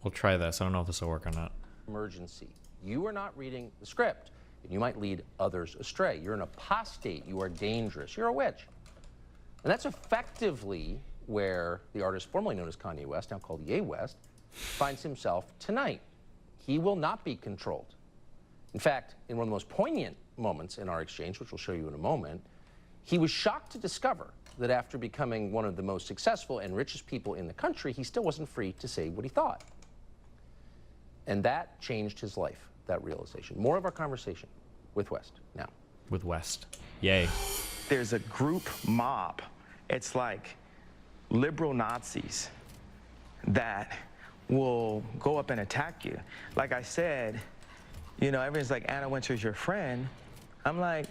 We'll try this. I don't know if this will work or not. Emergency. You are not reading the script, and you might lead others astray. You're an apostate. You are dangerous. You're a witch. And that's effectively where the artist formerly known as Kanye West, now called Ye West, finds himself tonight. He will not be controlled. In fact, in one of the most poignant moments in our exchange, which we'll show you in a moment, he was shocked to discover that after becoming one of the most successful and richest people in the country, he still wasn't free to say what he thought. And that changed his life, that realization. More of our conversation with West now. With West. Yay. There's a group mob. It's like liberal Nazis that will go up and attack you. Like I said, you know, everyone's like, Anna Wintour's your friend. I'm like,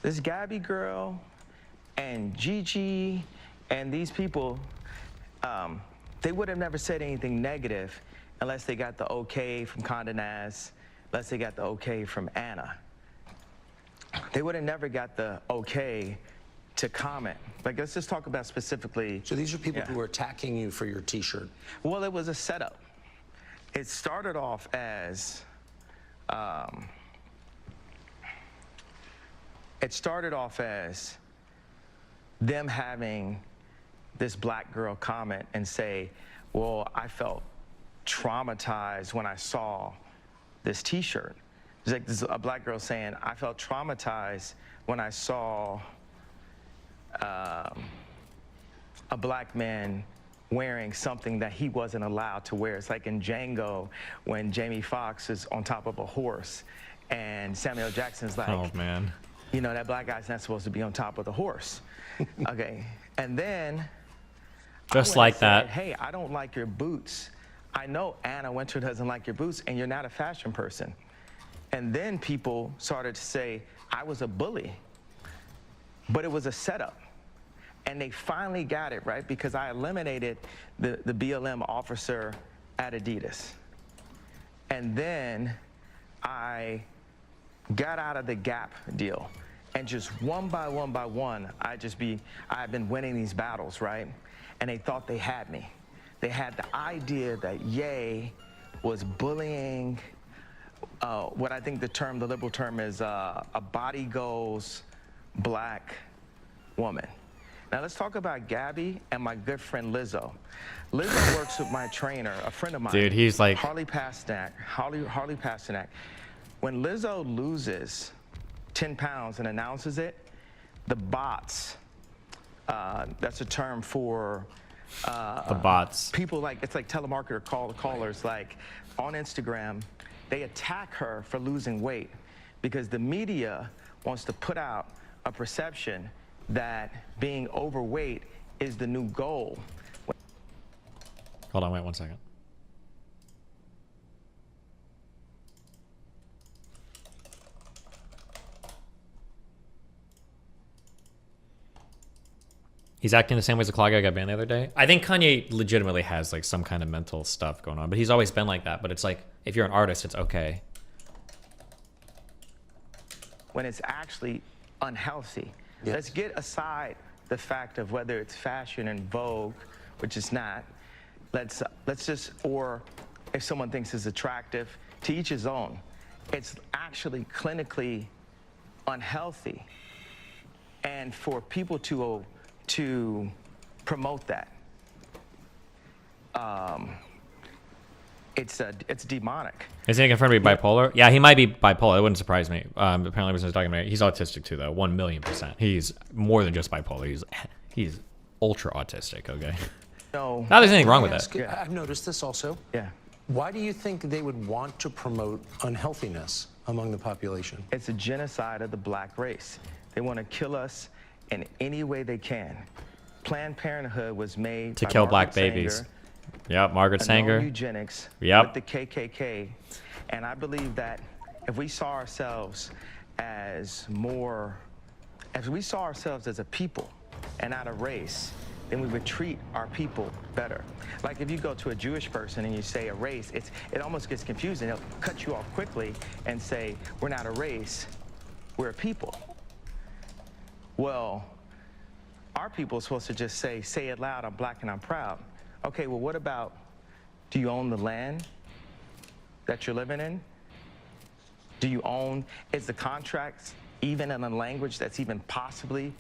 this Gabby girl and Gigi and these people, they would have never said anything negative unless they got the okay from Condé Nast, unless they got the okay from Anna. They would have never got the okay to comment. Like, let's just talk about specifically. So these are people who are attacking you for your T-shirt. Well, it was a setup. It started off as, them having this black girl comment and say, well, I felt traumatized when I saw this T-shirt. It's like this, a black girl saying, I felt traumatized when I saw a black man wearing something that he wasn't allowed to wear. It's like in Django when Jamie Foxx is on top of a horse and Samuel Jackson's like, oh man, you know, that black guy's not supposed to be on top of the horse. Okay, and then just like that. Hey, I don't like your boots. I know Anna Wintour doesn't like your boots, and you're not a fashion person. And then people started to say I was a bully, but it was a setup. And they finally got it, right? Because I eliminated the BLM officer at Adidas. And then I got out of the Gap deal. And just one by one, I've been winning these battles, right? And they thought they had me. They had the idea that Ye was bullying, what I think the liberal term is a body goes black woman. Now let's talk about Gabby and my good friend Lizzo. Lizzo works with my trainer, a friend of mine. Dude, he's like Harley Pasternak. When Lizzo loses 10 pounds and announces it, the bots, that's a term for the bots. People like, it's like telemarketer callers, like on Instagram, they attack her for losing weight because the media wants to put out a perception that being overweight is the new goal. Hold on, wait 1 second. He's acting the same way as the Claw guy got banned the other day. I think Kanye legitimately has like some kind of mental stuff going on, but he's always been like that. But it's like, if you're an artist, it's okay. When it's actually unhealthy. Yes. Let's get aside the fact of whether it's fashion and Vogue, which is not. Let's just, or if someone thinks it's attractive, to each his own. It's actually clinically unhealthy. And for people to promote that, it's demonic. Is he confirmed to be bipolar? Yeah, he might be bipolar. It wouldn't surprise me. Apparently, was talking about, he's autistic too, though. 1,000,000%. He's more than just bipolar. He's ultra autistic. Okay. No. Now there's anything wrong with it. Yeah. I've noticed this also. Yeah. Why do you think they would want to promote unhealthiness among the population? It's a genocide of the black race. They want to kill us in any way they can. Planned Parenthood was made to by kill Margaret black babies. Sanger, Yep, Margaret Sanger. Eugenics Yep. with the KKK. And I believe that if we saw ourselves as a people and not a race, then we would treat our people better. Like if you go to a Jewish person and you say a race, it almost gets confusing. They'll cut you off quickly and say, we're not a race, we're a people. Well, our people are supposed to just say it loud, I'm black and I'm proud. Okay, well, what about Do you own the land that you're living in? Do you own, is the contracts even in a language that's even possibly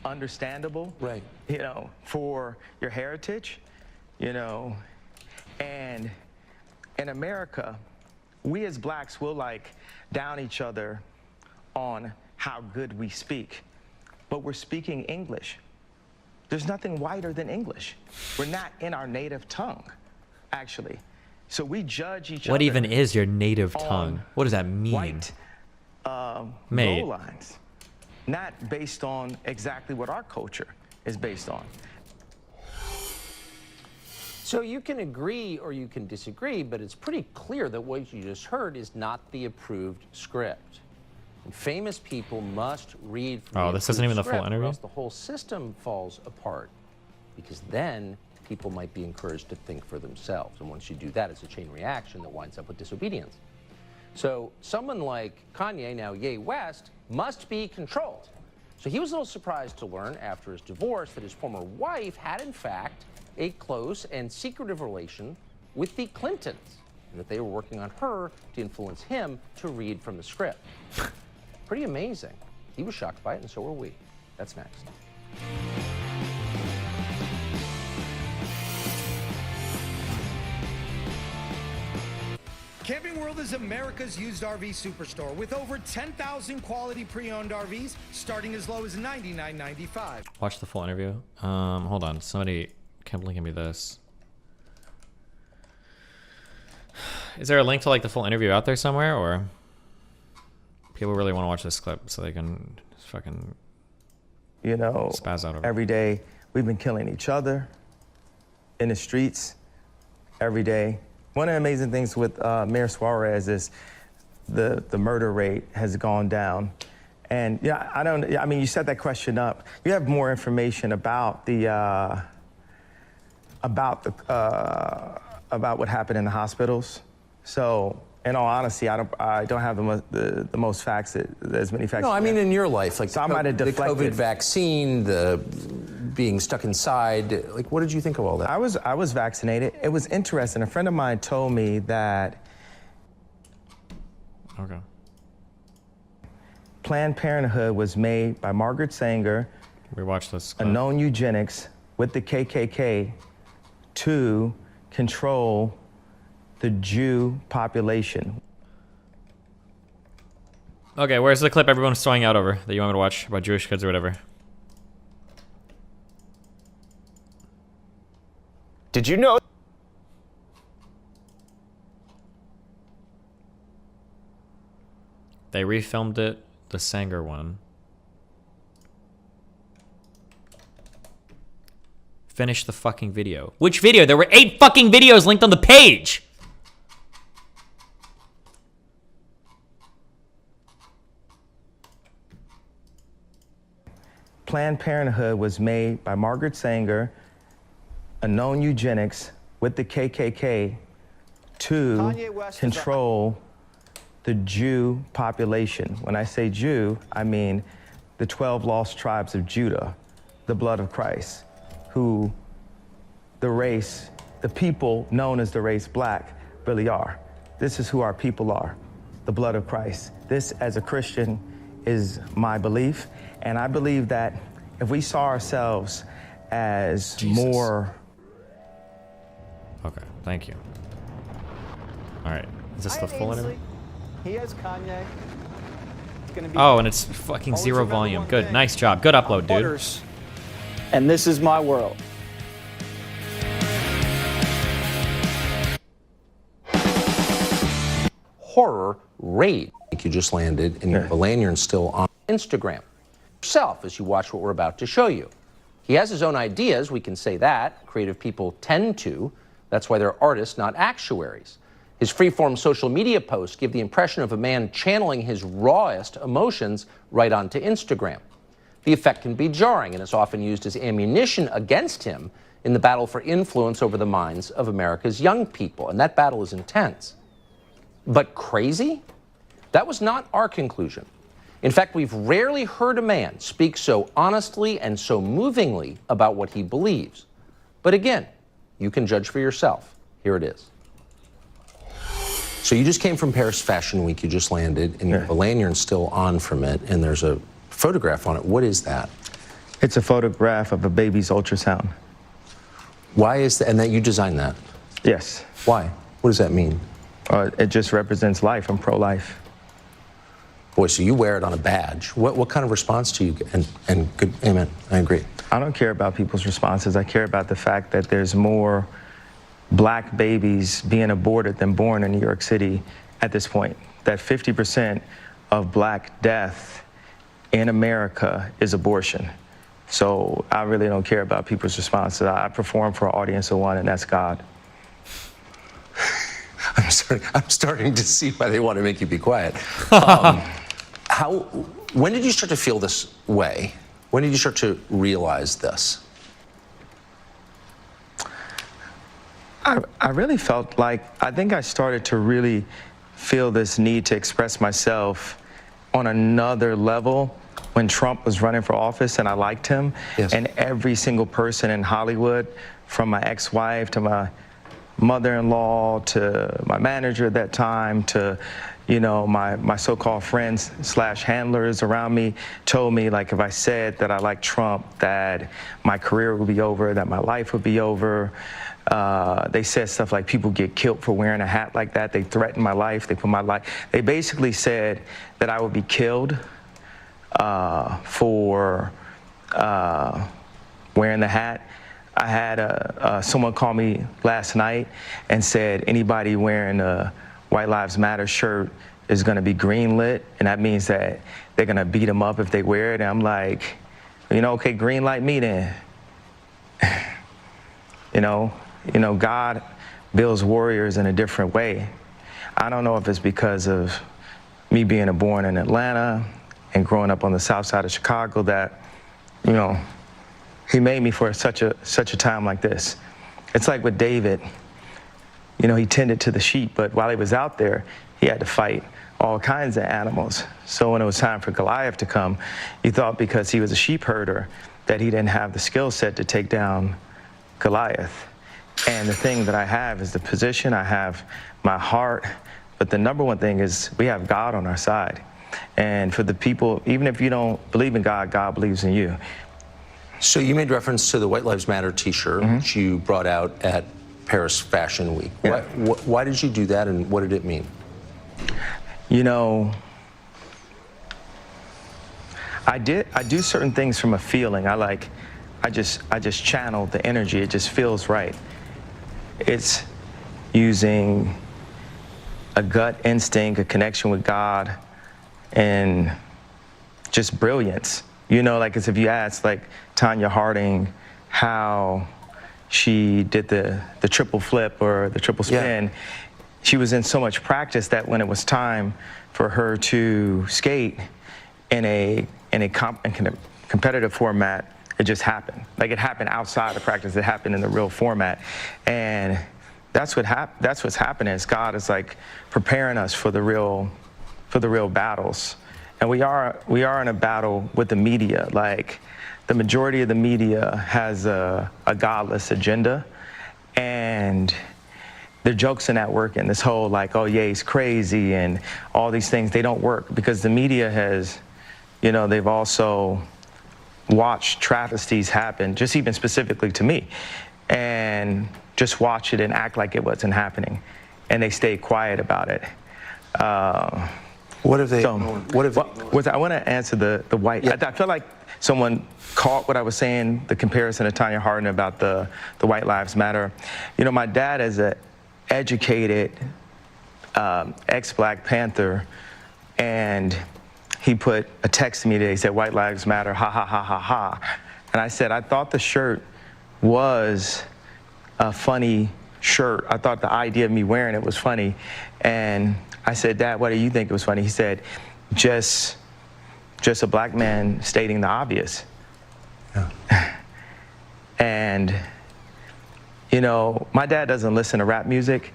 understandable? Right. You know, for your heritage, you know, and in America, we as blacks will like down each other on how good we speak, but we're speaking English. There's nothing whiter than English. We're not in our native tongue, actually. So we judge each other. What even is your native tongue? What does that mean? White Mate. goal lines, not based on exactly what our culture is based on. So you can agree or you can disagree, but it's pretty clear that what you just heard is not the approved script. And famous people must read from Oh, the this isn't even the full script, or interview? else the whole system falls apart, because then people might be encouraged to think for themselves. And once you do that, it's a chain reaction that winds up with disobedience. So someone like Kanye, now Ye West, must be controlled. So he was a little surprised to learn after his divorce that his former wife had, in fact, a close and secretive relation with the Clintons, and that they were working on her to influence him to read from the script. Pretty amazing. He was shocked by it, and so were we. That's next. Camping World is America's used RV superstore with over 10,000 quality pre-owned RVs starting as low as $99.95. Watch the full interview. Hold on. Somebody kept linking me this. Is there a link to like the full interview out there somewhere, or people really want to watch this clip so they can just fucking, You know, spaz out over it? every day we've been killing each other in the streets every day. One of the amazing things with Mayor Suarez is the murder rate has gone down. And yeah, I mean, you set that question up. You have more information about about what happened in the hospitals. So, in all honesty, I don't have the most facts, as many facts. No, I mean in your life, like So I might have the deflected. COVID vaccine, the being stuck inside. Like, what did you think of all that? I was vaccinated. It was interesting. A friend of mine told me that Okay. Planned Parenthood was made by Margaret Sanger, We watched this a clip. known eugenics, with the KKK to control the Jew population. Okay, where's the clip everyone's throwing out over that you want me to watch about Jewish kids or whatever? Did you know? They refilmed it, the Sanger one. Finish the fucking video. Which video? There were 8 fucking videos linked on the page! Planned Parenthood was made by Margaret Sanger, a known eugenics, with the KKK to Kanye West is a- control the Jew population. When I say Jew, I mean the 12 lost tribes of Judah, the blood of Christ, who the race, the people known as the race black really are. This is who our people are, the blood of Christ. This, as a Christian, is my belief. And I believe that if we saw ourselves as Jesus. more... Okay, thank you. Alright, is this the full interview? He has Kanye. It's gonna be Oh, and it's fucking Always 0 remember volume. one Good, thing. nice job. Good upload, dude. Butters. And this is my world. Horror rate. Like you just landed and you have a lanyard still on Instagram. Yourself as you watch what we're about to show you. He has his own ideas, we can say that. Creative people tend to. That's why they're artists, not actuaries. His freeform social media posts give the impression of a man channeling his rawest emotions right onto Instagram. The effect can be jarring and is often used as ammunition against him in the battle for influence over the minds of America's young people. And that battle is intense. But crazy? That was not our conclusion. In fact, we've rarely heard a man speak so honestly and so movingly about what he believes. But again, you can judge for yourself. Here it is. So you just came from Paris Fashion Week. You just landed, and you have a lanyard still on from it, and there's a photograph on it. What is that? It's a photograph of a baby's ultrasound. Why is that? And that you designed that? Yes. Why? What does that mean? It just represents life. I'm pro-life. Boy, so you wear it on a badge. What kind of response do you get? And good, amen, I agree. I don't care about people's responses. I care about the fact that there's more black babies being aborted than born in New York City at this point. That 50% of black death in America is abortion. So I really don't care about people's responses. I perform for an audience of one, and that's God. I'm starting to see why they want to make you be quiet. When did you start to feel this way? When did you start to realize this? I really felt like, I think I started to really feel this need to express myself on another level when Trump was running for office, and I liked him. Yes. And every single person in Hollywood, from my ex-wife to my mother-in-law to my manager at that time to, you know, my so-called friends / handlers around me, told me, like, if I said that I liked Trump, that my career would be over, that my life would be over. They said stuff like people get killed for wearing a hat like that. They threatened my life. They put my life. They basically said that I would be killed for wearing the hat. I had someone call me last night and said anybody wearing a White Lives Matter shirt is going to be greenlit, and that means that they're going to beat them up if they wear it. And I'm like, you know, okay, green light me then. You know, God builds warriors in a different way. I don't know if it's because of me being born in Atlanta and growing up on the south side of Chicago that, you know, he made me for such a time like this. It's like with David, you know, he tended to the sheep, but while he was out there, he had to fight all kinds of animals. So when it was time for Goliath to come, he thought because he was a sheep herder that he didn't have the skill set to take down Goliath. And the thing that I have is the position, I have my heart, but the number one thing is we have God on our side. And for the people, even if you don't believe in God, God believes in you. So you made reference to the White Lives Matter t-shirt, which you brought out at Paris Fashion Week. Yeah. Why did you do that, and what did it mean? You know, I do certain things from a feeling. I just channel the energy. It just feels right. It's using a gut instinct, a connection with God, and just brilliance. You know, like as if you asked like Tanya Harding how she did the triple flip or the triple spin, she was in so much practice that when it was time for her to skate in a competitive format, it just happened. Like it happened outside of practice. It happened in the real format, and that's what's happening. Is God is like preparing us for the real battles. And we are in a battle with the media. Like the majority of the media has a godless agenda, and the jokes in that work, and this whole like, oh yeah, he's crazy, and all these things, they don't work because the media has, you know, they've also watched travesties happen, just even specifically to me, and just watch it and act like it wasn't happening, and they stay quiet about it. What have they? I want to answer the white. Yeah. I feel like someone caught what I was saying, the comparison to Tanya Harding about the White Lives Matter. You know, my dad is an educated ex-Black Panther, and he put a text to me today. He said, "White Lives Matter, ha ha ha ha ha." And I said, I thought the shirt was a funny shirt. I thought the idea of me wearing it was funny, and I said, "Dad, why do you think it was funny?" He said, just a black man stating the obvious. Yeah. And, you know, my dad doesn't listen to rap music,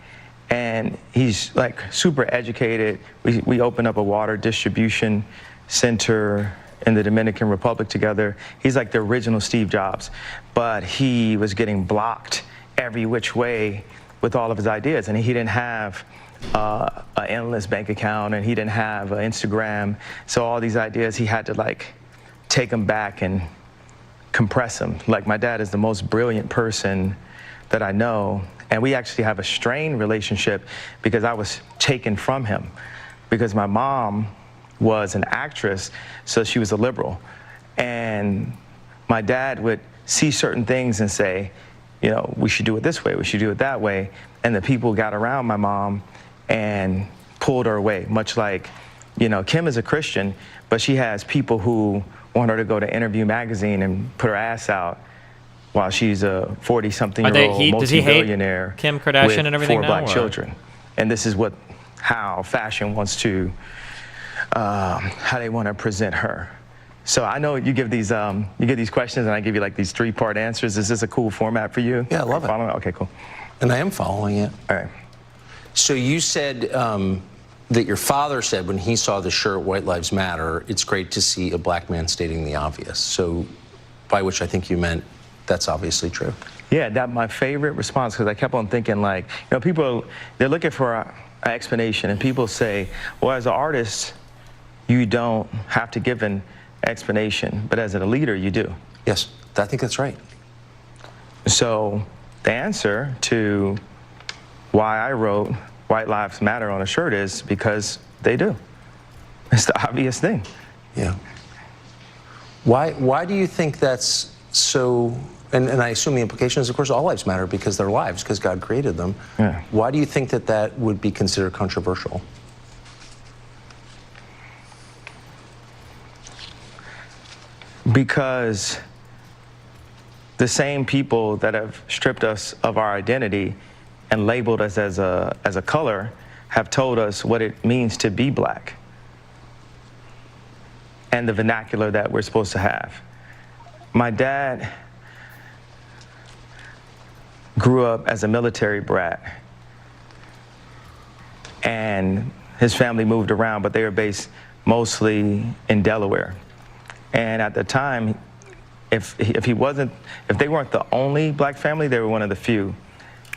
and he's like super educated. We opened up a water distribution center in the Dominican Republic together. He's like the original Steve Jobs, but he was getting blocked every which way with all of his ideas. And he didn't have an endless bank account, and he didn't have an Instagram. So all these ideas, he had to like take them back and compress them. Like, my dad is the most brilliant person that I know, and we actually have a strained relationship because I was taken from him, because my mom was an actress, so she was a liberal. And my dad would see certain things and say, you know, we should do it this way, we should do it that way. And the people got around my mom and pulled her away, much like, you know, Kim is a Christian, but she has people who want her to go to Interview magazine and put her ass out while she's a 40-something-year-old multi-billionaire Kim Kardashian with and everything 4 now, black or? children. And this is how fashion wants to, how they want to present her. So I know you give these questions, and I give you like these 3-part answers. Is this a cool format for you? Yeah, I love it. Okay, cool. And I am following it. All right. So you said that your father said when he saw the shirt White Lives Matter, it's great to see a black man stating the obvious. So by which I think you meant that's obviously true. Yeah, that's my favorite response, because I kept on thinking, like, you know, people, they're looking for an explanation, and people say, well, as an artist, you don't have to give an explanation, but as a leader, you do. Yes, I think that's right. So the answer to why I wrote White Lives Matter on a shirt is because they do. It's the obvious thing. Yeah. Why do you think that's so, and I assume the implication is, of course, all lives matter because they're lives, because God created them. Yeah. Why do you think that that would be considered controversial? Because the same people that have stripped us of our identity and labeled us as a color have told us what it means to be black and the vernacular that we're supposed to have. My dad grew up as a military brat, and his family moved around, but they were based mostly in Delaware. And at the time, if they weren't the only black family, they were one of the few.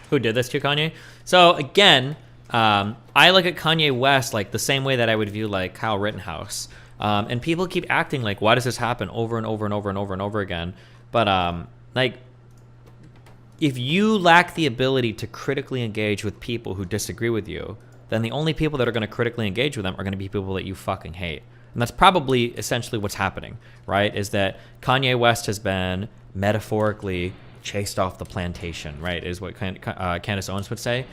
Who did this to Kanye? So again, I look at Kanye West like the same way that I would view like Kyle Rittenhouse. And people keep acting like, why does this happen over and over and over and over and over again? But like, if you lack the ability to critically engage with people who disagree with you, then the only people that are going to critically engage with them are going to be people that you fucking hate. And that's probably essentially what's happening, right? Is that Kanye West has been metaphorically chased off the plantation, right? Is what Candace Owens would say.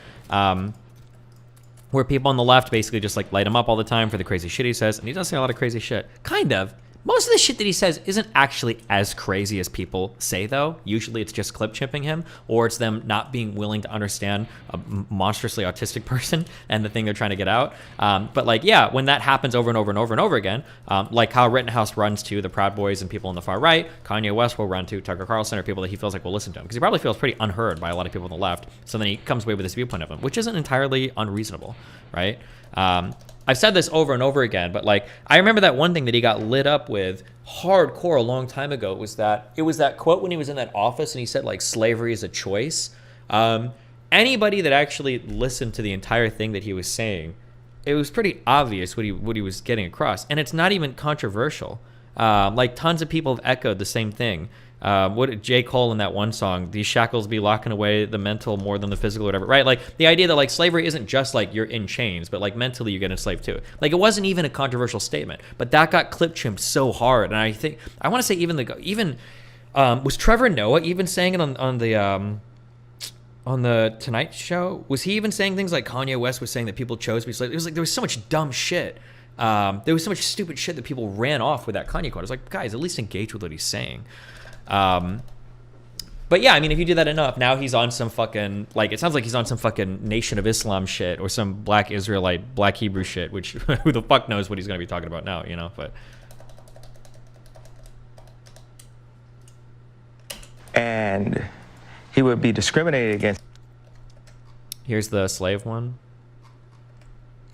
Where people on the left basically just like light him up all the time for the crazy shit he says. And he does say a lot of crazy shit. Kind of. Most of the shit that he says isn't actually as crazy as people say, though. Usually it's just clip chipping him, or it's them not being willing to understand a monstrously autistic person and the thing they're trying to get out. But like, yeah, when that happens over and over and over and over again, like Kyle Rittenhouse runs to the Proud Boys and people on the far right, Kanye West will run to Tucker Carlson or people that he feels like will listen to him, because he probably feels pretty unheard by a lot of people on the left. So then he comes away with this viewpoint of him, which isn't entirely unreasonable, right? I've said this over and over again, but like, I remember that one thing that he got lit up with hardcore a long time ago was that it was that quote when he was in that office and he said like slavery is a choice. Anybody that actually listened to the entire thing that he was saying, it was pretty obvious what he was getting across, and it's not even controversial. Like tons of people have echoed the same thing. What did J. Cole in that one song, these shackles be locking away the mental more than the physical or whatever, right? Like the idea that like slavery isn't just like you're in chains, but like mentally you get enslaved too. Like it wasn't even a controversial statement, but that got clip chimped so hard. And I want to say even was Trevor Noah even saying it on the Tonight Show? Was he even saying things like Kanye West was saying that people chose to be slaves? It was like there was so much dumb shit. There was so much stupid shit that people ran off with that Kanye quote. I was like, guys, at least engage with what he's saying. But yeah, I mean, if you do that enough, now he's on some fucking, like, it sounds like he's on some fucking Nation of Islam shit or some black Israelite, black Hebrew shit, which who the fuck knows what he's going to be talking about now, you know, but. And he would be discriminated against. Here's the slave one.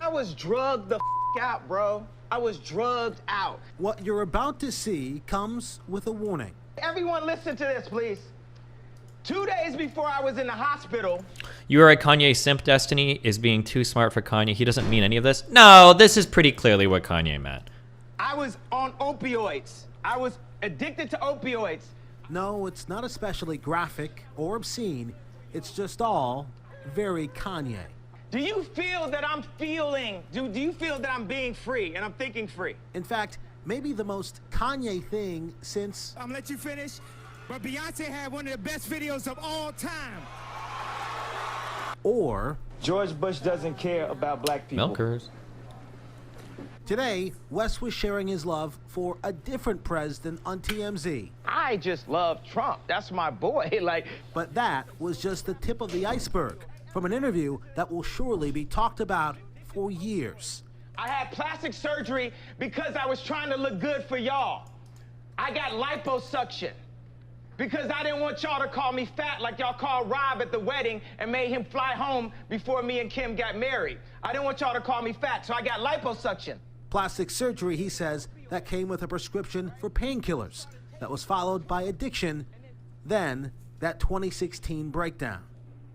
I was drugged the out, bro. I was drugged out. What you're about to see comes with a warning. Everyone listen to this, please. 2 days before I was in the hospital, You are a Kanye simp. Destiny is being too smart for Kanye. He doesn't mean any of this. No, this is pretty clearly what Kanye meant. I was on opioids. I was addicted to opioids. No, it's not especially graphic or obscene. It's just all very Kanye. Do you feel that I'm feeling, do you feel that I'm being free and I'm thinking free? In fact, maybe the most Kanye thing since... I'm gonna let you finish, but Beyonce had one of the best videos of all time. Or... George Bush doesn't care about black people. Milkers. Today, Wes was sharing his love for a different president on TMZ. I just love Trump. That's my boy. Like, But that was just the tip of the iceberg from an interview that will surely be talked about for years. I had plastic surgery because I was trying to look good for y'all. I got liposuction because I didn't want y'all to call me fat like y'all called Rob at the wedding and made him fly home before me and Kim got married. I didn't want y'all to call me fat, so I got liposuction. Plastic surgery, he says, that came with a prescription for painkillers that was followed by addiction, then that 2016 breakdown.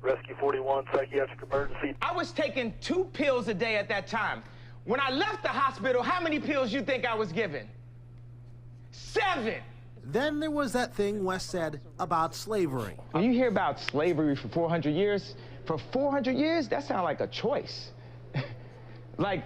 Rescue 41, psychiatric emergency. I was taking 2 pills a day at that time. When I left the hospital, how many pills you think I was given? 7. Then there was that thing Wes said about slavery. When you hear about slavery for 400 years, that sounds like a choice. Like,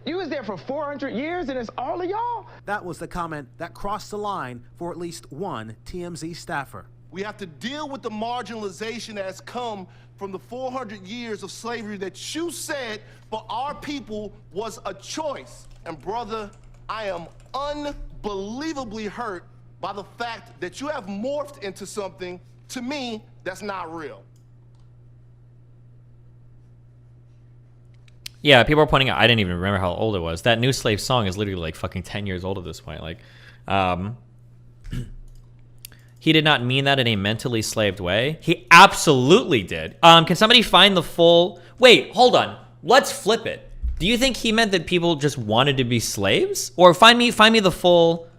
you was there for 400 years and it's all of y'all? That was the comment that crossed the line for at least one TMZ staffer. We have to deal with the marginalization that has come from the 400 years of slavery that you said for our people was a choice. And brother, I am unbelievably hurt by the fact that you have morphed into something, to me, that's not real. Yeah, people are pointing out, I didn't even remember how old it was. That New Slave song is literally like fucking 10 years old at this point. Like, he did not mean that in a mentally slaved way. He absolutely did. Can somebody find the full... Wait, hold on. Let's flip it. Do you think he meant that people just wanted to be slaves? Or find me the full...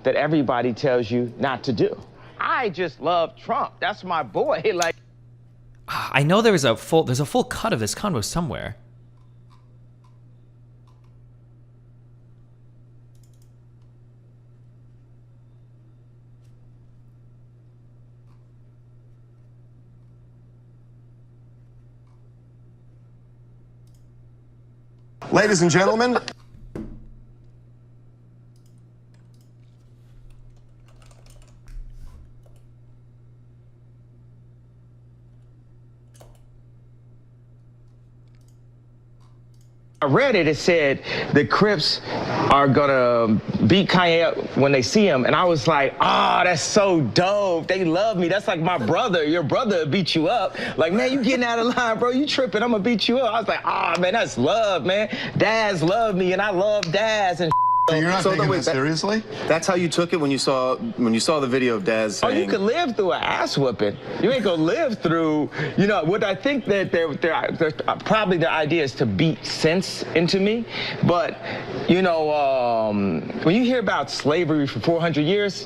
That everybody tells you not to do. I just love Trump. That's my boy. Like, I know there's a full cut of this convo somewhere. Ladies and gentlemen, I read it, it said the Crips are gonna beat Kanye up when they see him, and I was like, oh, that's so dope. They love me. That's like my brother. Your brother beat you up. Like, man, you getting out of line, bro. You tripping. I'm gonna beat you up. I was like, oh, man, that's love, man. Dads love me, and I love dads and so you're not taking this seriously? That's how you took it when you saw the video of Daz saying... Oh, you could live through an ass whooping. You ain't gonna live through, you know, what I think that they're probably the idea is to beat sense into me. But, you know, when you hear about slavery for 400 years,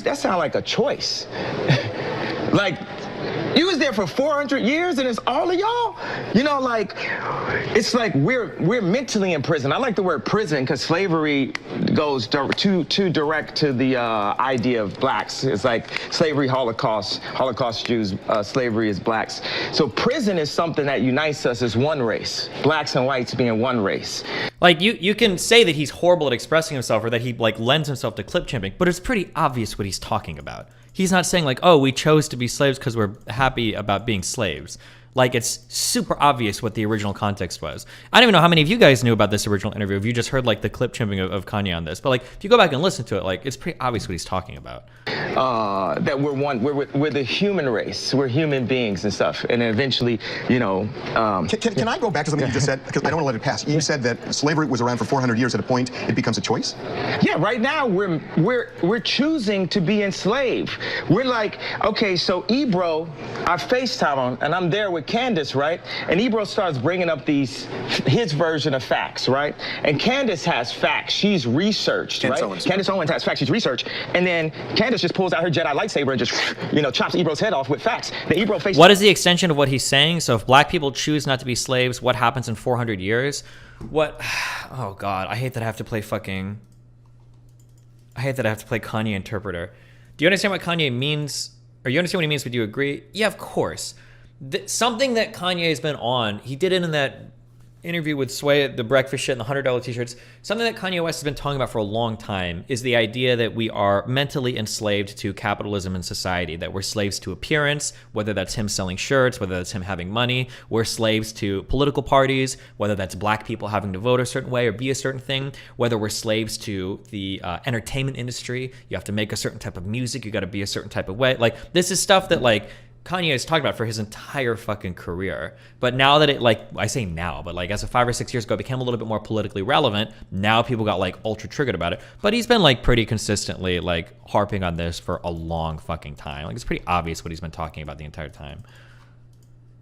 that sounds like a choice. Like, you was there for 400 years and it's all of y'all? You know, like, it's like we're mentally in prison. I like the word prison because slavery goes too direct to the idea of blacks. It's like slavery, Holocaust Jews, slavery is blacks. So prison is something that unites us as one race, blacks and whites being one race. Like, you can say that he's horrible at expressing himself or that he, like, lends himself to clip chimping, but it's pretty obvious what he's talking about. He's not saying, like, oh, we chose to be slaves because we're happy about being slaves. Like, it's super obvious what the original context was. I don't even know how many of you guys knew about this original interview. If you just heard, like, the clip chimping of Kanye on this. But, like, if you go back and listen to it, like, it's pretty obvious what he's talking about. That we're the human race. We're human beings and stuff. And then eventually, you know... Can I go back to something you just said? Because I don't want to let it pass. You said that slavery was around for 400 years. At a point, it becomes a choice? Yeah, right now, we're choosing to be enslaved. We're like, okay, so Ebro, I FaceTime him, and I'm there with with Candace, right? And Ebro starts bringing up his version of facts, right? And Candace has facts. She's researched, right? Candace Owens has facts. She's researched. And then Candace just pulls out her Jedi lightsaber and just, chops Ebro's head off with facts. The Ebro face. What is the extension of what he's saying? So if black people choose not to be slaves, what happens in 400 years? What? Oh, God. I hate that I have to play Kanye interpreter. Do you understand what Kanye means? Or you understand what he means, but you agree? Yeah, of course. Something that Kanye has been on, he did it in that interview with Sway, the breakfast shit and the $100 t-shirts. Something that Kanye West has been talking about for a long time is the idea that we are mentally enslaved to capitalism and society, that we're slaves to appearance, whether that's him selling shirts, whether that's him having money. We're slaves to political parties, whether that's black people having to vote a certain way or be a certain thing, whether we're slaves to the entertainment industry. You have to make a certain type of music. You got to be a certain type of way. Like, this is stuff that, like, Kanye has talked about for his entire fucking career. But now that it, like, I say now, but like as of 5 or 6 years ago, it became a little bit more politically relevant. Now people got like ultra triggered about it. But he's been like pretty consistently like harping on this for a long fucking time. Like, it's pretty obvious what he's been talking about the entire time.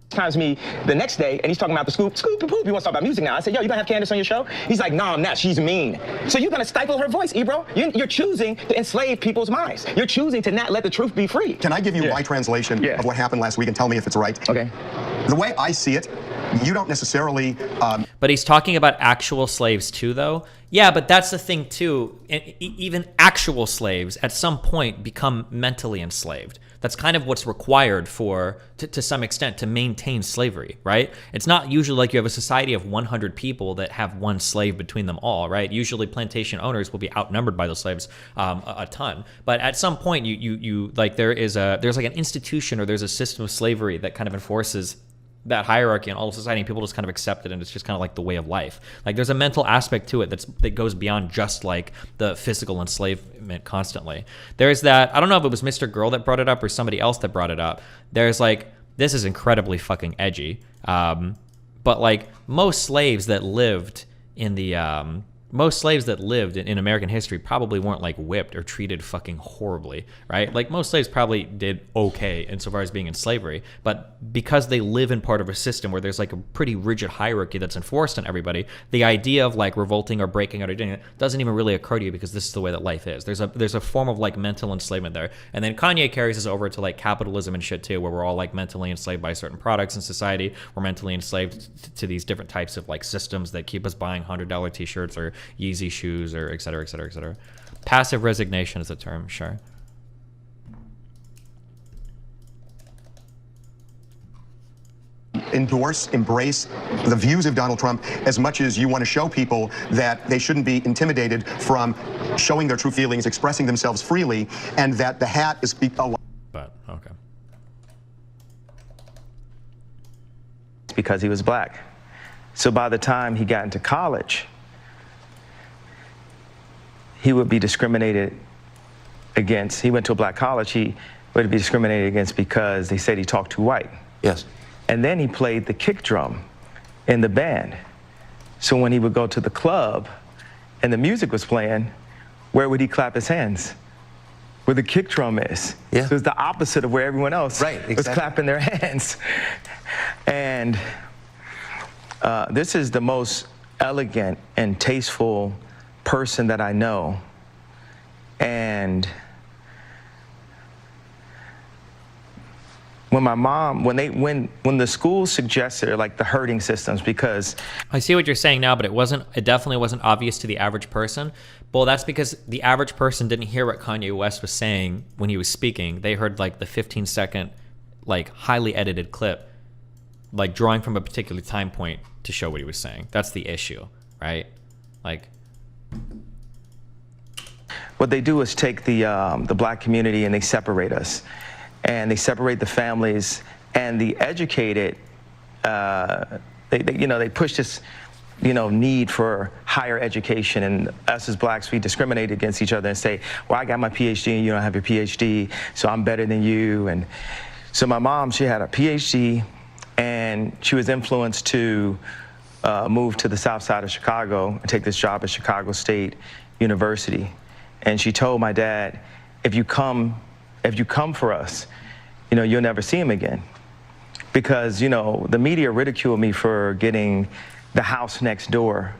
Times me the next day, and he's talking about the scoop and poop. He wants to talk about music now. I said, yo, you gonna have Candace on your show? He's like, no, I'm not. She's mean. So you're gonna stifle her voice, Ebro? You're choosing to enslave people's minds. You're choosing to not let the truth be free. Can I give you my translation of what happened last week and tell me if it's right? Okay. The way I see it, you don't necessarily... But he's talking about actual slaves too, though. Yeah, but that's the thing too. Even actual slaves at some point become mentally enslaved. That's kind of what's required to some extent, to maintain slavery, right? It's not usually like you have a society of 100 people that have one slave between them all, right? Usually plantation owners will be outnumbered by the slaves a ton. But at some point, you like there's like an institution or there's a system of slavery that kind of enforces that hierarchy in all of society, and people just kind of accept it, and it's just kind of like the way of life. Like, there's a mental aspect to it that goes beyond just like the physical enslavement constantly. There's that, I don't know if it was Mr. Girl that brought it up or somebody else that brought it up. There's like, this is incredibly fucking edgy, but like most slaves that lived in American history probably weren't like whipped or treated fucking horribly, right? Like, most slaves probably did okay insofar as being in slavery, but because they live in part of a system where there's like a pretty rigid hierarchy that's enforced on everybody, the idea of like revolting or breaking out or doing it doesn't even really occur to you, because this is the way that life is. There's a form of like mental enslavement there. And then Kanye carries us over to like capitalism and shit too, where we're all like mentally enslaved by certain products in society. We're mentally enslaved to these different types of like systems that keep us buying $100 t-shirts or Yeezy shoes or et cetera, et cetera, et cetera. Passive resignation is a term, sure. Embrace the views of Donald Trump as much as you want to show people that they shouldn't be intimidated from showing their true feelings, expressing themselves freely, and that the hat is... But, okay. Because he was black. So by the time he got into college, he would be discriminated against. He went to a black college, he would be discriminated against because they said he talked too white. Yes. And then he played the kick drum in the band. So when he would go to the club and the music was playing, where would he clap his hands? Where the kick drum is. Yeah. So it's the opposite of where everyone else was clapping their hands. And this is the most elegant and tasteful person that I know. And when my mom, when the schools suggested like the herding systems, because I see what you're saying now, but it definitely wasn't obvious to the average person. Well, that's because the average person didn't hear what Kanye West was saying when he was speaking. They heard like the 15-second, like highly edited clip, like drawing from a particular time point to show what he was saying. That's the issue, right? Like, what they do is take the black community and they separate us. And they separate the families, and the educated, they push this, need for higher education. And us as blacks, we discriminate against each other and say, well, I got my PhD and you don't have your PhD, so I'm better than you. And so my mom, she had a PhD, and she was influenced to move to the south side of Chicago and take this job at Chicago State University. And she told my dad, if you come for us, you'll never see him again. because, you know, the media ridiculed me for getting the house next door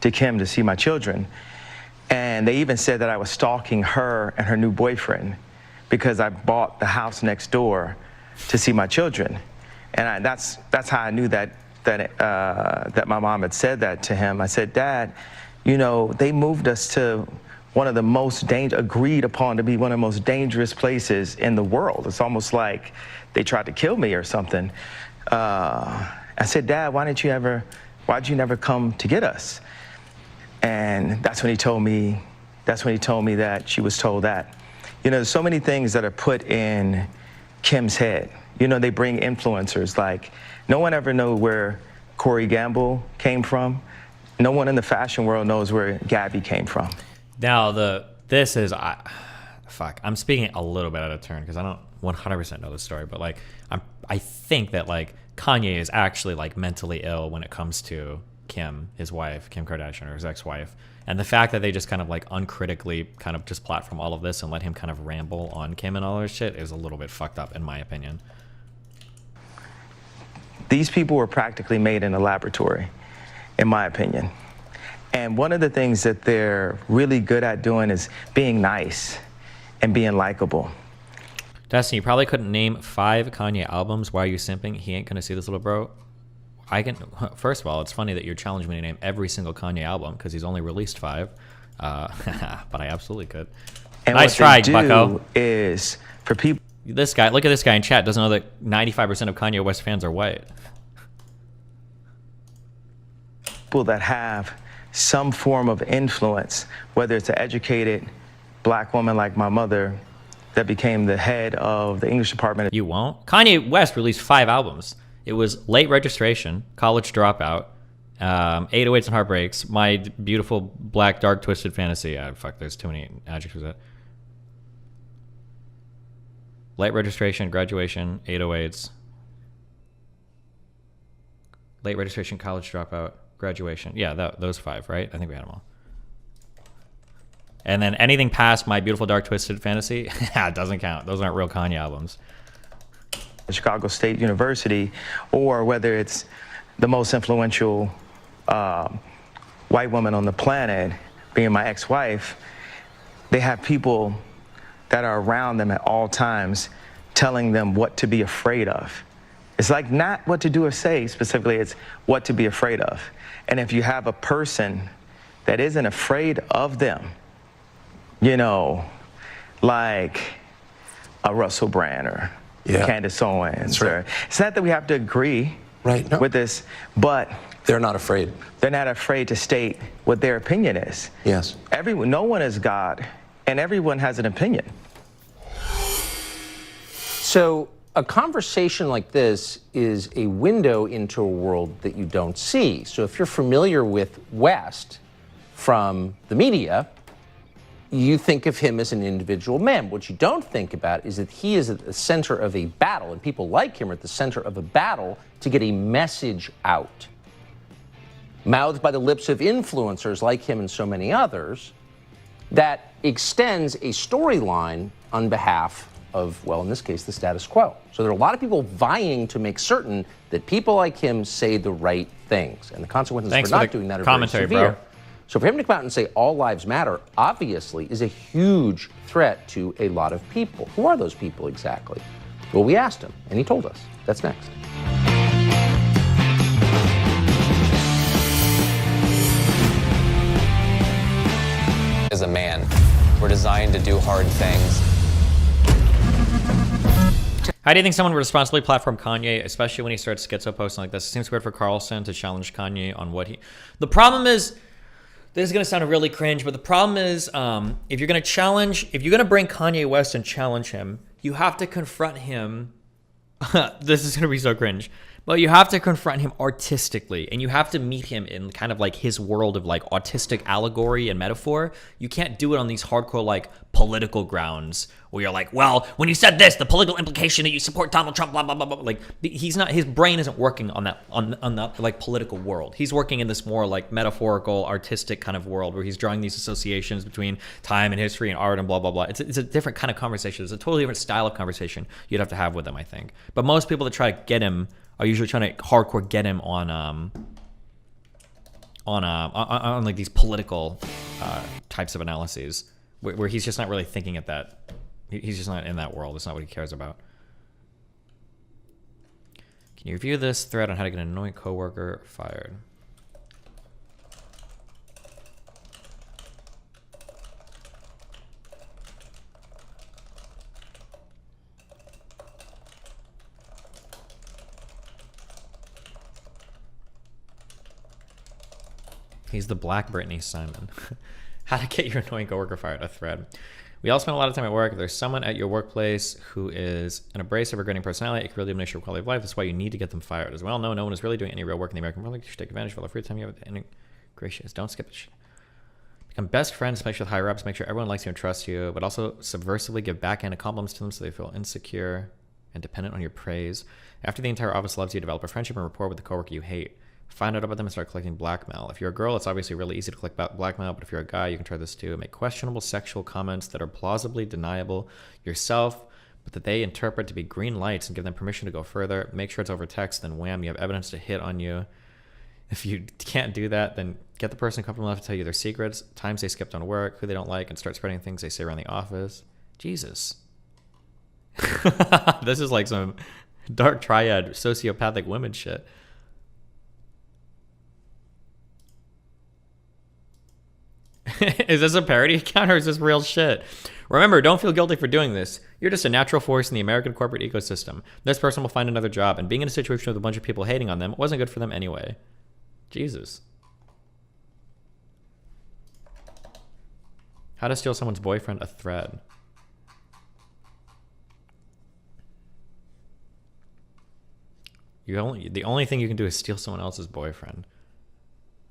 to Kim to see my children. And they even said that I was stalking her and her new boyfriend because I bought the house next door to see my children. And that's how I knew that my mom had said that to him. I said, Dad, you know, they moved us to one of the most agreed upon to be one of the most dangerous places in the world. It's almost like they tried to kill me or something. I said, Dad, why'd you never come to get us? And that's when he told me that she was told that. You know, there's so many things that are put in Kim's head. You know, they bring influencers, like no one ever knew where Corey Gamble came from. No one in the fashion world knows where Gabby came from. Now, I'm speaking a little bit out of turn because I don't 100% know the story, but like I think that like Kanye is actually like mentally ill when it comes to Kim, his wife, Kim Kardashian, or his ex-wife. And the fact that they just kind of like uncritically kind of just platform all of this and let him kind of ramble on Kim and all this shit is a little bit fucked up in my opinion. These people were practically made in a laboratory, in my opinion. And one of the things that they're really good at doing is being nice and being likable. Destiny, you probably couldn't name 5 Kanye albums. Why are you simping? He ain't gonna see this little bro. I can. First of all, it's funny that you're challenging me to name every single Kanye album because he's only released 5. But I absolutely could. And nice try, Bucko. Is for people. This guy, look at this guy in chat, doesn't know that 95% of Kanye West fans are white. People that have some form of influence, whether it's an educated black woman like my mother that became the head of the English department. You won't? Kanye West released 5 albums. It was Late Registration, College Dropout, 808s and Heartbreaks, My Beautiful Black Dark Twisted Fantasy. Fuck, there's too many adjectives that. Late Registration, Graduation, 808s. Late Registration, College Dropout, Graduation. Yeah, those 5, right? I think we had them all. And then anything past My Beautiful Dark Twisted Fantasy, it doesn't count. Those aren't real Kanye albums. Chicago State University, or whether it's the most influential white woman on the planet, being my ex-wife, they have people that are around them at all times telling them what to be afraid of. It's like not what to do or say specifically, it's what to be afraid of. And if you have a person that isn't afraid of them, you know, like a Russell Brand or Candace Owens. Right. It's not that we have to agree with this, but they're not afraid. They're not afraid to state what their opinion is. Yes. No one is God, and everyone has an opinion. So a conversation like this is a window into a world that you don't see. So if you're familiar with West from the media, you think of him as an individual man. What you don't think about is that he is at the center of a battle, and people like him are at the center of a battle to get a message out. Mouthed by the lips of influencers like him and so many others, that extends a storyline on behalf of, well, in this case, the status quo. So there are a lot of people vying to make certain that people like him say the right things, and the consequences for not doing that are very severe. Bro. So for him to come out and say all lives matter, obviously, is a huge threat to a lot of people. Who are those people exactly? Well, we asked him, and he told us. That's next. As a man, we're designed to do hard things. How do you think someone would responsibly platform Kanye, especially when he starts schizo posting like this? It seems weird for Carlson to challenge Kanye on what he... The problem is... This is going to sound really cringe, but the problem is if you're going to bring Kanye West and challenge him, you have to confront him. This is going to be so cringe. But you have to confront him artistically, and you have to meet him in kind of like his world of like autistic allegory and metaphor. You can't do it on these hardcore like political grounds where you're like, well, when you said this, the political implication that you support Donald Trump, blah blah blah blah. Like he's not, his brain isn't working on that on that like political world. He's working in this more like metaphorical, artistic kind of world where he's drawing these associations between time and history and art and blah blah blah. It's a different kind of conversation. It's a totally different style of conversation you'd have to have with him, I think. But most people that try to get him are usually trying to hardcore get him on like these political types of analyses where he's just not really thinking at that. He's just not in that world. It's not what he cares about. Can you review this thread on how to get an annoying coworker fired? He's the Black Britney Simon. How to get your annoying coworker fired, a thread. We all spend a lot of time at work. If there's someone at your workplace who is an abrasive or grating personality, it can really diminish your quality of life. That's why you need to get them fired. As well, no one is really doing any real work in the American public. You should take advantage of all the free time you have with integrations. Don't skip the shit. Become best friends, especially with higher ups. Make sure everyone likes you and trusts you, but also subversively give backhanded compliments to them so they feel insecure and dependent on your praise. After the entire office loves you, develop a friendship and rapport with the coworker you hate. Find out about them and start collecting blackmail. If you're a girl, it's obviously really easy to collect blackmail, but if you're a guy, you can try this too. Make questionable sexual comments that are plausibly deniable yourself, but that they interpret to be green lights and give them permission to go further. Make sure it's over text, then wham, you have evidence to hit on you. If you can't do that, then get the person comfortable enough to tell you their secrets, times they skipped on work, who they don't like, and start spreading things they say around the office. Jesus. This is like some dark triad sociopathic women shit. Is this a parody account or is this real shit? Remember, don't feel guilty for doing this. You're just a natural force in the American corporate ecosystem. This person will find another job, and being in a situation with a bunch of people hating on them wasn't good for them anyway. Jesus. How to steal someone's boyfriend, a thread. The only thing you can do is steal someone else's boyfriend.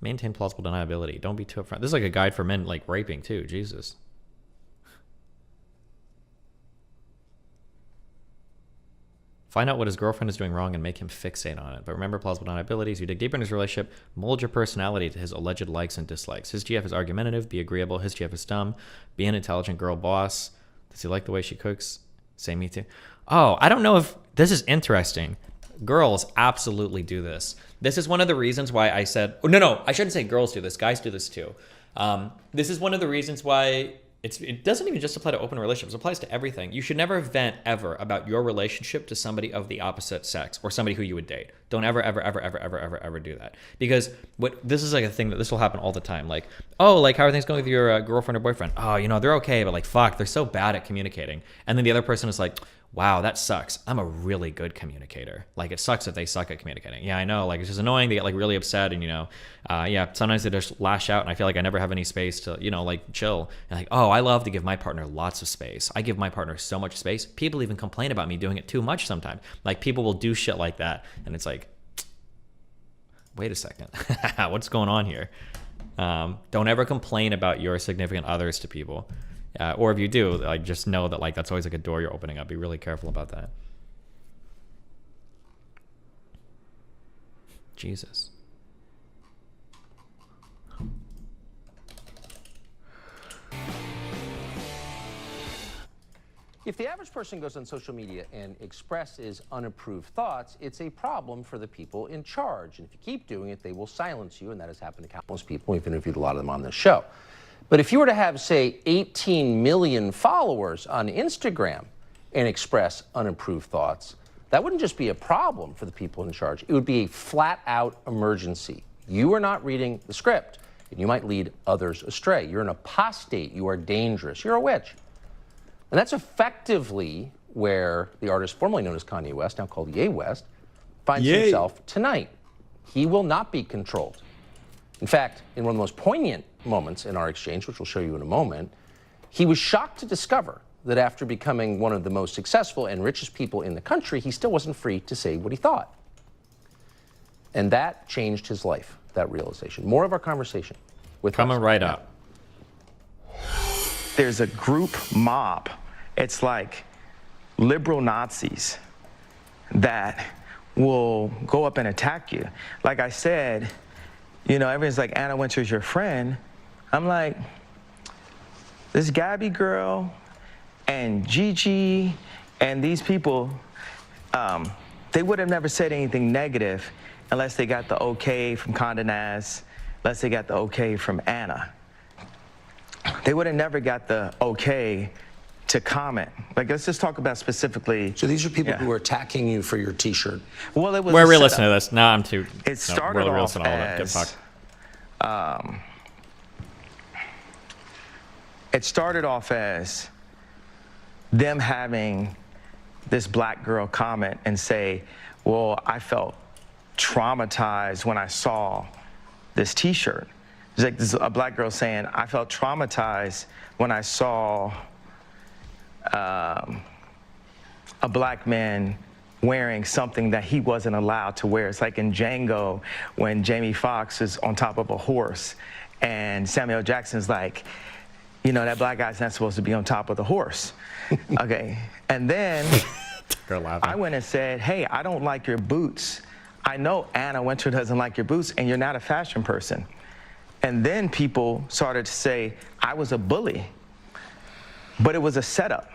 Maintain plausible deniability. Don't be too upfront. This is like a guide for men like raping too. Jesus. Find out what his girlfriend is doing wrong and make him fixate on it. But remember, plausible deniability is you dig deeper in his relationship, mold your personality to his alleged likes and dislikes. His GF is argumentative, be agreeable. His GF is dumb, be an intelligent girl boss. Does he like the way she cooks? Say me too. Oh, I don't know if this is interesting. Girls absolutely do this. This is one of the reasons why I said, oh, no, I shouldn't say girls do this. Guys do this too. This is one of the reasons why it doesn't even just apply to open relationships. It applies to everything. You should never vent ever about your relationship to somebody of the opposite sex or somebody who you would date. Don't ever do that. Because this is like a thing that this will happen all the time. Like, oh, like how are things going with your girlfriend or boyfriend? Oh, you know, they're okay, but like, fuck, they're so bad at communicating. And then the other person is like, wow, that sucks. I'm a really good communicator. Like, it sucks that they suck at communicating. Yeah, I know. Like, it's just annoying. They get like really upset, and yeah, sometimes they just lash out, and I feel like I never have any space to, like chill. And like, oh, I love to give my partner lots of space. I give my partner so much space. People even complain about me doing it too much sometimes. Like, people will do shit like that, and it's like, wait a second, what's going on here? Don't ever complain about your significant others to people. Or if you do, like, just know that like that's always like a door you're opening up. Be really careful about that. Jesus. If the average person goes on social media and expresses unapproved thoughts, it's a problem for the people in charge. And if you keep doing it, they will silence you, and that has happened to countless people. We've interviewed a lot of them on this show. But if you were to have, say, 18 million followers on Instagram and express unapproved thoughts, that wouldn't just be a problem for the people in charge. It would be a flat-out emergency. You are not reading the script, and you might lead others astray. You're an apostate. You are dangerous. You're a witch. And that's effectively where the artist formerly known as Kanye West, now called Ye West, finds himself tonight. He will not be controlled. In fact, in one of the most poignant moments in our exchange, which we'll show you in a moment, he was shocked to discover that after becoming one of the most successful and richest people in the country, he still wasn't free to say what he thought. And that changed his life, that realization. More of our conversation with coming right up. There's a group mob. It's like liberal Nazis that will go up and attack you. Like I said, you know, everyone's like, Anna Wintour's your friend. I'm like, this Gabby girl and Gigi and these people, they would have never said anything negative unless they got the okay from Condé Nast, unless they got the okay from Anna. They would have never got the okay to comment. Like, let's just talk about specifically. So these are people who were attacking you for your T-shirt. Well, it was. We're re-listening to this. No, I'm too. It started off as. It started off as them having this black girl comment and say, "Well, I felt traumatized when I saw this T-shirt." It's like this, a black girl saying, "I felt traumatized when I saw a black man wearing something that he wasn't allowed to wear." It's like in Django when Jamie Foxx is on top of a horse and Samuel Jackson's like, you know, that black guy's not supposed to be on top of the horse. Okay. And then I went and said, hey, I don't like your boots. I know Anna Wintour doesn't like your boots and you're not a fashion person. And then people started to say I was a bully, but it was a setup.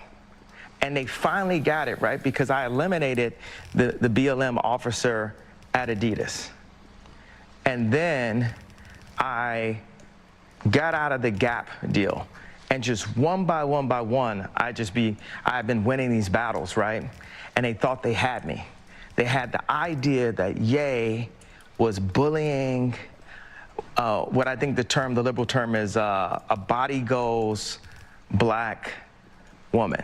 And they finally got it, right? Because I eliminated the BLM officer at Adidas. And then I got out of the Gap deal. And just one by one, I've been winning these battles, right? And they thought they had me. They had the idea that Ye was bullying, what I think the liberal term is a body goes black woman.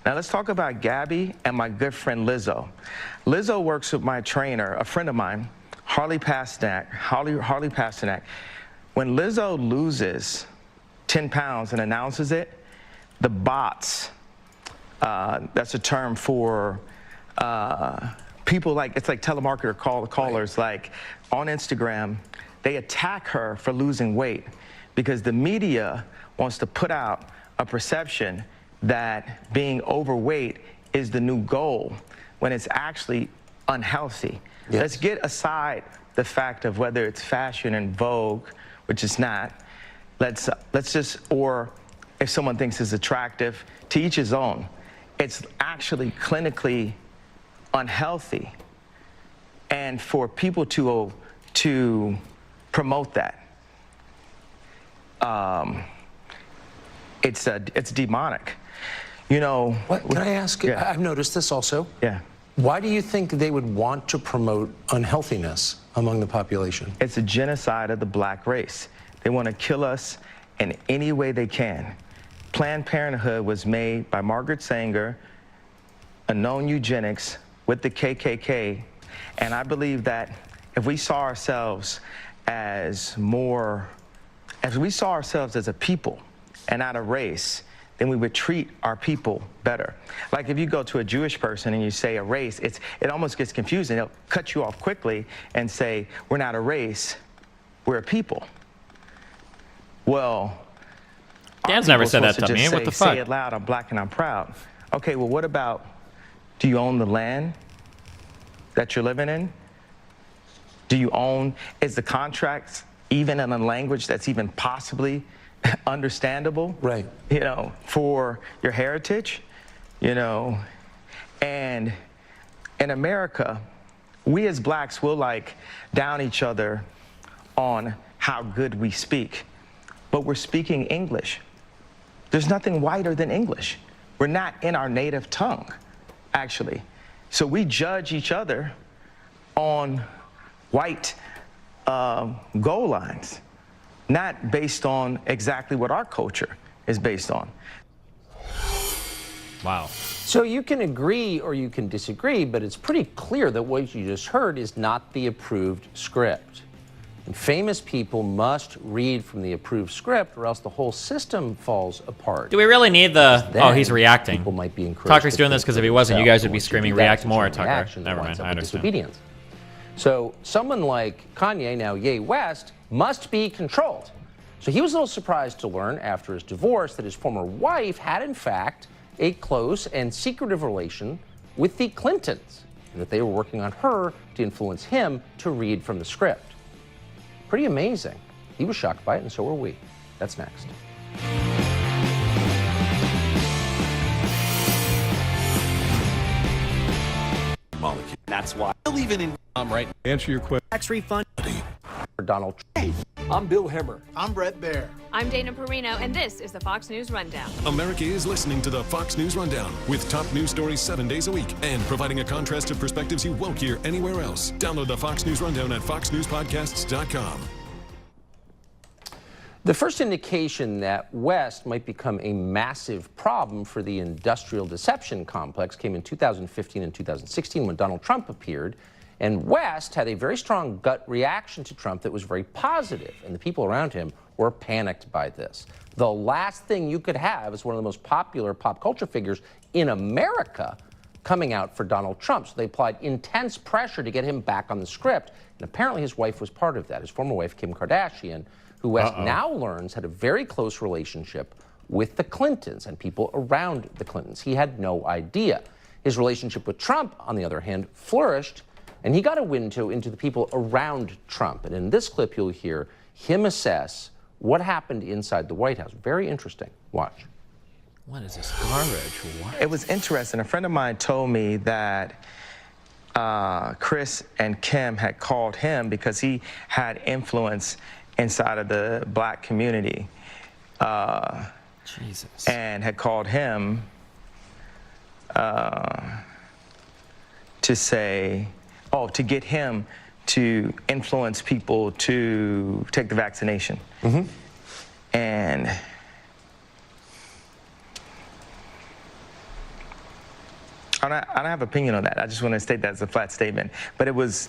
Now let's talk about Gabby and my good friend Lizzo. Lizzo works with my trainer, a friend of mine, Harley Pasternak. When Lizzo loses 10 pounds and announces it, the bots, that's a term for people like, it's like telemarketer callers, like on Instagram, they attack her for losing weight because the media wants to put out a perception that being overweight is the new goal when it's actually unhealthy. Yes. Let's get aside the fact of whether it's fashion and Vogue, which is not. Let's just, or if someone thinks it's attractive, to each his own. It's actually clinically unhealthy. And for people to promote that, it's demonic. You know. What, can I ask? Yeah. I've noticed this also. Yeah. Why do you think they would want to promote unhealthiness among the population? It's a genocide of the black race. They want to kill us in any way they can. Planned Parenthood was made by Margaret Sanger, a known eugenics with the KKK, and I believe that if we saw ourselves as a people and not a race, then we would treat our people better. Like if you go to a Jewish person and you say a race, it almost gets confusing. They'll cut you off quickly and say, we're not a race, we're a people. Well, Dan's never said that to me. What the fuck? Say it loud, I'm black and I'm proud. Okay, well, what about, do you own the land that you're living in? Do you own, is the contract even in a language that's even possibly understandable? Right. You know, for your heritage, you know, and in America, we as blacks will like down each other on how good we speak, but we're speaking English. There's nothing whiter than English. We're not in our native tongue, actually. So we judge each other on white goal lines, not based on exactly what our culture is based on. Wow. So you can agree or you can disagree, but it's pretty clear that what you just heard is not the approved script. And famous people must read from the approved script or else the whole system falls apart. Do we really need the... Then oh, he's reacting. People might be encouraged Tucker's to doing this because if he wasn't, you guys would be screaming, react more, Tucker. reaction Never mind, I understand. Disobedience. So someone like Kanye, now Ye West, must be controlled. So he was a little surprised to learn after his divorce that his former wife had, in fact, a close and secretive relation with the Clintons, and that they were working on her to influence him to read from the script. Pretty amazing. He was shocked by it, and so were we. That's next. Molecule. That's why I believe in right. Answer your question. Tax refund. For Donald Trump. I'm Bill Hemmer. I'm Brett Baer. I'm Dana Perino, and this is the Fox News Rundown. America is listening to the Fox News Rundown with top news stories 7 days a week and providing a contrast of perspectives you won't hear anywhere else. Download the Fox News Rundown at foxnewspodcasts.com. The first indication that West might become a massive problem for the industrial deception complex came in 2015 and 2016 when Donald Trump appeared. And West had a very strong gut reaction to Trump that was very positive, and the people around him were panicked by this. The last thing you could have is one of the most popular pop culture figures in America coming out for Donald Trump. So they applied intense pressure to get him back on the script, and apparently his wife was part of that. His former wife, Kim Kardashian, who West now learns had a very close relationship with the Clintons and people around the Clintons. He had no idea. His relationship with Trump, on the other hand, flourished, and he got a window into the people around Trump. And in this clip, you'll hear him assess what happened inside the White House. Very interesting. Watch. What is this garbage? What? It was interesting. A friend of mine told me that Chris and Kim had called him because he had influence inside of the black community. Jesus. And had called him to say, to get him to influence people to take the vaccination. Mm-hmm. And I don't have an opinion on that. I just want to state that as a flat statement. But it was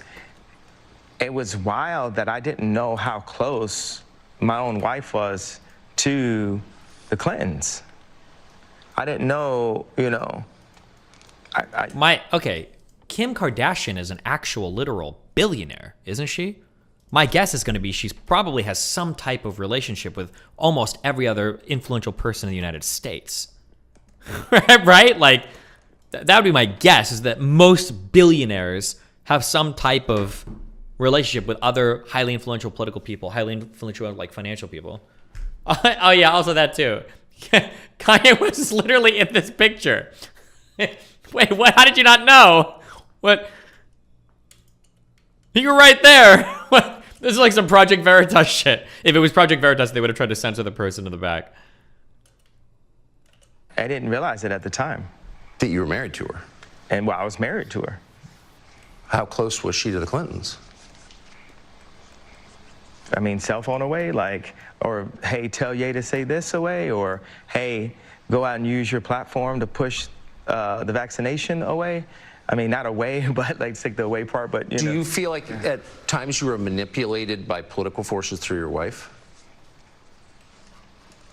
wild that I didn't know how close my own wife was to the Clintons. I didn't know, Okay, Kim Kardashian is an actual literal billionaire, isn't she? My guess is going to be she probably has some type of relationship with almost every other influential person in the United States. Right? Like, that would be my guess, is that most billionaires have some type of relationship with other highly influential political people, highly influential, like, financial people. Oh, yeah, also that, too. Kanye was literally in this picture. Wait, what? How did you not know? What? You were right there. What? This is like some Project Veritas shit. If it was Project Veritas, they would have tried to censor the person in the back. I didn't realize it at the time. That you were married to her? And I was married to her. How close was she to the Clintons? I mean, cell phone away, or hey, tell Ye to say this away, or hey, go out and use your platform to push the vaccination away. I mean, not away, but take the away part, but Do you feel like at times you were manipulated by political forces through your wife?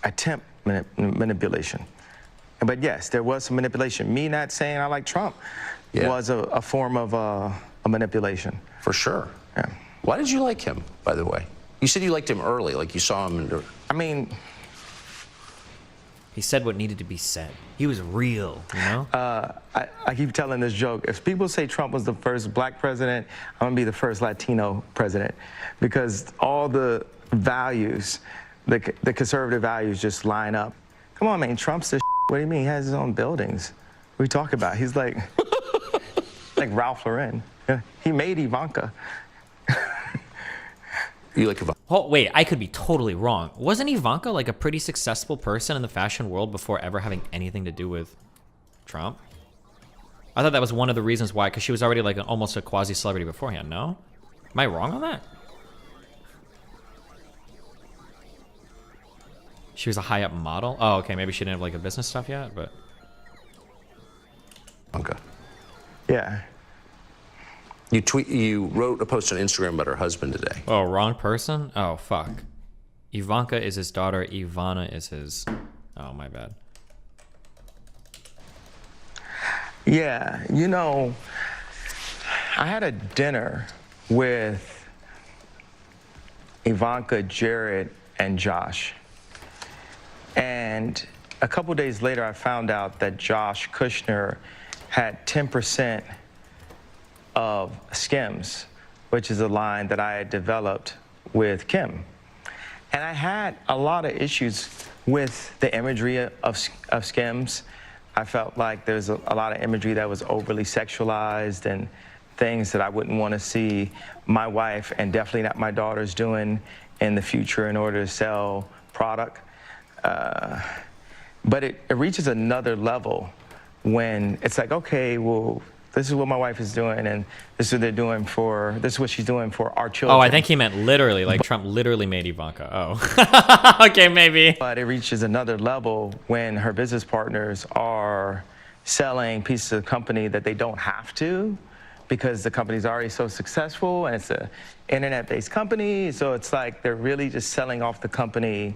Attempt manipulation. But yes, there was some manipulation. Me not saying I like Trump was a form of a manipulation. For sure. Yeah. Why did you like him, by the way? You said you liked him early, like you saw him. I mean, he said what needed to be said. He was real, you know? I keep telling this joke. If people say Trump was the first black president, I'm going to be the first Latino president. Because all the values, the conservative values just line up. Come on, man, Trump's the What do you mean? He has his own buildings. What are you talking about? He's like Ralph Lauren. He made Ivanka. You like Ivanka? Oh, wait, I could be totally wrong. Wasn't Ivanka like a pretty successful person in the fashion world before ever having anything to do with Trump? I thought that was one of the reasons why, because she was already like almost a quasi-celebrity beforehand, no? Am I wrong on that? She was a high-up model? Oh, okay, maybe she didn't have like a business stuff yet, but... Ivanka. Yeah. You wrote a post on Instagram about her husband today. Oh, wrong person? Oh, fuck. Ivanka is his daughter. Ivana is his... Oh, my bad. Yeah, I had a dinner with Ivanka, Jared, and Josh. And a couple days later, I found out that Josh Kushner had 10% of Skims, which is a line that I had developed with Kim. And I had a lot of issues with the imagery of Skims. I felt like there's a lot of imagery that was overly sexualized and things that I wouldn't want to see my wife and definitely not my daughters doing in the future in order to sell product. But it reaches another level when it's like, okay, well, this is what my wife is doing, and this is what they're doing for, this is what she's doing for our children. Oh, I think he meant literally, like Trump literally made Ivanka. Oh, okay, maybe. But it reaches another level when her business partners are selling pieces of the company that they don't have to, because the company's already so successful and it's an internet-based company. So it's like they're really just selling off the company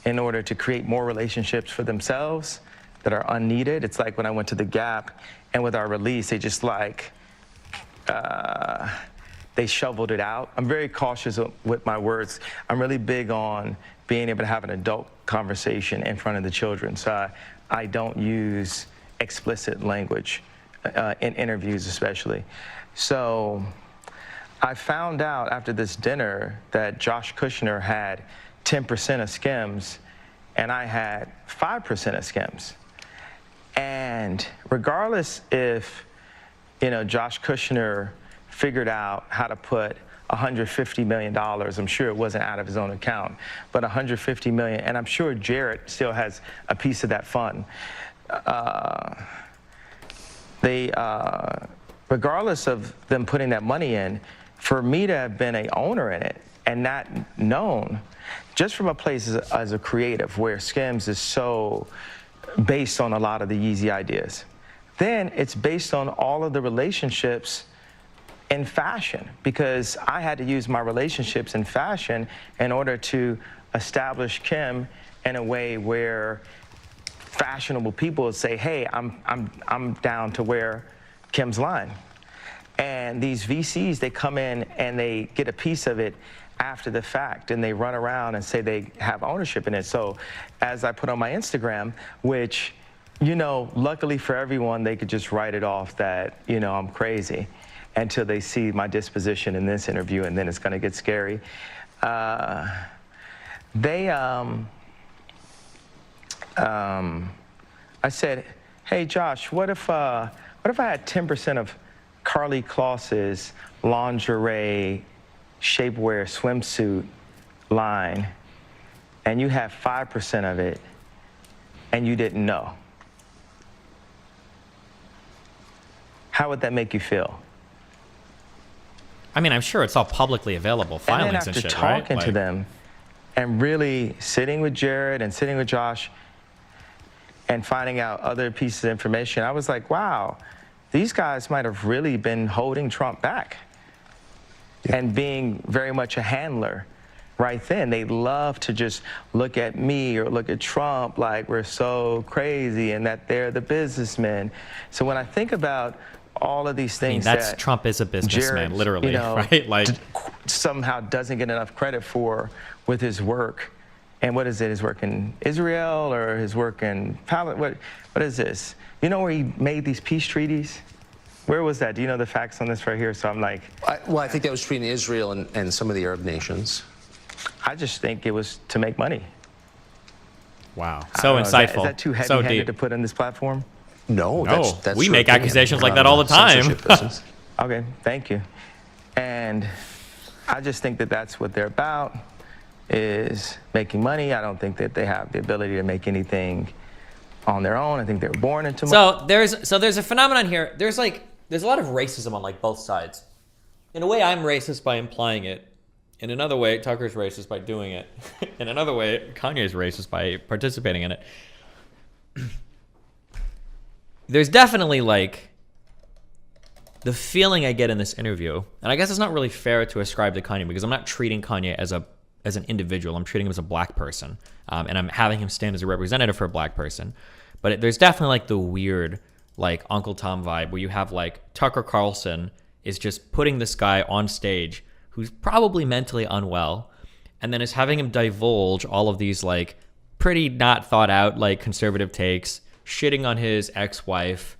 in order to create more relationships for themselves that are unneeded. It's like when I went to the Gap and with our release, they just like, they shoveled it out. I'm very cautious with my words. I'm really big on being able to have an adult conversation in front of the children. So I don't use explicit language in interviews especially. So I found out after this dinner that Josh Kushner had 10% of Skims and I had 5% of Skims. And regardless if, you know, Josh Kushner figured out how to put $150 million, I'm sure it wasn't out of his own account, but $150 million, and I'm sure Jared still has a piece of that fund. Regardless of them putting that money in, for me to have been an owner in it and not known, just from a place as a creative where Skims is so based on a lot of the Yeezy ideas, then it's based on all of the relationships in fashion, because I had to use my relationships in fashion in order to establish Kim in a way where fashionable people would say, hey, I'm down to wear Kim's line. And these VCs, they come in and they get a piece of it after the fact, and they run around and say they have ownership in it. So as I put on my Instagram, which, you know, luckily for everyone, they could just write it off that, you know, I'm crazy until they see my disposition in this interview, and then it's gonna get scary. I said, hey Josh, what if I had 10% of Karlie Kloss's lingerie shapewear swimsuit line, and you have 5% of it, and you didn't know? How would that make you feel? I mean, I'm sure it's all publicly available, filings and shit, right? And then after talking to them and really sitting with Jared and sitting with Josh and finding out other pieces of information, I was like, wow, these guys might have really been holding Trump back and being very much a handler right then. They love to just look at me or look at Trump like we're so crazy and that they're the businessmen. So when I think about all of these things, I mean, that's Trump is a businessman, Jared, literally, you know, right? Like somehow doesn't get enough credit for with his work. And what is it? His work in Israel or his work in Palestine? What is this? You know where he made these peace treaties? Where was that? Do you know the facts on this right here? So I'm like, well, I think that was between Israel and some of the Arab nations. I just think it was to make money. Wow, so insightful. Is that too heavy-handed to put on this platform? No, that's we make accusations like that all the time. Okay, thank you. And I just think that that's what they're about, is making money. I don't think that they have the ability to make anything on their own. I think they were born into money. So there's a phenomenon here. There's a lot of racism on like both sides. In a way, I'm racist by implying it. In another way, Tucker's racist by doing it. In another way, Kanye's racist by participating in it. There's definitely like the feeling I get in this interview, and I guess it's not really fair to ascribe to Kanye because I'm not treating Kanye as an individual. I'm treating him as a black person, and I'm having him stand as a representative for a black person. But there's definitely like the weird like Uncle Tom vibe where you have like Tucker Carlson is just putting this guy on stage who's probably mentally unwell, and then is having him divulge all of these like pretty not thought out like conservative takes, shitting on his ex-wife,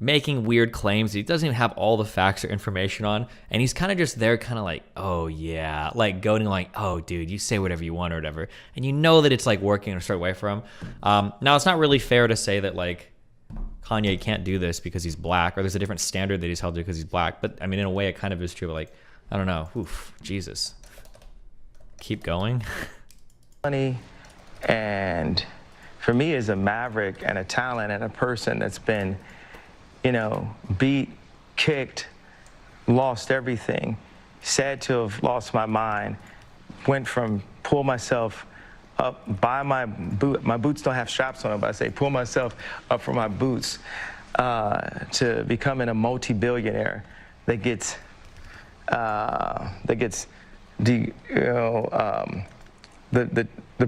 making weird claims he doesn't even have all the facts or information on, and he's kind of just there kind of like, oh yeah, like goading like, oh dude, you say whatever you want or whatever, and you know that it's like working in a certain way for him. Now it's not really fair to say that like Kanye can't do this because he's black, or there's a different standard that he's held to because he's black, but I mean in a way it kind of is true, but like I don't know. Oof, Jesus. Keep going. Funny, and for me as a maverick and a talent and a person that's been, you know, beat, kicked, lost everything, sad to have lost my mind, went from pull myself up by my boots don't have straps on them, but I say pull myself up from my boots to becoming a multi-billionaire that gets the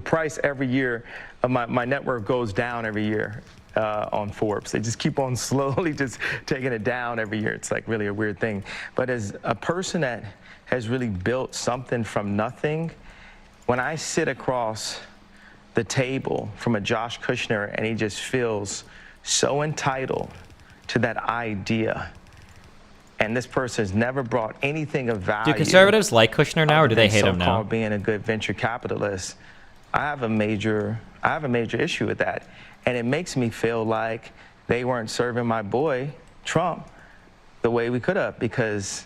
price every year of my net worth goes down every year on Forbes. They just keep on slowly just taking it down every year. It's like really a weird thing. But as a person that has really built something from nothing, when I sit across the table from a Josh Kushner and he just feels so entitled to that idea, and this person has never brought anything of value. Do conservatives like Kushner now, or do they hate him now? So-called being a good venture capitalist, I have a major issue with that, and it makes me feel like they weren't serving my boy Trump the way we could have, because,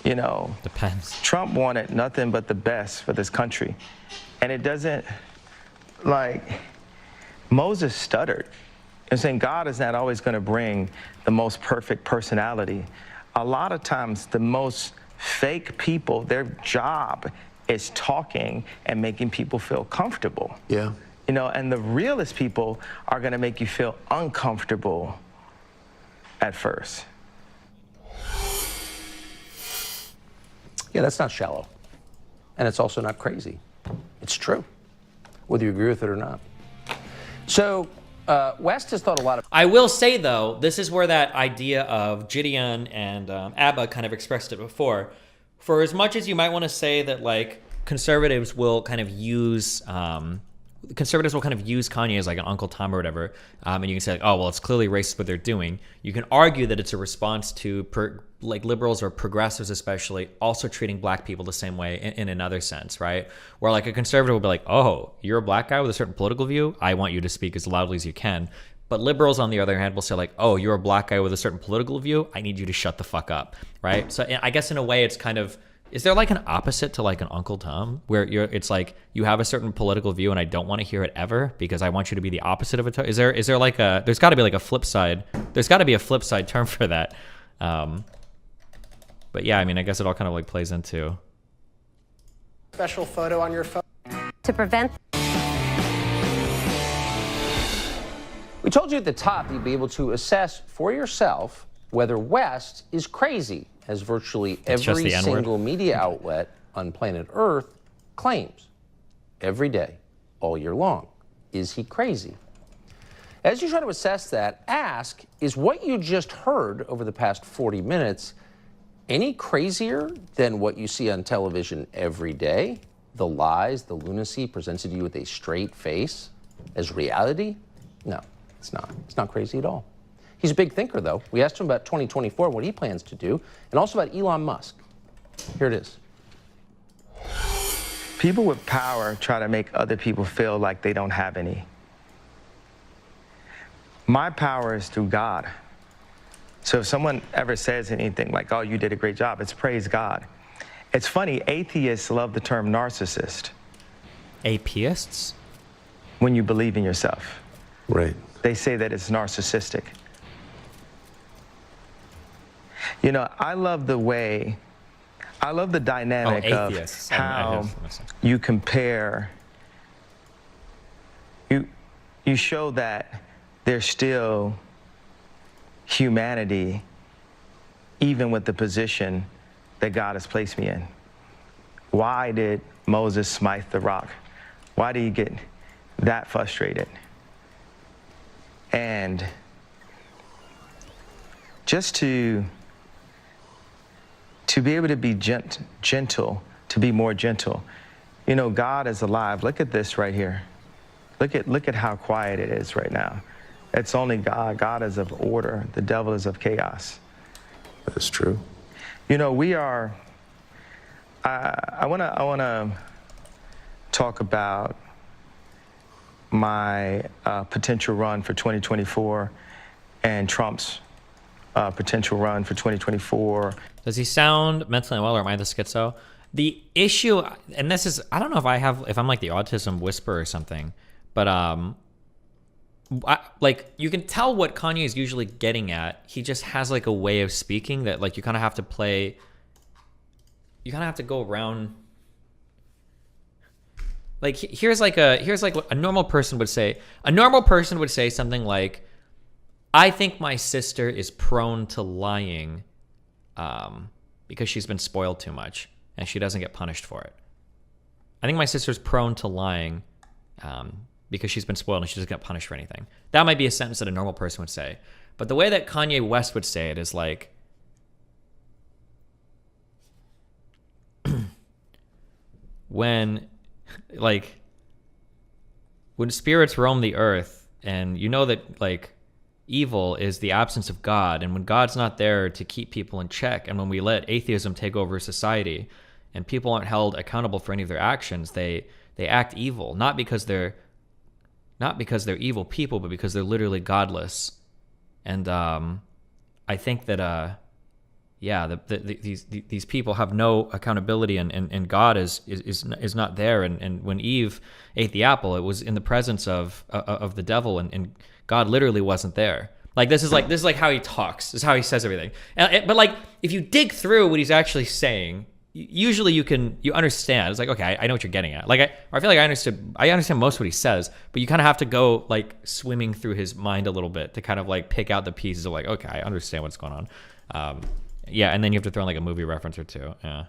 you know, depends. Trump wanted nothing but the best for this country, and it doesn't, like, Moses stuttered and saying God is not always going to bring the most perfect personality. A lot of times the most fake people, their job is talking and making people feel comfortable. Yeah. You know, and the realest people are going to make you feel uncomfortable at first. Yeah, that's not shallow. And it's also not crazy. It's true, whether you agree with it or not. So, West has thought a lot of... I will say, though, this is where that idea of Gideon and Abba kind of expressed it before. For as much as you might want to say that, like, conservatives will kind of use Kanye as like an Uncle Tom or whatever, and you can say, like, oh, well, it's clearly racist what they're doing. You can argue that it's a response to like liberals or progressives especially also treating black people the same way in another sense, right? Where like a conservative will be like, oh, you're a black guy with a certain political view, I want you to speak as loudly as you can. But liberals, on the other hand, will say like, oh, you're a black guy with a certain political view, I need you to shut the fuck up, right? So I guess in a way it's kind of, is there like an opposite to like an Uncle Tom where it's like you have a certain political view and I don't want to hear it ever because I want you to be the opposite of it? Is there like a, there's got to be like a flip side. There's got to be a flip side term for that. But yeah, I mean, I guess it all kind of like plays into. Special photo on your phone. To prevent. We told you at the top you'd be able to assess for yourself whether West is crazy, as virtually every single media outlet on planet Earth claims every day, all year long. Is he crazy? As you try to assess that, ask, is what you just heard over the past 40 minutes any crazier than what you see on television every day? The lies, the lunacy presented to you with a straight face as reality? No, it's not. It's not crazy at all. He's a big thinker, though. We asked him about 2024, what he plans to do, and also about Elon Musk. Here it is. People with power try to make other people feel like they don't have any. My power is through God. So if someone ever says anything like, oh, you did a great job, it's praise God. It's funny, atheists love the term narcissist. Atheists? When you believe in yourself. Right. They say that it's narcissistic. You know, I love the dynamic of how you compare, you show that there's still humanity even with the position that God has placed me in. Why did Moses smite the rock? Why did he get that frustrated? And just to to be able to be gentle, to be more gentle. You know, God is alive. Look at this right here. Look at how quiet it is right now. It's only God. God is of order. The devil is of chaos. That's true. You know, we are. I wanna talk about my potential run for 2024 and Trump's potential run for 2024. Does he sound mentally unwell, or am I the schizo? The issue, and this is, I don't know if I'm like the autism whisperer or something, but like, you can tell what Kanye is usually getting at. He just has like a way of speaking that, like, you kind of have to play. You kind of have to go around. Like, here's like what a normal person would say. A normal person would say something like, "I think my sister is prone to lying, because she's been spoiled too much and she doesn't get punished for it. I think my sister's prone to lying, because she's been spoiled and she doesn't get punished for anything." That might be a sentence that a normal person would say. But the way that Kanye West would say it is like, when spirits roam the earth, and you know that, like, evil is the absence of God, and when God's not there to keep people in check, and when we let atheism take over society and people aren't held accountable for any of their actions, they act evil, not because they're evil people, but because they're literally godless. And I think that these people have no accountability, and God is not there. And when Eve ate the apple, it was in the presence of the devil, and God literally wasn't there. Like, this is like how he talks. This is how he says everything. But like, if you dig through what he's actually saying, usually you understand. It's like, okay, I know what you're getting at. Like, I feel like I understand most of what he says, but you kind of have to go, like, swimming through his mind a little bit to kind of, like, pick out the pieces of, like, okay, I understand what's going on. Yeah, and then you have to throw in, like, a movie reference or two. Yeah.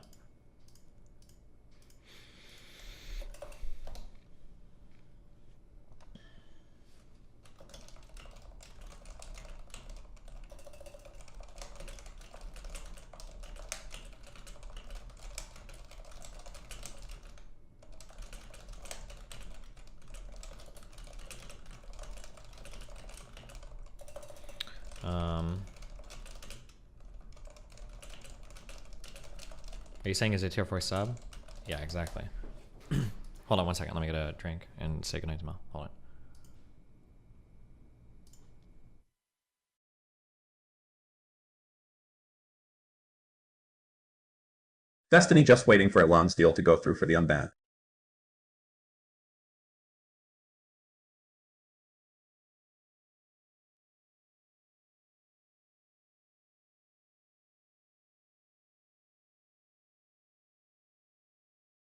Are you saying is it a tier 4 sub? Yeah, exactly. Hold on 1 second. Let me get a drink and say goodnight to Mel. Hold on. Destiny just waiting for Elon's deal to go through for the unban.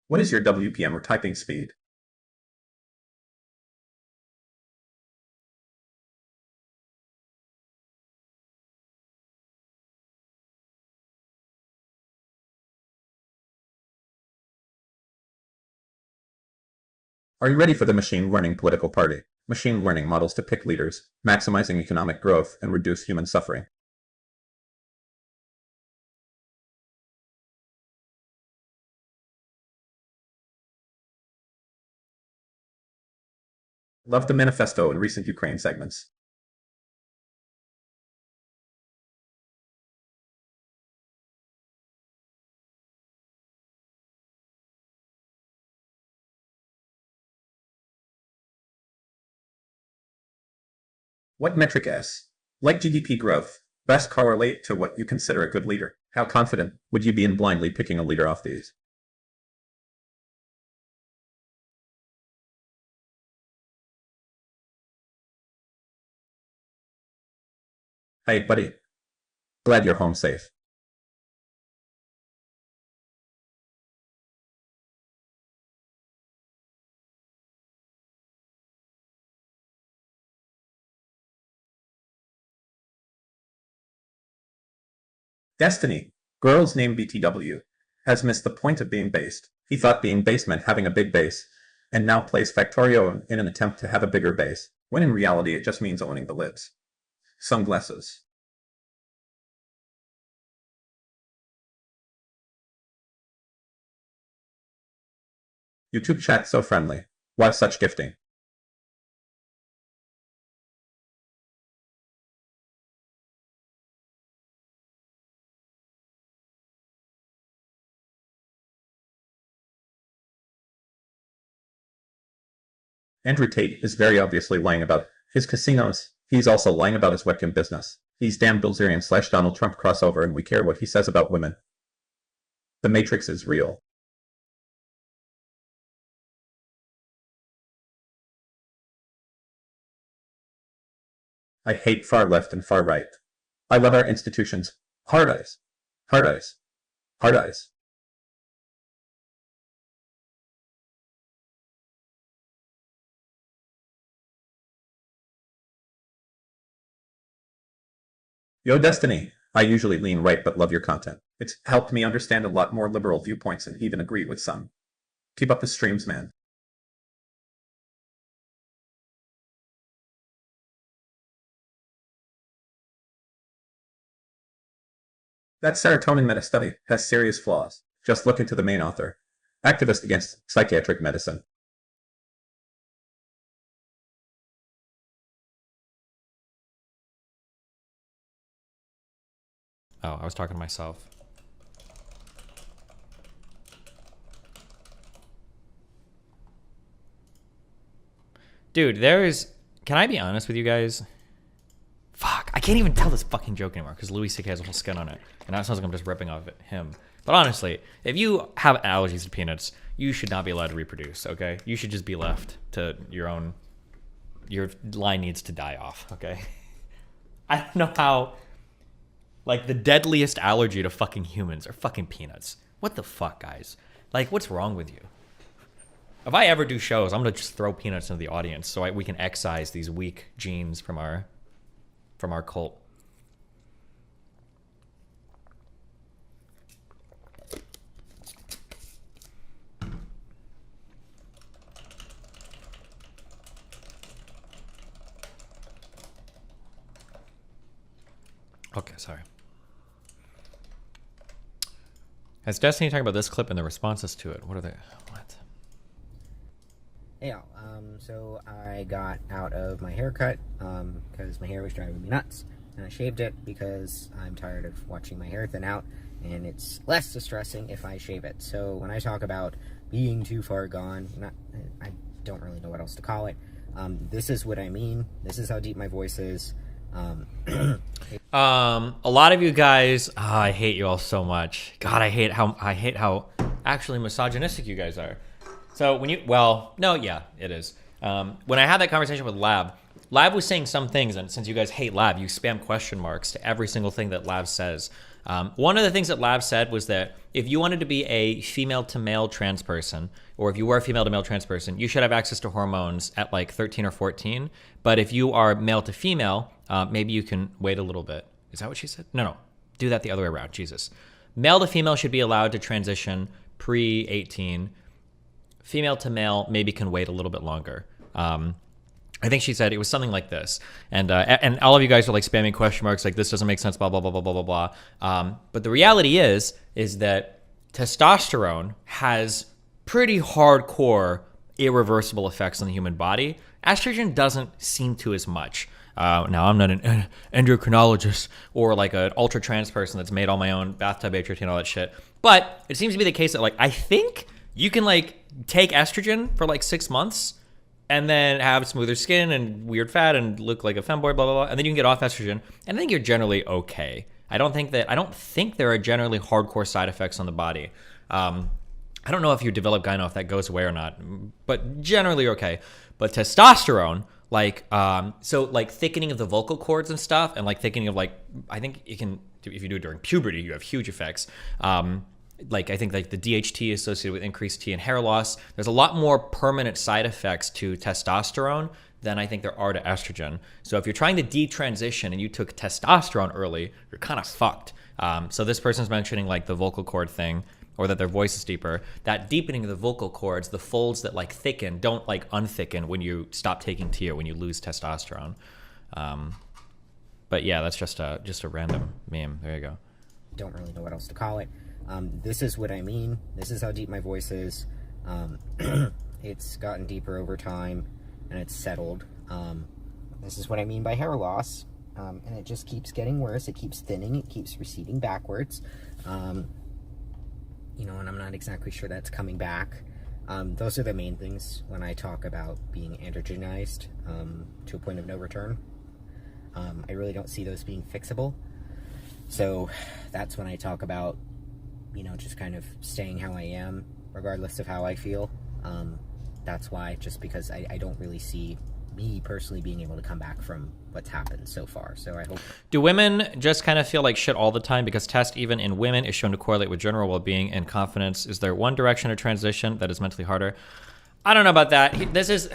What is your WPM or typing speed? Are you ready for the machine learning political party? Machine learning models to pick leaders, maximizing economic growth and reduce human suffering. Love the manifesto and recent Ukraine segments. What metric S, like GDP growth, best correlate to what you consider a good leader? How confident would you be in blindly picking a leader off these? Hey, buddy. Glad you're home safe. Destiny, girl's name BTW, has missed the point of being based. He thought being based meant having a big base, and now plays Factorio in an attempt to have a bigger base, when in reality it just means owning the libs. Sunglasses. YouTube chat so friendly. Why such gifting? Andrew Tate is very obviously lying about his casinos. He's also lying about his webcam business. He's Dan Bilzerian / Donald Trump crossover, and we care what he says about women. The Matrix is real. I hate far left and far right. I love our institutions. Hard eyes. Hard eyes. Hard eyes. Yo, Destiny. I usually lean right but love your content. It's helped me understand a lot more liberal viewpoints and even agree with some. Keep up the streams, man. That serotonin meta study has serious flaws. Just look into the main author. Activist against psychiatric medicine. Oh, I was talking to myself. Dude, can I be honest with you guys? Fuck, I can't even tell this fucking joke anymore because Louis C.K. has a whole skin on it. And that sounds like I'm just ripping off him. But honestly, if you have allergies to peanuts, you should not be allowed to reproduce, okay? You should just be left to your line needs to die off, okay? I don't know how, like, the deadliest allergy to fucking humans are fucking peanuts. What the fuck, guys? Like, what's wrong with you? If I ever do shows, I'm gonna just throw peanuts into the audience so we can excise these weak genes from our cult. Okay, sorry. Has Destiny talking about this clip and the responses to it? What are they? What? Yeah, so I got out of my haircut because my hair was driving me nuts, and I shaved it because I'm tired of watching my hair thin out, and it's less distressing if I shave it. So when I talk about being too far gone, I don't really know what else to call it. This is what I mean. This is how deep my voice is. A lot of you guys, I hate you all so much. God, I hate how actually misogynistic you guys are. So when you, well, no, yeah, it is. When I had that conversation with Lab was saying some things, and since you guys hate Lab, you spam question marks to every single thing that Lab says. One of the things that Lab said was that if you wanted to be a female to male trans person, or if you were a female to male trans person, you should have access to hormones at like 13 or 14. But if you are male to female, maybe you can wait a little bit. Is that what she said? No, do that the other way around. Jesus. Male to female should be allowed to transition pre-18. Female to male maybe can wait a little bit longer. I think she said it was something like this. And all of you guys are like spamming question marks like this doesn't make sense, blah, blah, blah, blah, blah, blah, blah. But the reality is that testosterone has pretty hardcore irreversible effects on the human body. Estrogen doesn't seem to as much. Now, I'm not an endocrinologist or like an ultra trans person that's made all my own bathtub HRT and all that shit. But it seems to be the case that like, I think you can like take estrogen for like 6 months and then have smoother skin and weird fat and look like a femboy, blah, blah, blah. And then you can get off estrogen. And I think you're generally okay. I don't think there are generally hardcore side effects on the body. I don't know if you develop gyno if that goes away or not, but generally you're okay. But testosterone, like, so like thickening of the vocal cords and stuff, and like thickening of like, I think you can, if you do it during puberty, you have huge effects. Like I think like the DHT is associated with increased T and hair loss. There's a lot more permanent side effects to testosterone than I think there are to estrogen. So if you're trying to detransition and you took testosterone early, you're kind of fucked. So this person's mentioning like the vocal cord thing, or that their voice is deeper. That deepening of the vocal cords, the folds that like thicken, don't like unthicken when you stop taking T or when you lose testosterone. But yeah, that's just a random meme. There you go. Don't really know what else to call it. This is what I mean. This is how deep my voice is. It's gotten deeper over time, and it's settled. This is what I mean by hair loss, and it just keeps getting worse. It keeps thinning. It keeps receding backwards. You know, and I'm not exactly sure that's coming back. Those are the main things when I talk about being androgenized to a point of no return. I really don't see those being fixable. So that's when I talk about, you know, just kind of staying how I am, regardless of how I feel. That's why, just because I don't really see me personally being able to come back from what's happened so far. So I hope. Do women just kind of feel like shit all the time because test even in women is shown to correlate with general well-being and confidence? Is there one direction of transition that is mentally harder? I don't know about that. This is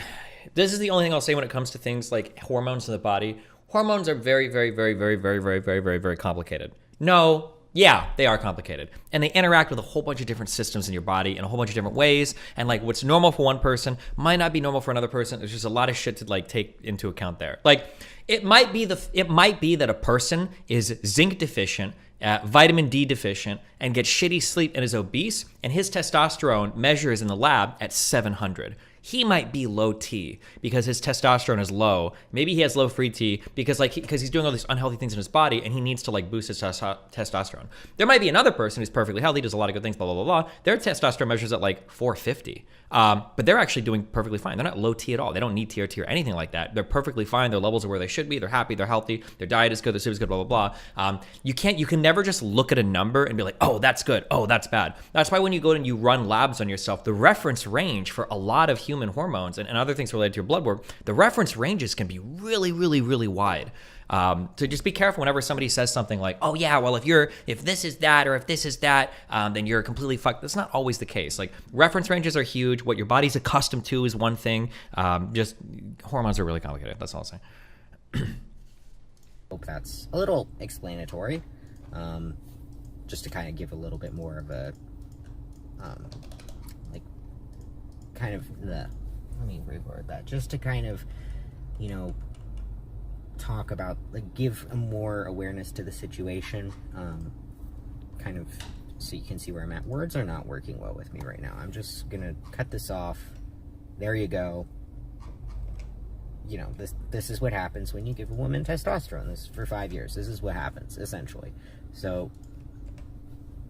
the only thing I'll say when it comes to things like hormones in the body. Hormones are very, very, very, very, very, very, very, very, very complicated. No. Yeah, they are complicated. And they interact with a whole bunch of different systems in your body in a whole bunch of different ways. And like what's normal for one person might not be normal for another person. There's just a lot of shit to like take into account there. Like it might be that a person is zinc deficient, vitamin D deficient, and gets shitty sleep and is obese, and his testosterone measures in the lab at 700. He might be low T because his testosterone is low. Maybe he has low free T because he's doing all these unhealthy things in his body and he needs to like boost his testosterone. There might be another person who's perfectly healthy, does a lot of good things, blah, blah, blah, blah. Their testosterone measures at like 450. But they're actually doing perfectly fine. They're not low T at all. They don't need T or anything like that. They're perfectly fine. Their levels are where they should be. They're happy. They're healthy. Their diet is good. Their sleep is good, blah, blah, blah. You can never just look at a number and be like, oh, that's good. Oh, that's bad. That's why when you go and you run labs on yourself, the reference range for a lot of human hormones and other things related to your blood work, the reference ranges can be really, really, really wide. So just be careful whenever somebody says something like, oh yeah, well, if this is that, or if this is that, then you're completely fucked. That's not always the case. Like reference ranges are huge. What your body's accustomed to is one thing. Just hormones are really complicated. That's all I'll say. Hope that's a little explanatory. Just to kind of give a little bit more of a, let me reword that, just to kind of, you know, talk about, like, give a more awareness to the situation, kind of so you can see where I'm at. Words are not working well with me right now. I'm just gonna cut this off. There you go. You know, this is what happens when you give a woman testosterone. This is for 5 years. This is what happens, essentially. So,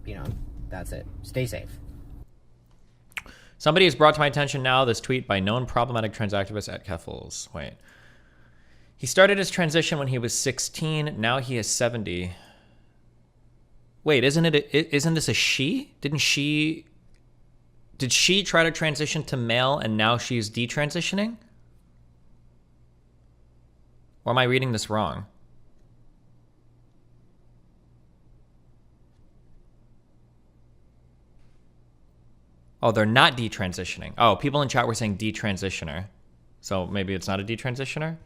you know, that's it. Stay safe. Somebody has brought to my attention now this tweet by known problematic trans activist at Keffels. Wait. He started his transition when he was 16. Now he is 70. Wait, isn't this a she? Did she try to transition to male and now she's detransitioning? Or am I reading this wrong? Oh, they're not detransitioning. Oh, people in chat were saying detransitioner. So maybe it's not a detransitioner?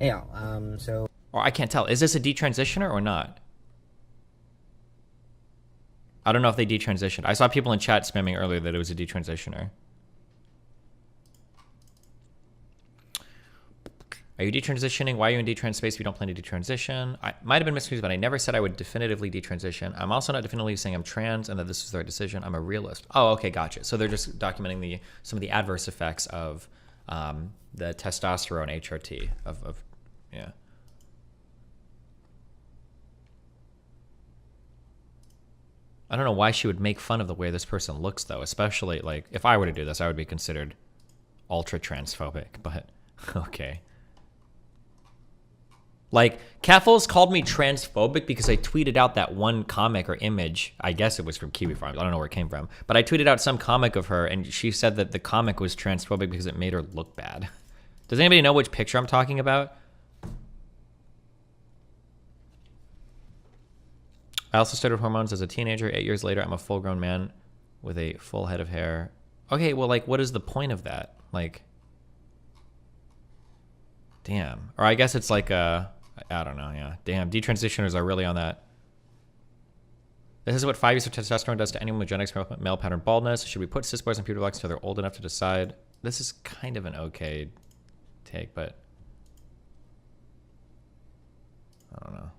Yeah, so... Or I can't tell. Is this a detransitioner or not? I don't know if they detransitioned. I saw people in chat spamming earlier that it was a detransitioner. Are you detransitioning? Why are you in detrans space if you don't plan to detransition? I might have been misconstrued, but I never said I would definitively detransition. I'm also not definitively saying I'm trans and that this is the right decision. I'm a realist. Oh, okay, gotcha. So they're just documenting some of the adverse effects of the testosterone HRT yeah. I don't know why she would make fun of the way this person looks, though. Especially, like, if I were to do this, I would be considered ultra transphobic. But okay. Like, Keffels called me transphobic because I tweeted out that one comic or image. I guess it was from Kiwi Farms. I don't know where it came from. But I tweeted out some comic of her, and she said that the comic was transphobic because it made her look bad. Does anybody know which picture I'm talking about? I also started hormones as a teenager. 8 years later, I'm a full-grown man with a full head of hair. Okay, well, like, what is the point of that? Like, damn. Or I guess it's like I don't know, yeah. Damn, detransitioners are really on that. This is what 5 years of testosterone does to anyone with genetics for male pattern baldness. Should we put cis boys and puberty blocks until they're old enough to decide? This is kind of an okay take, but I don't know.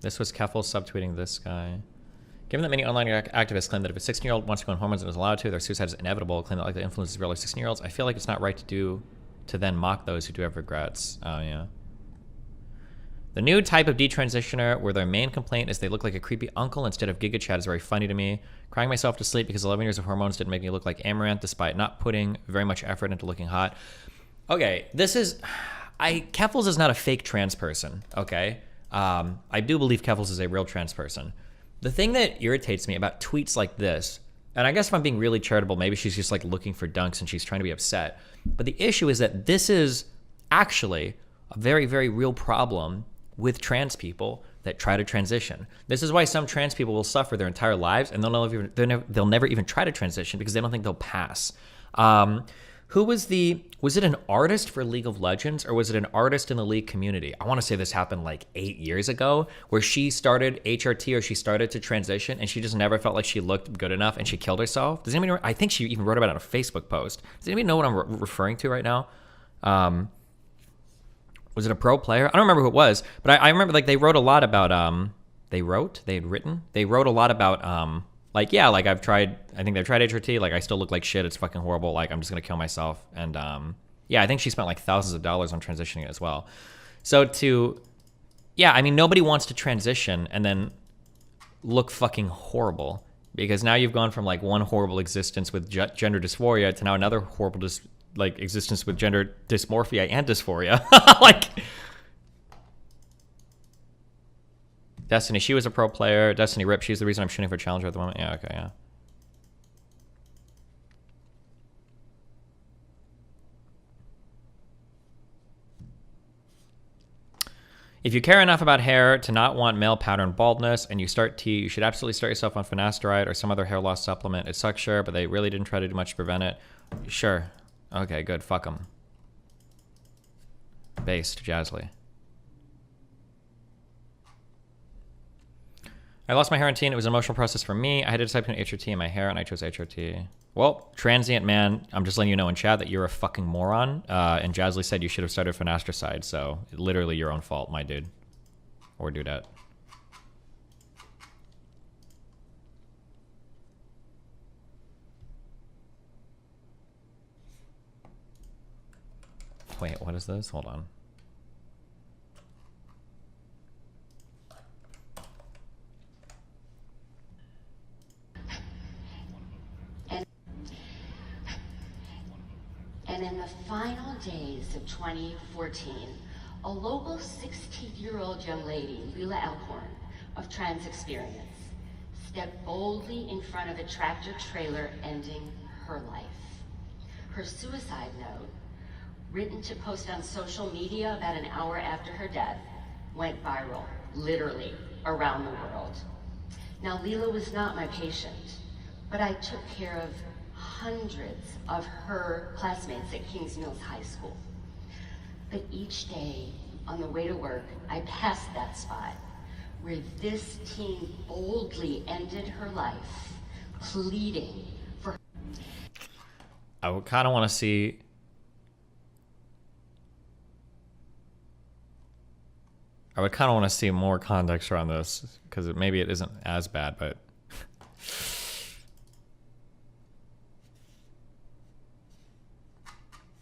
This was Keffel subtweeting this guy. Given that many online activists claim that if a 16-year-old wants to go on hormones and is allowed to, their suicide is inevitable, claim that like the influence is real like 16-year-olds, I feel like it's not right to then mock those who do have regrets. Oh, yeah. The new type of detransitioner where their main complaint is they look like a creepy uncle instead of Giga Chad is very funny to me. Crying myself to sleep because 11 years of hormones didn't make me look like Amaranth despite not putting very much effort into looking hot. Okay, this is... Keffels is not a fake trans person, okay? I do believe Keffels is a real trans person. The thing that irritates me about tweets like this, and I guess if I'm being really charitable, maybe she's just like looking for dunks and she's trying to be upset. But the issue is that this is actually a very, very real problem with trans people that try to transition. This is why some trans people will suffer their entire lives and they'll never even try to transition because they don't think they'll pass. Who was it an artist for League of Legends or was it an artist in the League community? I want to say this happened like 8 years ago where she started HRT or she started to transition and she just never felt like she looked good enough and she killed herself. Does anybody know? I think she even wrote about it on a Facebook post. Does anybody know what I'm referring to right now? Was it a pro player? I don't remember who it was, but I remember like they wrote a lot about, they wrote a lot about, like, yeah, like I think they've tried HRT, like I still look like shit, it's fucking horrible, like I'm just gonna kill myself. And yeah, I think she spent like thousands of dollars on transitioning as well. So yeah, I mean, nobody wants to transition and then look fucking horrible because now you've gone from like one horrible existence with gender dysphoria to now another horrible existence with gender dysmorphia and dysphoria. Like... Destiny, she was a pro player. Destiny Rip, she's the reason I'm shooting for Challenger at the moment. Yeah, okay, yeah. If you care enough about hair to not want male pattern baldness and you start T, you should absolutely start yourself on finasteride or some other hair loss supplement. It sucks, sure, but they really didn't try to do much to prevent it. Sure. Okay, good. Fuck them. Based, Jazzly. I lost my hair on teen. It was an emotional process for me. I had to decide between HRT and my hair, and I chose HRT. Well, transient man, I'm just letting you know in chat that you're a fucking moron. And Jazzly said you should have started finasteride, so literally your own fault, my dude. Or dudette. Wait, what is this? Hold on. And in the final days of 2014, a local 16-year-old young lady, Lila Alcorn, of Trans Experience, stepped boldly in front of a tractor trailer ending her life. Her suicide note, written to post on social media about an hour after her death, went viral, literally, around the world. Now, Lila was not my patient, but I took care of hundreds of her classmates at Kings Mills High School. But each day on the way to work, I passed that spot where this teen boldly ended her life, pleading for... I would kind of want to see... I would kind of want to see more context around this, because maybe it isn't as bad, but...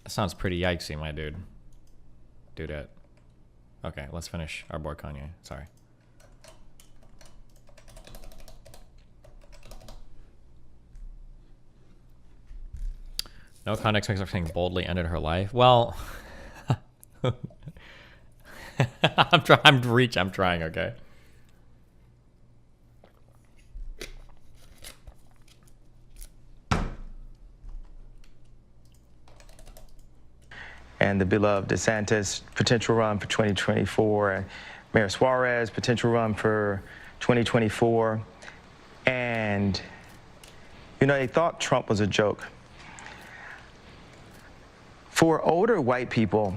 That sounds pretty yikesy, my dude. Dudette. Okay, let's finish our boy Kanye. Sorry. No context makes her saying boldly ended her life. Well, I'm trying, okay? And the beloved DeSantis potential run for 2024, and Mayor Suarez potential run for 2024. And, you know, they thought Trump was a joke. For older white people,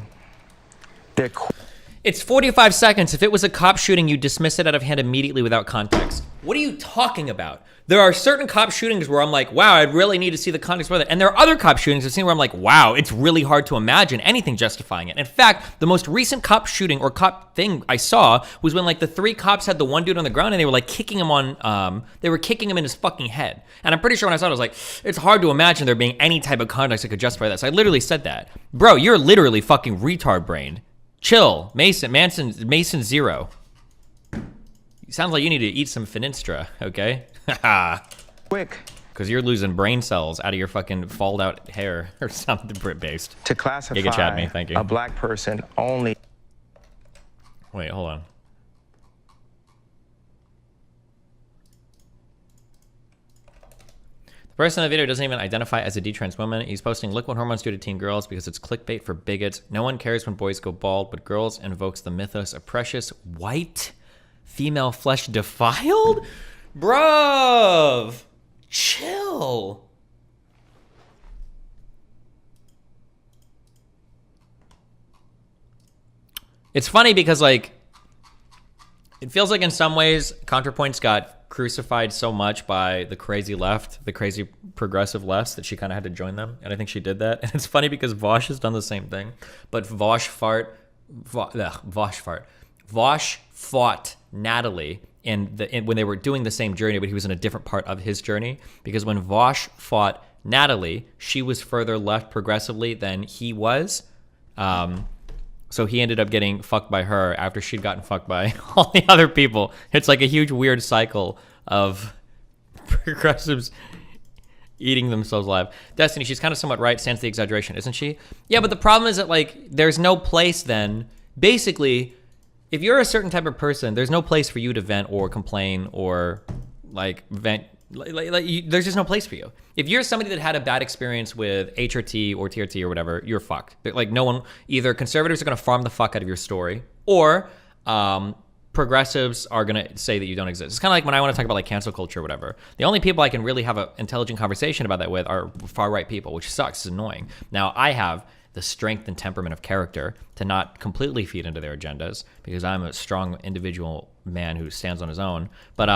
it's 45 seconds. If it was a cop shooting, you dismiss it out of hand immediately without context. What are you talking about? There are certain cop shootings where I'm like, wow, I really need to see the context for that. And there are other cop shootings I've seen where I'm like, wow, it's really hard to imagine anything justifying it. In fact, the most recent cop shooting or cop thing I saw was when like the 3 cops had the one dude on the ground and they were like kicking him they were kicking him in his fucking head. And I'm pretty sure when I saw it, I was like, it's hard to imagine there being any type of context that could justify that. So I literally said that. Bro, you're literally fucking retard brained. Chill, Mason 0. Sounds like you need to eat some Finistra, okay? Quick. Because you're losing brain cells out of your fucking falled out hair or something Brit-based. To classify Giga chat me, thank you. a black person only. Wait, hold on. The person in the video doesn't even identify as a detrans woman. He's posting, look what hormones do to teen girls because it's clickbait for bigots. No one cares when boys go bald, but girls invokes the mythos of precious white female flesh defiled? Bruv, chill. It's funny because like, it feels like in some ways ContraPoints got crucified so much by the crazy left, the crazy progressive lefts, that she kind of had to join them. And I think she did that. And it's funny because Vosh has done the same thing, but Vosh fought Natalie when they were doing the same journey, but he was in a different part of his journey. Because when Vosh fought Natalie, she was further left progressively than he was. So he ended up getting fucked by her after she'd gotten fucked by all the other people. It's like a huge weird cycle of progressives eating themselves alive. Destiny, she's kind of somewhat right, sans the exaggeration, isn't she? Yeah, but the problem is that like there's no place then. Basically, if you're a certain type of person, there's no place for you to vent or complain or like vent. There's just no place for you. If you're somebody that had a bad experience with HRT or TRT or whatever, you're fucked. Like no one, either conservatives are going to farm the fuck out of your story, or progressives are going to say that you don't exist. It's kind of like when I want to talk about like cancel culture or whatever. The only people I can really have an intelligent conversation about that with are far right people, which sucks. It's annoying. Now I have the strength and temperament of character to not completely feed into their agendas because I'm a strong individual man who stands on his own. But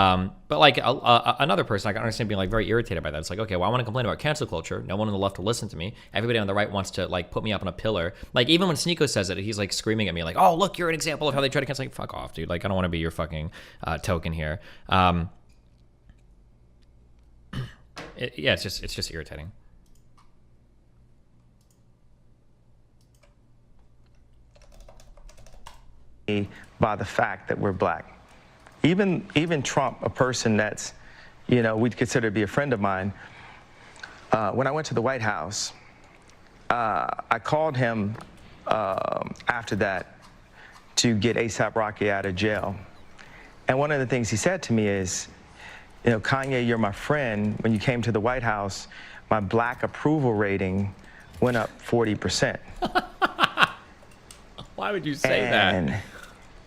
like another person, I can understand being like very irritated by that. It's like, okay, well, I want to complain about cancel culture. No one on the left will listen to me. Everybody on the right wants to like put me up on a pillar. Like even when Sneeko says it, he's like screaming at me like, oh, look, you're an example of how they try to cancel. Like, fuck off, dude. Like, I don't want to be your fucking token here. Yeah, it's just irritating. By the fact that we're black. Even Trump, a person that's, we'd consider to be a friend of mine, when I went to the White House, I called him after that to get A$AP Rocky out of jail. And one of the things he said to me is, Kanye, you're my friend. When you came to the White House, my black approval rating went up 40%. Why would you say that?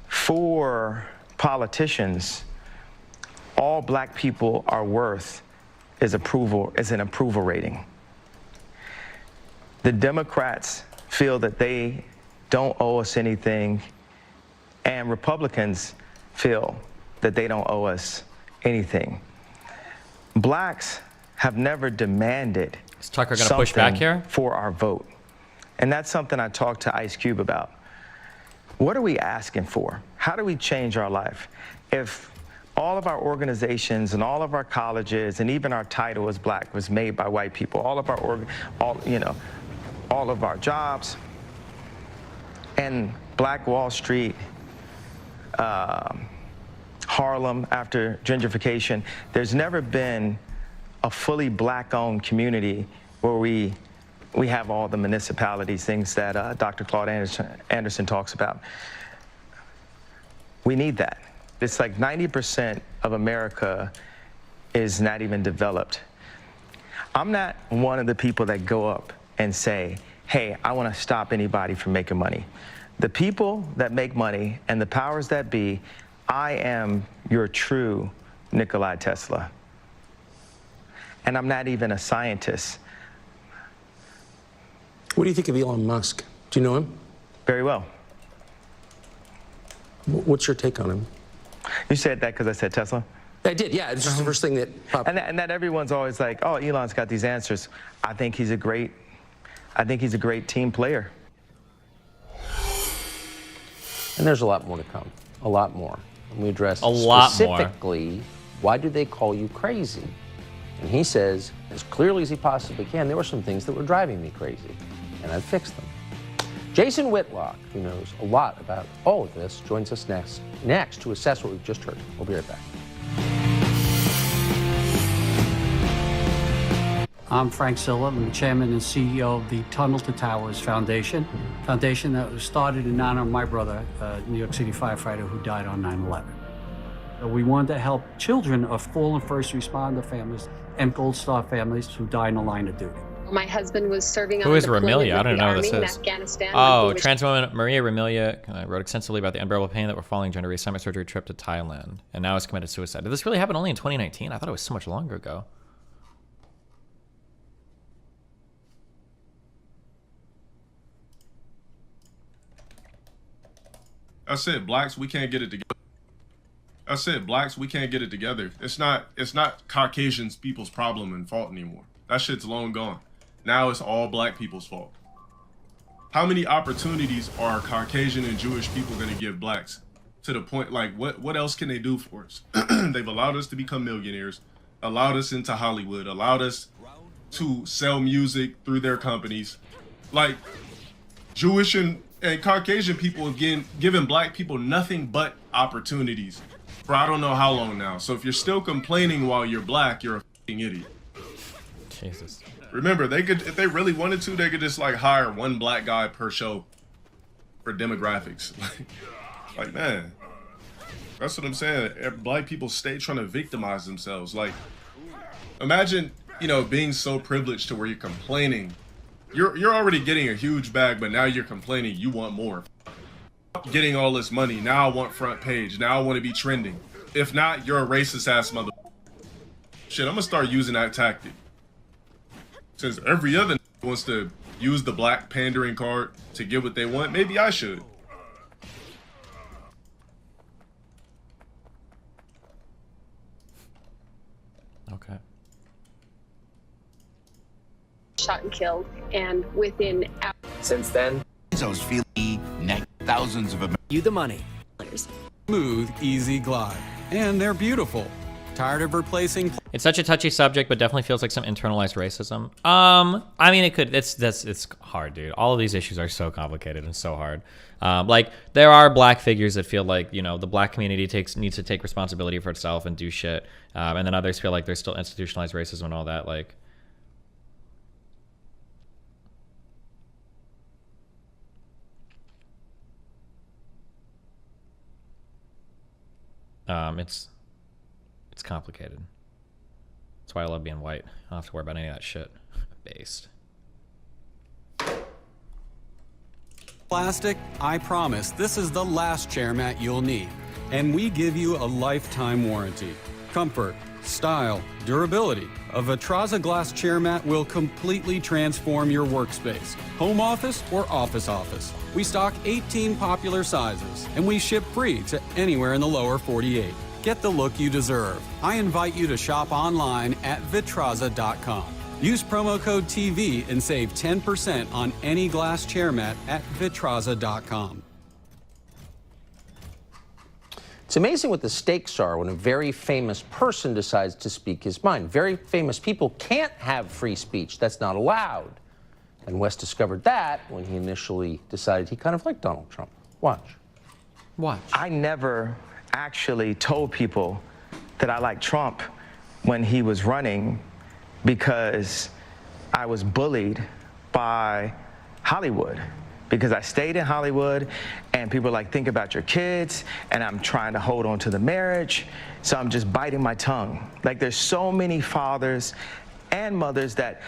For politicians, all black people are worth is an approval rating. The Democrats feel that they don't owe us anything, and Republicans feel that they don't owe us anything. Blacks have never demanded Is Tucker gonna push back here? For our vote. And that's something I talked to Ice Cube about. What are we asking for? How do we change our life? If all of our organizations and all of our colleges and even our title as black was made by white people, all of our jobs, and Black Wall Street, Harlem after gentrification, there's never been a fully black-owned community where we have all the municipalities, things that Dr. Claude Anderson talks about. We need that. It's like 90% of America is not even developed. I'm not one of the people that go up and say, hey, I want to stop anybody from making money. The people that make money and the powers that be, I am your true Nikola Tesla. And I'm not even a scientist. What do you think of Elon Musk? Do you know him? Very well. What's your take on him? You said that because I said Tesla? I did, yeah. It's just the first thing that popped. And that everyone's always like, oh, Elon's got these answers. I think he's a great team player. And there's a lot more to come. A lot more. And we address specifically, why do they call you crazy? And he says, as clearly as he possibly can, there were some things that were driving me crazy, and I've fixed them. Jason Whitlock, who knows a lot about all of this, joins us next to assess what we've just heard. We'll be right back. I'm Frank Silla. I'm the chairman and CEO of the Tunnel to Towers Foundation that was started in honor of my brother, a New York City firefighter who died on 9/11. We wanted to help children of fallen first responder families and Gold Star families who die in the line of duty. My husband was serving Who on is deployment Ramilia? I don't with know the who this Army in is. Afghanistan. Oh, trans woman Maria Ramilia wrote extensively about the unbearable pain that were following during a reassignment surgery trip to Thailand, and now has committed suicide. Did this really happen only in 2019? I thought it was so much longer ago. I said, blacks, we can't get it together. I said, blacks, we can't get it together. It's not Caucasians people's problem and fault anymore. That shit's long gone. Now it's all black people's fault. How many opportunities are Caucasian and Jewish people going to give blacks? To the point, like, what else can they do for us? They've allowed us to become millionaires, allowed us into Hollywood, allowed us to sell music through their companies. Like, Jewish and Caucasian people have given black people nothing but opportunities for I don't know how long now. So if you're still complaining while you're black, you're a fucking idiot. Jesus. Remember, they could, if they really wanted to, they could just like hire one black guy per show for demographics. Like, man, that's what I'm saying. Black people stay trying to victimize themselves. Like, imagine, you know, being so privileged to where you're complaining. You're already getting a huge bag, but now you're complaining you want more. Getting all this money, now I want front page. Now I want to be trending. If not, you're a racist ass mother. Shit, I'm gonna start using that tactic. Since every other wants to use the black pandering card to get what they want, maybe I should. Okay. Shot and killed, and within hours. Since then, Bezos feeling thousands of you the money. Smooth, easy glide. And they're beautiful. Tired of replacing... It's such a touchy subject, but definitely feels like some internalized racism. I mean, it could. It's hard, dude. All of these issues are so complicated and so hard. Like, there are black figures that feel like, you know, the black community needs to take responsibility for itself and do shit. And then others feel like there's still institutionalized racism and all that. Like, it's complicated. That's why I love being white. I don't have to worry about any of that shit. Based. Plastic, I promise this is the last chair mat you'll need. And we give you a lifetime warranty. Comfort, style, durability. A Vitraza glass chair mat will completely transform your workspace. Home office or office. We stock 18 popular sizes, and we ship free to anywhere in the lower 48. Get the look you deserve. I invite you to shop online at Vitraza.com. Use promo code TV and save 10% on any glass chair mat at Vitraza.com. It's amazing what the stakes are when a very famous person decides to speak his mind. Very famous people can't have free speech. That's not allowed. And West discovered that when he initially decided he kind of liked Donald Trump. Watch. I never actually told people that I liked Trump when he was running because I was bullied by Hollywood. Because I stayed in Hollywood and people were like, think about your kids, and I'm trying to hold on to the marriage, so I'm just biting my tongue. Like, there's so many fathers and mothers that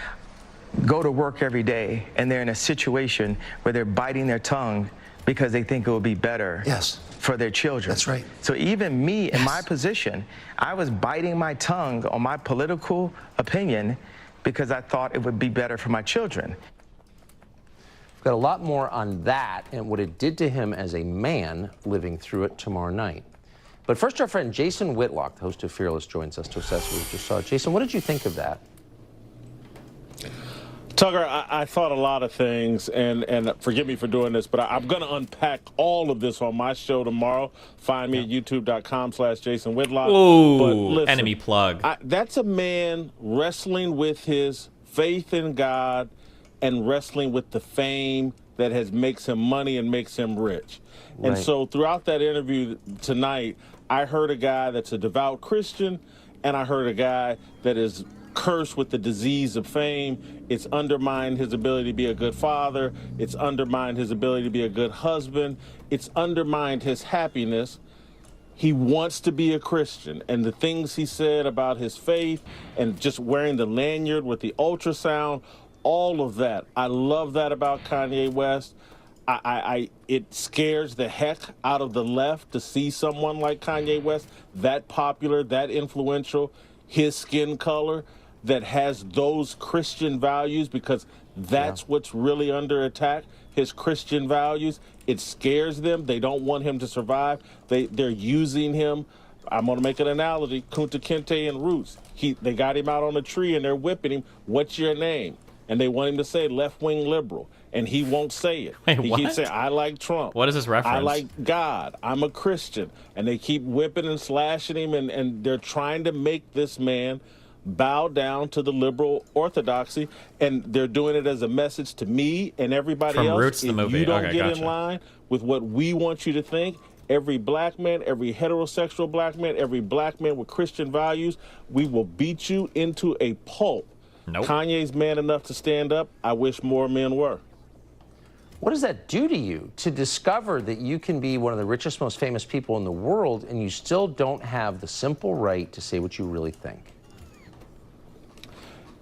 go to work every day and they're in a situation where they're biting their tongue because they think it will be better for their children. That's right. So even me in my position, I was biting my tongue on my political opinion because I thought it would be better for my children. We've got a lot more on that and what it did to him as a man living through it tomorrow night. But first, our friend Jason Whitlock, the host of Fearless, joins us to assess what we just saw. Jason, what did you think of that? Tucker, I thought a lot of things, and forgive me for doing this, but I'm going to unpack all of this on my show tomorrow. Find me at youtube.com/Jason Whitlock. Ooh, but listen, enemy plug. That's a man wrestling with his faith in God and wrestling with the fame that makes him money and makes him rich. Right. And so throughout that interview tonight, I heard a guy that's a devout Christian, and I heard a guy that is cursed with the disease of fame. It's undermined his ability to be a good father. It's undermined his ability to be a good husband. It's undermined his happiness. He wants to be a Christian, and the things he said about his faith and just wearing the lanyard with the ultrasound, all of that. I love that about Kanye West. It scares the heck out of the left to see someone like Kanye West, that popular, that influential, his skin color, that has those Christian values, because that's what's really under attack, his Christian values. It scares them. They don't want him to survive. They're using him. I'm going to make an analogy. Kunta Kinte and Roots. They got him out on a tree and they're whipping him. What's your name? And they want him to say left-wing liberal, and he won't say it. Wait, he keeps saying, I like Trump. What is this reference? I like God. I'm a Christian. And they keep whipping and slashing him, and they're trying to make this man bow down to the liberal orthodoxy, and they're doing it as a message to me and everybody From else. Roots, the movie. You don't Okay, get gotcha. in line with what we want you to think, every black man, every heterosexual black man, every black man with Christian values, we will beat you into a pulp. Nope. Kanye's man enough to stand up. I wish more men were. What does that do to you, to discover that you can be one of the richest, most famous people in the world, and you still don't have the simple right to say what you really think?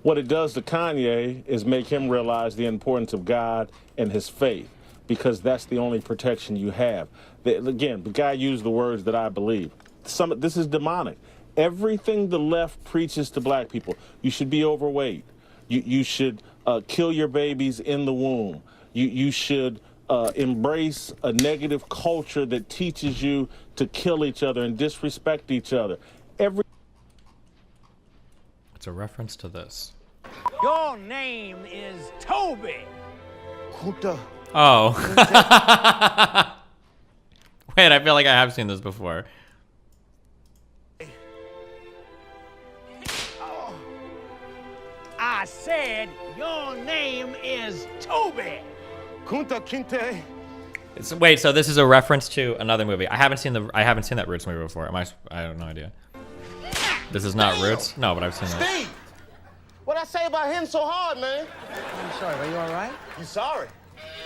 What it does to Kanye is make him realize the importance of God and his faith, because that's the only protection you have. Again, the guy used the words that I believe. This is demonic. Everything the left preaches to black people, you should be overweight. You should kill your babies in the womb. You should embrace a negative culture that teaches you to kill each other and disrespect each other. It's a reference to this. Your name is Toby. Oh. Wait, I feel like I have seen this before. I said your name is Toby. Kunta Kinte. Wait, so this is a reference to another movie. I haven't seen that Roots movie before. I have no idea. This is not Roots? No, but I've seen that. Steve, what'd I say about hitting so hard, man? I'm sorry, are you all right? You sorry?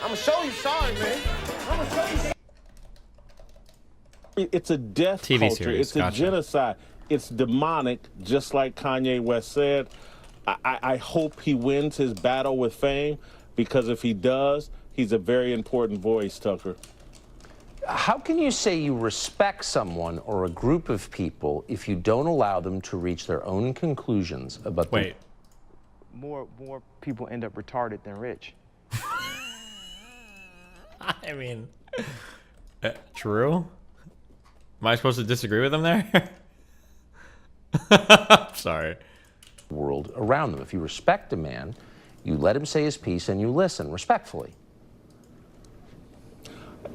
I'ma show you sorry, man. I'ma show you. It's a death TV culture. series, It's a gotcha. genocide. It's demonic, just like Kanye West said. I hope he wins his battle with fame, because if he does, he's a very important voice, Tucker. How can you say you respect someone or a group of people if you don't allow them to reach their own conclusions about Wait. More people end up retarded than rich. I mean, true? Am I supposed to disagree with him there? Sorry. World around them. If you respect a man, you let him say his piece and you listen respectfully.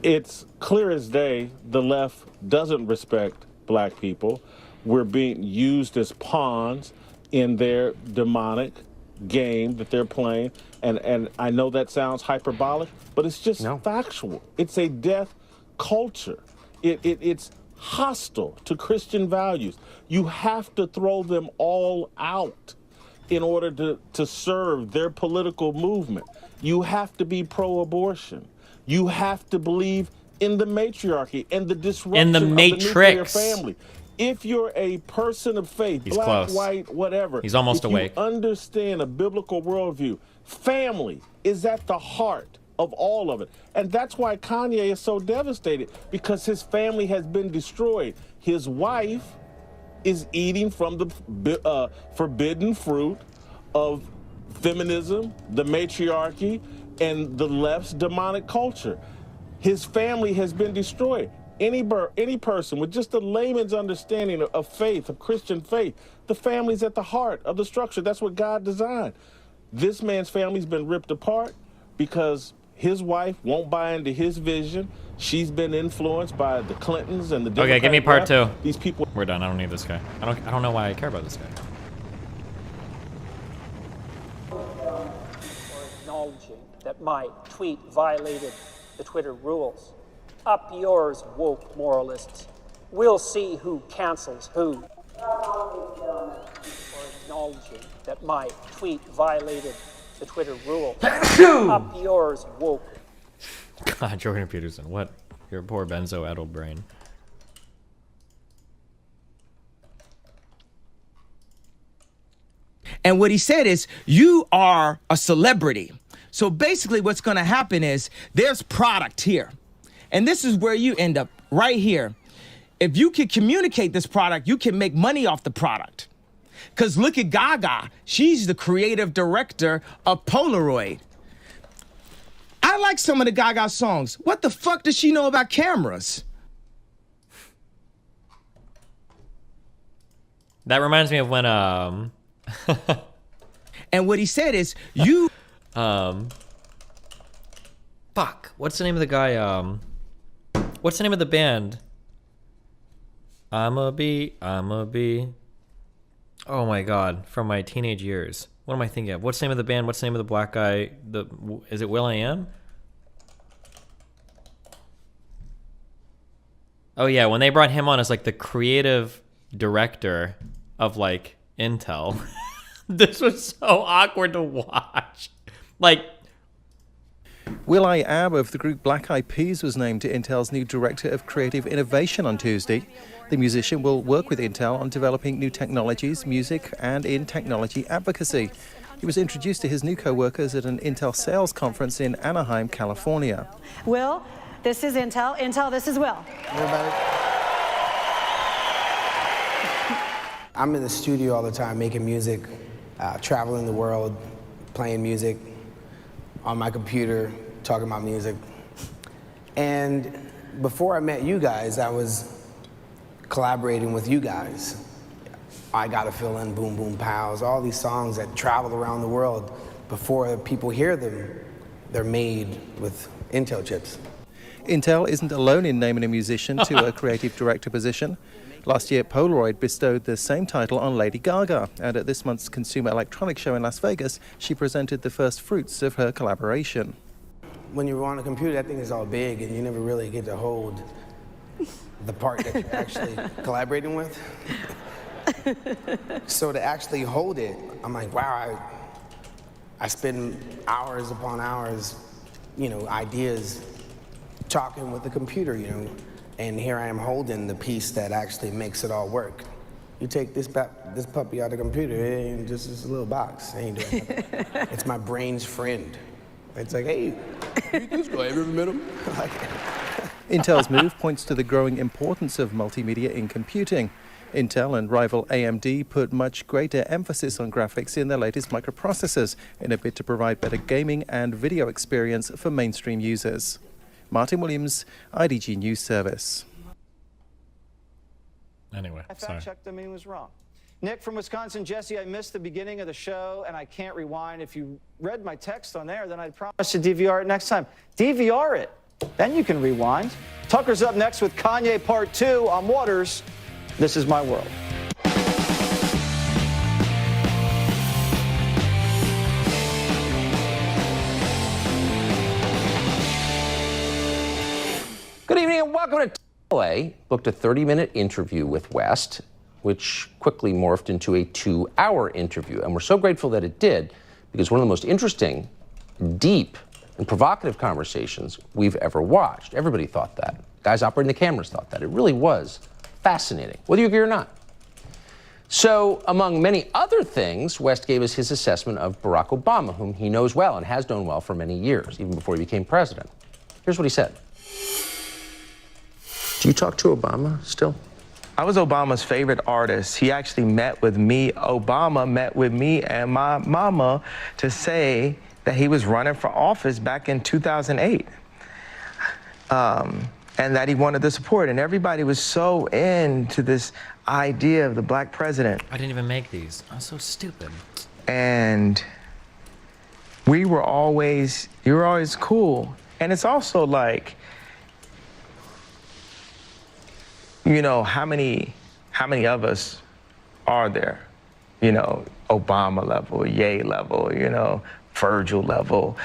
It's clear as day the left doesn't respect black people. We're being used as pawns in their demonic game that they're playing. And I know that sounds hyperbolic, but it's just factual. It's a death culture. It's hostile to Christian values. You have to throw them all out in order to serve their political movement. You have to be pro-abortion. You have to believe in the matriarchy and the disruption of the nuclear family. If you're a person of faith, He's black, close. white, whatever, He's almost awake. You understand a biblical worldview. Family is at the heart of all of it. And that's why Kanye is so devastated, because his family has been destroyed. His wife is eating from the forbidden fruit of feminism, the matriarchy, and the left's demonic culture. His family has been destroyed. any person with just a layman's understanding of faith, of Christian faith, the family's at the heart of the structure. That's what God designed. This man's family's been ripped apart because his wife won't buy into his vision. She's been influenced by the Clintons and the Democratic Okay, give me part left. 2. These people. We're done. I don't need this guy. I don't know why I care about this guy. Acknowledging that my tweet violated the Twitter rules. Up yours, woke moralists. We'll see who cancels who. Acknowledging that my tweet violated the Twitter rules. Up yours, woke. God, Jordan Peterson, what? Your poor benzo-addled brain. And what he said is, you are a celebrity. So basically what's going to happen is there's product here. And this is where you end up, right here. If you can communicate this product, you can make money off the product. Because look at Gaga. She's the creative director of Polaroid. I like some of the Gaga songs. What the fuck does she know about cameras? That reminds me of when, And what he said is, you... Fuck. What's the name of the guy, What's the name of the band? I'm a bee. Oh my god, from my teenage years. What am I thinking of? What's the name of the band? What's the name of the black guy? Is it will.i.am? Oh yeah, when they brought him on as like the creative director of like Intel. This was so awkward to watch. Like, will.i.am of the group Black Eyed Peas was named Intel's new Director of Creative Innovation on Tuesday. The musician will work with Intel on developing new technologies, music, and in technology advocacy. He was introduced to his new co-workers at an Intel sales conference in Anaheim, California. Will, this is Intel. Intel, this is Will. Everybody. I'm in the studio all the time making music, traveling the world, playing music, on my computer, talking about music. And before I met you guys, I was collaborating with you guys. I Gotta Fill In, Boom Boom Pows, all these songs that travel around the world. Before people hear them, they're made with Intel chips. Intel isn't alone in naming a musician to a creative director position. Last year, Polaroid bestowed the same title on Lady Gaga, and at this month's Consumer Electronics Show in Las Vegas, she presented the first fruits of her collaboration. When you're on a computer, that thing is all big, and you never really get to hold the part that you're actually collaborating with. So to actually hold it, I'm like, wow, I spend hours upon hours, ideas, talking with the computer, and here I am holding the piece that actually makes it all work. You take this puppy out of the computer, it ain't just this little box. It ain't doing nothing. It's my brain's friend. It's like, hey, this guy, have you ever met him? Intel's move points to the growing importance of multimedia in computing. Intel and rival AMD put much greater emphasis on graphics in their latest microprocessors in a bid to provide better gaming and video experience for mainstream users. Martin Williams, IDG News Service. Anyway, I fact-checked them and he was wrong. Nick from Wisconsin. Jesse, I missed the beginning of the show and I can't rewind. If you read my text on there, then I'd promise to DVR it next time. DVR it, then you can rewind. Tucker's up next with Kanye Part 2 on Waters. This is my world. Good evening and welcome to LA. Booked a 30-minute interview with West, which quickly morphed into a 2-hour interview. And we're so grateful that it did, because one of the most interesting, deep, and provocative conversations we've ever watched. Everybody thought that. Guys operating the cameras thought that. It really was fascinating, whether you agree or not. So, among many other things, West gave us his assessment of Barack Obama, whom he knows well and has known well for many years, even before he became president. Here's what he said. Do you talk to Obama still? I was Obama's favorite artist. He actually met with me. Obama met with me and my mama to say that he was running for office back in 2008. and that he wanted the support. And everybody was so into this idea of the black president. I didn't even make these. I'm so stupid. And you were always cool. And it's also like, you know, how many of us are there? You know, Obama level, Ye level, you know, Virgil level,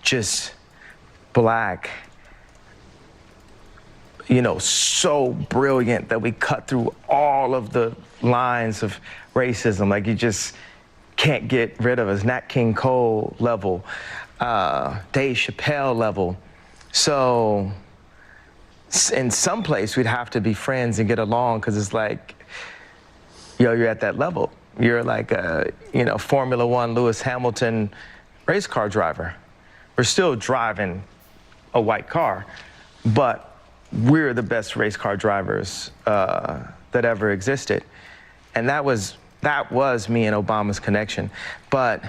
just black, you know, so brilliant that we cut through all of the lines of racism. Like, you just can't get rid of us. Nat King Cole level, Dave Chappelle level. So in some place we'd have to be friends and get along, because it's like, yo, you're at that level. You're like a, you know, Formula One Lewis Hamilton race car driver. We're still driving a white car, but we're the best race car drivers that ever existed. And that was me and Obama's connection. But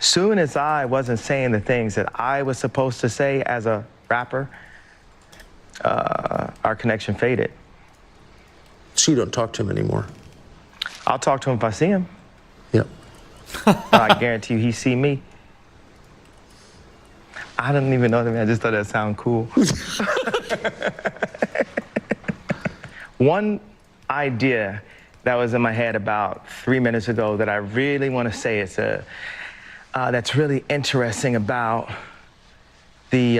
soon as I wasn't saying the things that I was supposed to say as a rapper, our connection faded. So you don't talk to him anymore? I'll talk to him if I see him. Yep. I guarantee you he see me. I don't even know that, man. I just thought that sounded cool. One idea that was in my head about 3 minutes ago that I really want to say is that's really interesting about the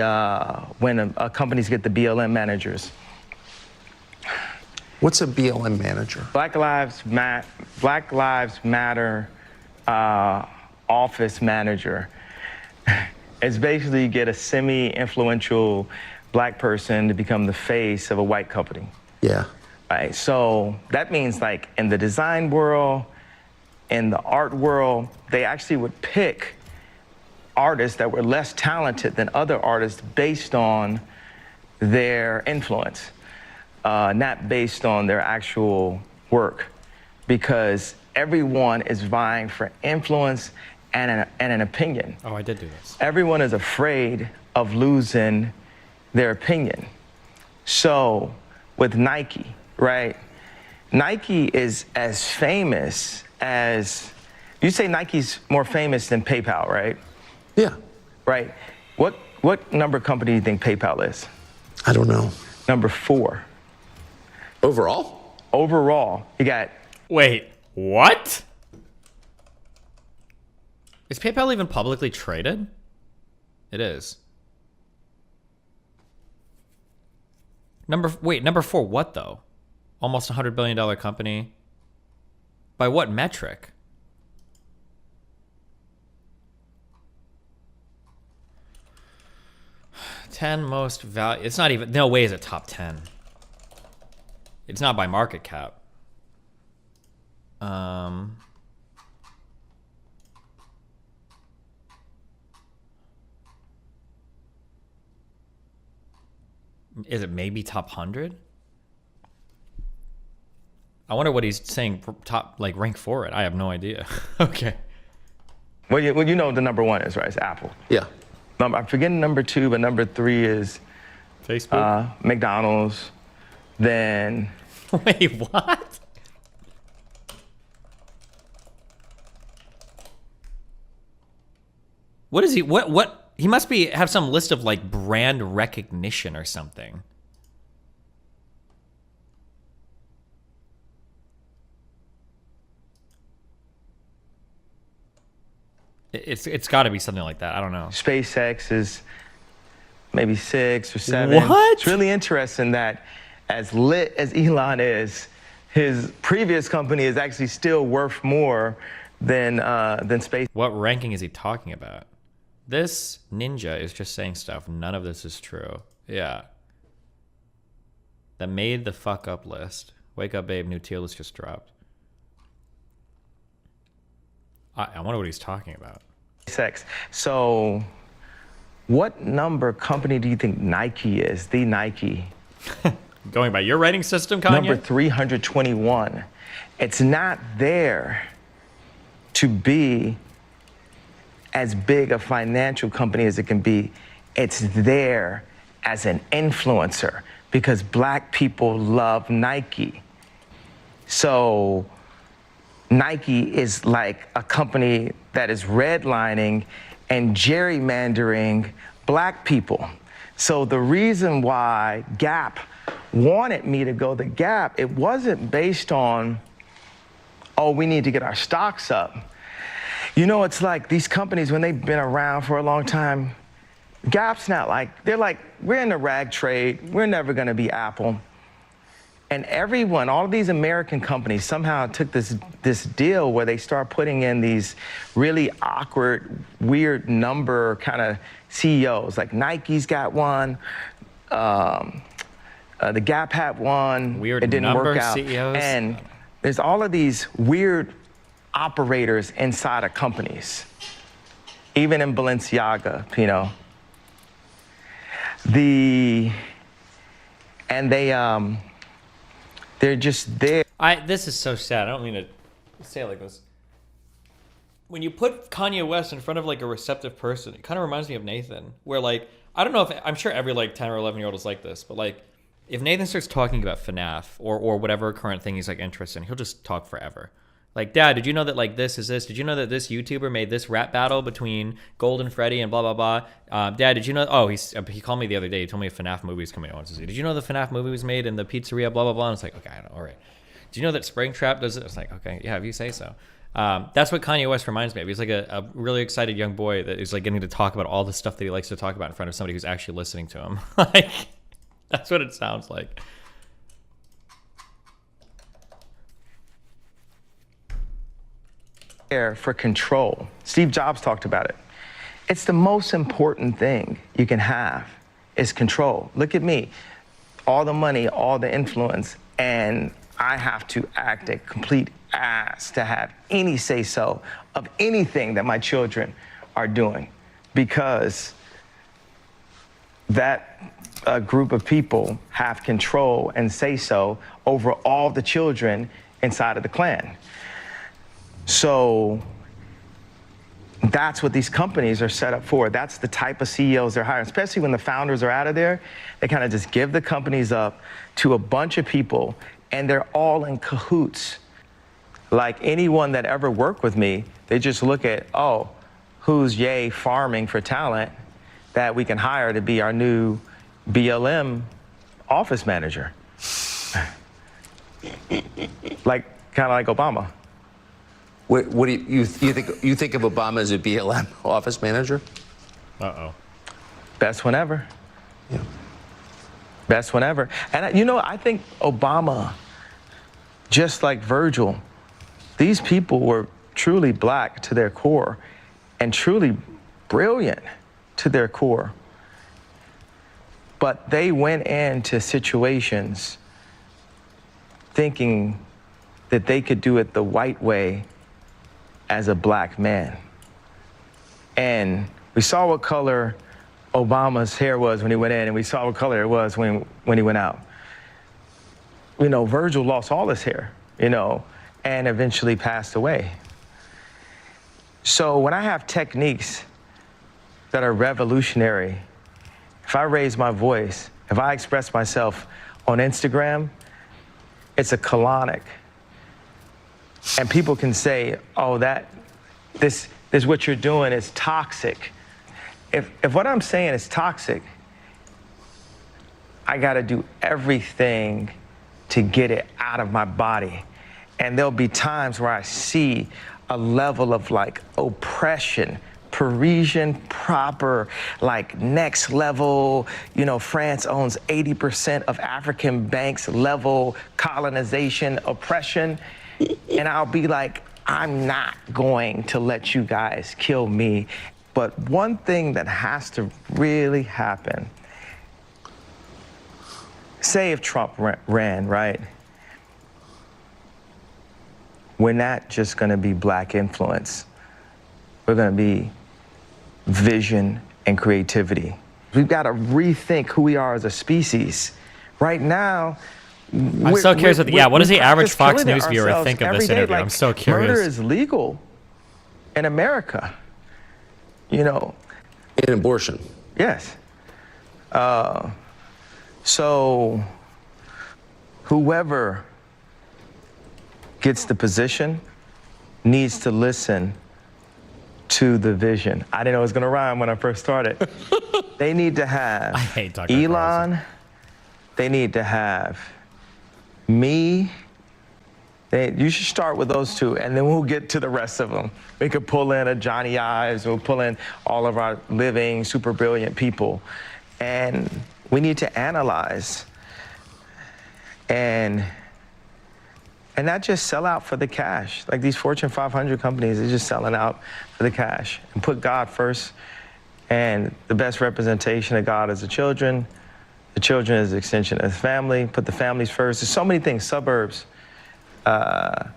when companies get the BLM managers. What's a BLM manager? Black Lives Matter office manager. It's basically you get a semi-influential black person to become the face of a white company. Yeah. Right. So that means, like, in the design world, in the art world, they actually would pick artists that were less talented than other artists based on their influence, not based on their actual work, because everyone is vying for influence and an opinion. Oh, I did do this. Everyone is afraid of losing their opinion. So with Nike, right? Nike is as famous as, you say Nike's more famous than PayPal, right? Yeah. Right. What number company do you think PayPal is? I don't know. Number 4. Overall? Overall. You got... Wait, what? Is PayPal even publicly traded? It is. Number 4 what, though? Almost $100 billion company. By what metric? $10 most value. It's not even, no way is it top 10. It's not by market cap. Is it maybe top 100? I wonder what he's saying top, like, rank for it. I have no idea. Okay. Well, you know what the number 1 is, right? It's Apple. Yeah. I'm forgetting number 2, but number 3 is Facebook, McDonald's. Then wait, what? What is he? What? He must have some list of, like, brand recognition or something. It's got to be something like that. I don't know. SpaceX is maybe 6 or 7. What? It's really interesting that as lit as Elon is, his previous company is actually still worth more than Space. What ranking is he talking about? This ninja is just saying stuff. None of this is true. Yeah. That made the fuck up list. Wake up, babe. New tier list just dropped. I wonder what he's talking about. SpaceX. So what number company do you think Nike is? The Nike. Going by your rating system, Kanye? Number 321. It's not there to be as big a financial company as it can be. It's there as an influencer because black people love Nike. So Nike is like a company that is redlining and gerrymandering black people. So the reason why Gap wanted me to go to Gap, it wasn't based on, oh, we need to get our stocks up. You know, it's like these companies, when they've been around for a long time, Gap's not like, they're like, we're in the rag trade, we're never gonna be Apple. And everyone, all of these American companies somehow took this deal where they start putting in these really awkward, weird number kind of CEOs. Like Nike's got one, the Gap had one. Weird it didn't number work out. CEOs. And there's all of these weird operators inside of companies, even in Balenciaga, you know. They're just there. This is so sad. I don't mean to say it like this. When you put Kanye West in front of like a receptive person, it kind of reminds me of Nathan, where like, I don't know if, I'm sure every like 10 or 11-year-old is like this, but like, if Nathan starts talking about FNAF or whatever current thing he's like interested in, he'll just talk forever. Like, Dad, did you know that like this is this? Did you know that this YouTuber made this rap battle between Golden Freddy and blah, blah, blah? Dad, did you know? Oh, he called me the other day. He told me a FNAF movie is coming out. I want to see. Did you know the FNAF movie was made in the pizzeria, blah, blah, blah? And it's like, okay, I don't know. All right. Do you know that Springtrap does it? It's like, okay, yeah, if you say so. That's what Kanye West reminds me of. He's like a really excited young boy that is like getting to talk about all the stuff that he likes to talk about in front of somebody who's actually listening to him. Like, that's what it sounds like. For control. Steve Jobs talked about it. It's the most important thing you can have is control. Look at me, all the money, all the influence, and I have to act a complete ass to have any say-so of anything that my children are doing because that group of people have control and say-so over all the children inside of the clan. So that's what these companies are set up for. That's the type of CEOs they're hiring, especially when the founders are out of there. They kind of just give the companies up to a bunch of people, and they're all in cahoots. Like anyone that ever worked with me, they just look at, oh, who's Ye farming for talent that we can hire to be our new BLM office manager. Like, kind of like Obama. What do you think of Obama as a BLM office manager? Uh-oh. Best one ever. Yeah. Best one ever. And you know, I think Obama, just like Virgil, these people were truly black to their core and truly brilliant to their core. But they went into situations thinking that they could do it the white way as a black man. And we saw what color Obama's hair was when he went in, and we saw what color it was when he went out. You know, Virgil lost all his hair, you know, and eventually passed away. So when I have techniques that are revolutionary, if I raise my voice, if I express myself on Instagram, it's a colonic. And people can say, oh, this what you're doing is toxic. If what I'm saying is toxic, I gotta do everything to get it out of my body. And there'll be times where I see a level of like oppression, Parisian proper, like next level, you know, France owns 80% of African banks level colonization, oppression. And I'll be like, I'm not going to let you guys kill me. But one thing that has to really happen, say if Trump ran, right? We're not just gonna be black influence. We're gonna be vision and creativity. We've gotta rethink who we are as a species. Right now, I'm so curious. What does the average Fox News viewer think of this interview? I'm so curious. Murder is legal in America, you know. In abortion. Yes. So whoever gets the position needs to listen to the vision. I didn't know it was gonna rhyme when I first started. They need to have I hate Tucker Elon, Carlson. they need to have me. You should start with those two, and then we'll get to the rest of them. We could pull in a Johnny Ives, we'll pull in all of our living, super brilliant people. And we need to analyze and not just sell out for the cash. Like these Fortune 500 companies, they're just selling out for the cash. And put God first, and the best representation of God is the children. The children is the extension of the family. Put the families first. There's so many things, suburbs. The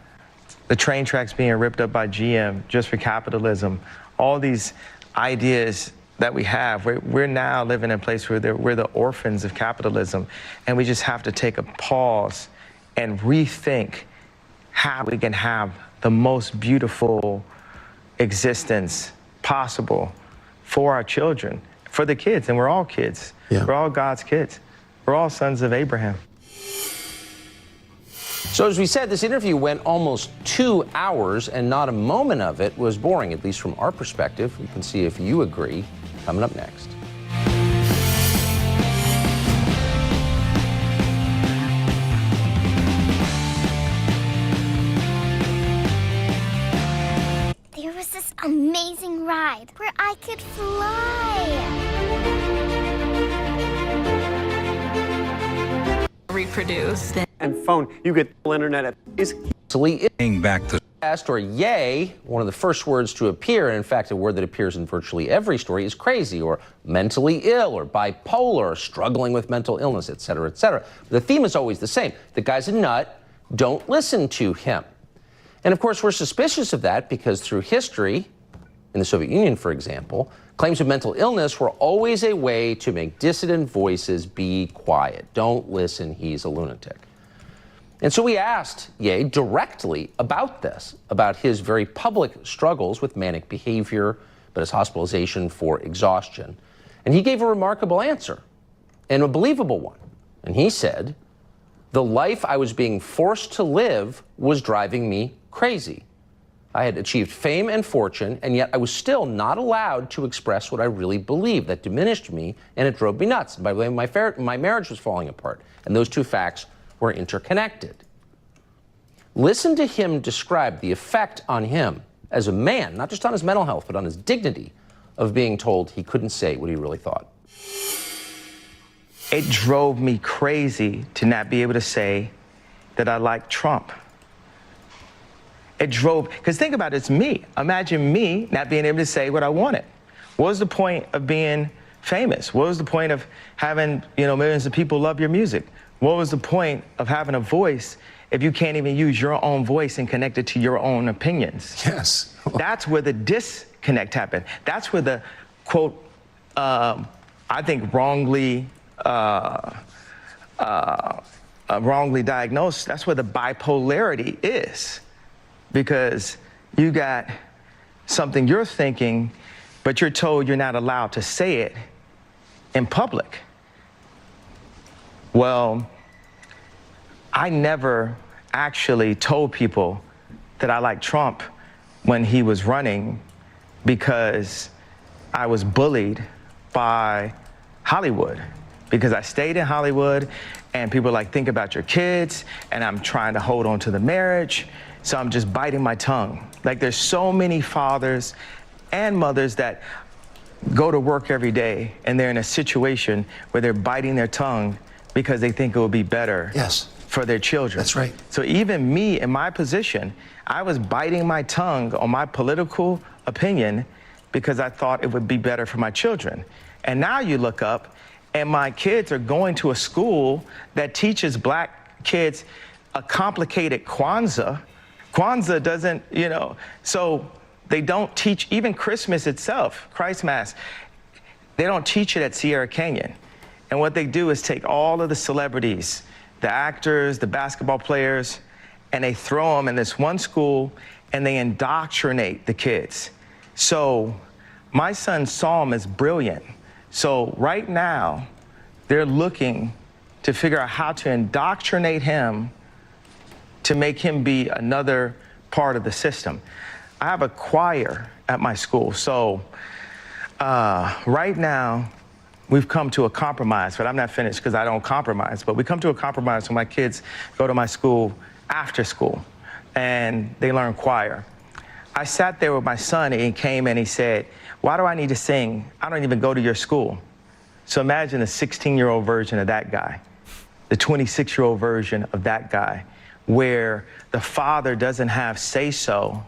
train tracks being ripped up by GM just for capitalism. All these ideas that we have, we're now living in a place where we're the orphans of capitalism, and we just have to take a pause and rethink how we can have the most beautiful existence possible for our children, for the kids, and we're all kids. Yeah. We're all God's kids. We're all sons of Abraham. So as we said, this interview went almost 2 hours, and not a moment of it was boring, at least from our perspective. We can see if you agree coming up next. There was this amazing ride where I could fly. Reproduce. And phone, you get the internet is back to or yay, one of the first words to appear, and in fact a word that appears in virtually every story, is crazy or mentally ill or bipolar or struggling with mental illness, etc., etc. The theme is always the same. The guy's a nut, don't listen to him. And of course we're suspicious of that because through history, in the Soviet Union for example, claims of mental illness were always a way to make dissident voices be quiet. Don't listen, he's a lunatic. And so we asked Ye directly about this, about his very public struggles with manic behavior, but his hospitalization for exhaustion. And he gave a remarkable answer, and a believable one. And he said, "The life I was being forced to live was driving me crazy. I had achieved fame and fortune, and yet I was still not allowed to express what I really believed. That diminished me, and it drove me nuts. And by the way, my marriage was falling apart, and those two facts were interconnected." Listen to him describe the effect on him as a man, not just on his mental health, but on his dignity, of being told he couldn't say what he really thought. It drove me crazy to not be able to say that I like Trump. It drove, because think about it, it's me. Imagine me not being able to say what I wanted. What was the point of being famous? What was the point of having, millions of people love your music? What was the point of having a voice if you can't even use your own voice and connect it to your own opinions? Yes. That's where the disconnect happened. That's where the, quote, I think wrongly diagnosed, that's where the bipolarity is. Because you got something you're thinking, but you're told you're not allowed to say it in public. Well, I never actually told people that I liked Trump when he was running because I was bullied by Hollywood. Because I stayed in Hollywood and people were like, think about your kids, and I'm trying to hold on to the marriage, so I'm just biting my tongue. Like there's so many fathers and mothers that go to work every day and they're in a situation where they're biting their tongue because they think it will be better for their children. That's right. So even me in my position, I was biting my tongue on my political opinion because I thought it would be better for my children. And now you look up and my kids are going to a school that teaches black kids a complicated Kwanzaa. Kwanzaa doesn't, so they don't teach even Christmas itself, Christ Mass. They don't teach it at Sierra Canyon. And what they do is take all of the celebrities, the actors, the basketball players, and they throw them in this one school and they indoctrinate the kids. So my son's psalm is brilliant. So right now, They're looking to figure out how to indoctrinate him to make him be another part of the system. I have a choir at my school, so right now we've come to a compromise, but I'm not finished because I don't compromise, but we come to a compromise when my kids go to my school after school and they learn choir. I sat there with my son and he came and he said, why do I need to sing? I don't even go to your school. So imagine the 16-year-old version of that guy, the 26-year-old version of that guy, where the father doesn't have say-so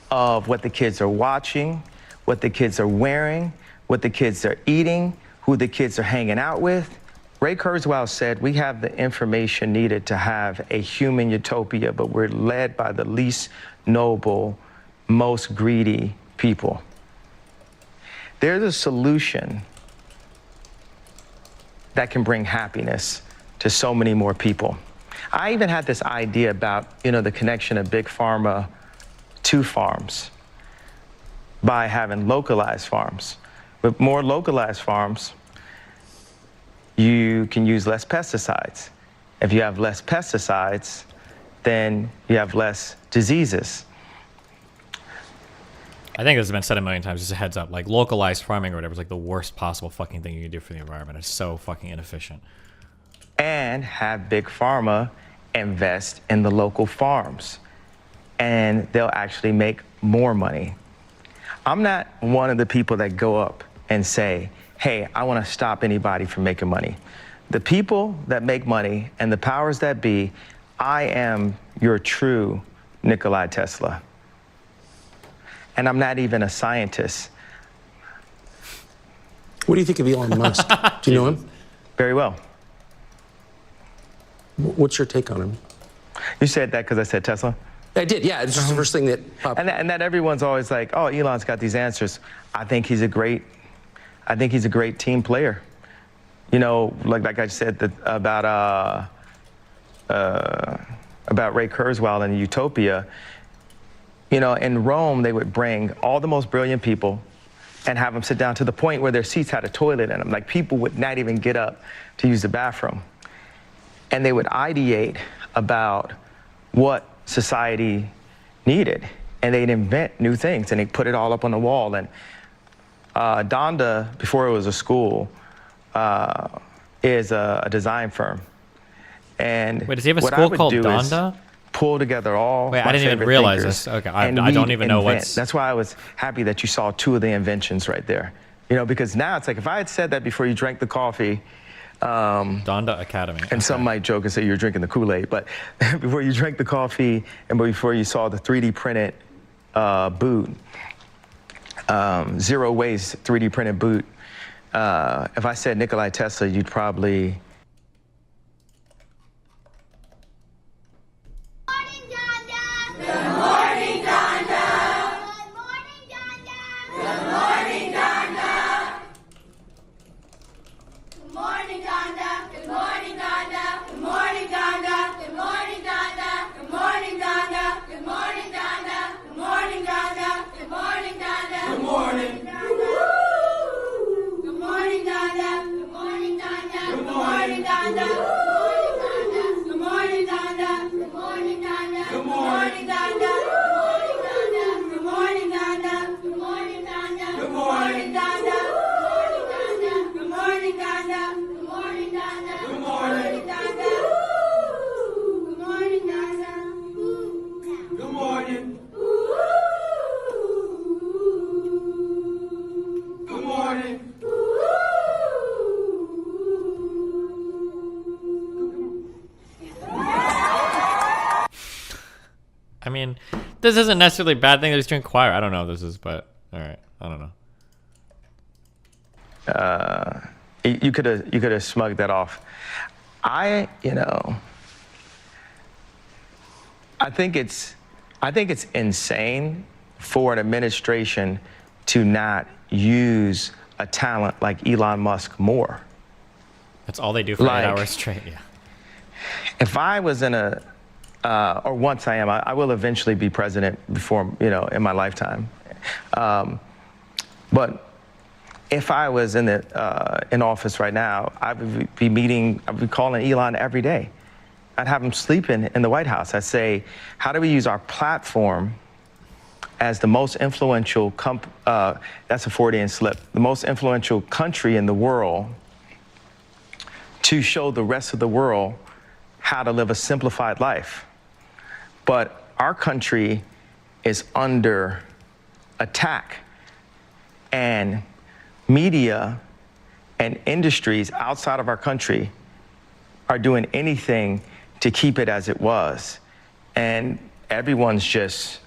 of what the kids are watching, what the kids are wearing, what the kids are eating, who the kids are hanging out with. Ray Kurzweil said, we have the information needed to have a human utopia, but we're led by the least noble, most greedy people. There's a solution that can bring happiness to so many more people. I even had this idea about, the connection of big pharma to farms by having localized farms. With more localized farms, you can use less pesticides. If you have less pesticides, then you have less diseases. I think this has been said a million times, just a heads up. Like, localized farming or whatever is like the worst possible fucking thing you can do for the environment. It's so fucking inefficient. And have big pharma invest in the local farms. And they'll actually make more money. I'm not one of the people that go up and say, hey, I want to stop anybody from making money. The people that make money and the powers that be, I am your true Nikola Tesla. And I'm not even a scientist. What do you think of Elon Musk? Do you know him? Very well. What's your take on him? You said that because I said Tesla? I did, yeah. It's just the first thing that popped. And that everyone's always like, oh, Elon's got these answers. I think he's a great team player. Like I said about Ray Kurzweil and Utopia. In Rome, they would bring all the most brilliant people and have them sit down to the point where their seats had a toilet in them. Like, people would not even get up to use the bathroom. And they would ideate about what society needed. And they'd invent new things, and they'd put it all up on the wall. And Donda, before it was a school, is a design firm. And wait, does he have a school called Donda? Pull together all. Wait, I didn't even realize this. Okay, I don't even know what's. That's why I was happy that you saw two of the inventions right there. Because now it's like, if I had said that before you drank the coffee. Donda Academy. And some might joke and say you're drinking the Kool-Aid, but before you drank the coffee and before you saw the 3D printed boot, zero waste 3D printed boot, if I said Nikola Tesla, you'd probably. I mean, this isn't necessarily a bad thing that he's doing choir. I don't know what this is, but all right. I don't know. You could have smugged that off. I think it's insane for an administration to not use a talent like Elon Musk more. That's all they do for 8 hours straight. Yeah. If I was in or once I am, I will eventually be president before, in my lifetime. But if I was in office right now, I would be calling Elon every day. I'd have him sleeping in the White House. I'd say, how do we use our platform as the most influential, that's a Freudian slip, the most influential country in the world to show the rest of the world how to live a simplified life. But our country is under attack, and media and industries outside of our country are doing anything to keep it as it was. And everyone's just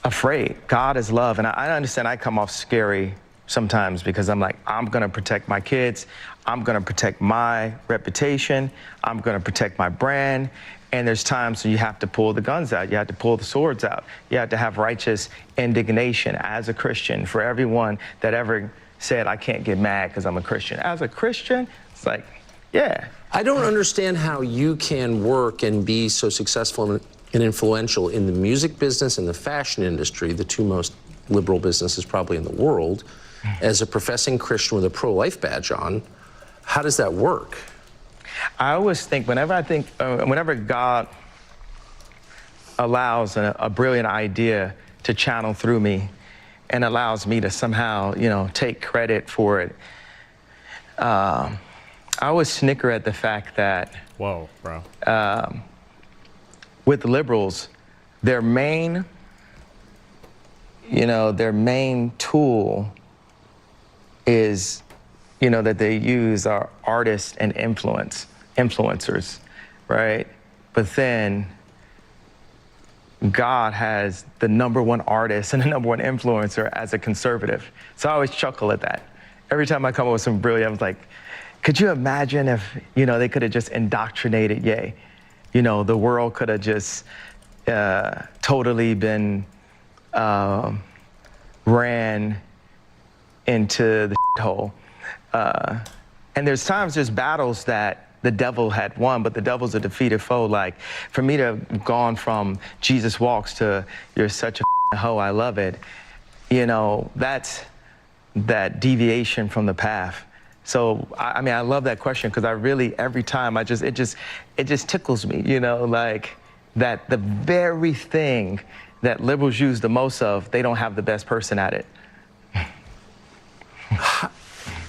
afraid. God is love. And I understand I come off scary sometimes because I'm like, I'm gonna protect my kids. I'm gonna protect my reputation. I'm gonna protect my brand. And there's times when you have to pull the guns out. You have to pull the swords out. You have to have righteous indignation as a Christian for everyone that ever said, I can't get mad because I'm a Christian. As a Christian, it's like, yeah. I don't understand how you can work and be so successful and influential in the music business and the fashion industry, the two most liberal businesses probably in the world, as a professing Christian with a pro-life badge on. How does that work? I always think, whenever God allows a brilliant idea to channel through me and allows me to somehow, take credit for it, I always snicker at the fact that, whoa, bro. With the liberals, their main tool is, that they use are artists and influencers, right? But then God has the #1 artist and the #1 influencer as a conservative. So I always chuckle at that. Every time I come up with some brilliant, I was like, could you imagine if, they could have just indoctrinated Ye? The world could have just totally been ran into the hole. And there's battles that the devil had won, but the devil's a defeated foe. Like, for me to have gone from Jesus walks to you're such a hoe, I love it, that's that deviation from the path. So, I love that question because every time it just tickles me, like that the very thing that liberals use the most of, they don't have the best person at it.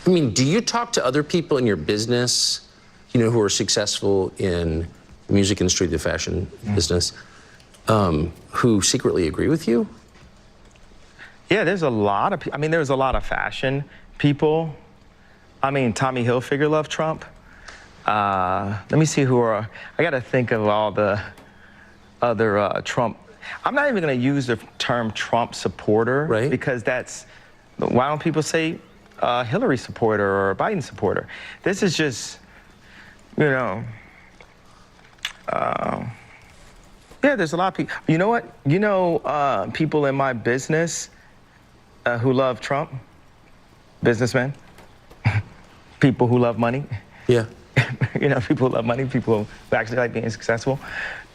Do you talk to other people in your business, who are successful in the music industry, the fashion business, who secretly agree with you? Yeah, there's a lot of people. There's a lot of fashion people. Tommy Hilfiger loved Trump. Let me see I got to think of all the other Trump. I'm not even going to use the term Trump supporter, right? Because why don't people say Hillary supporter or Biden supporter? This is just, yeah, there's a lot of people. You know what? People in my business who love Trump, businessmen, people who love money. Yeah. People who love money, people who actually like being successful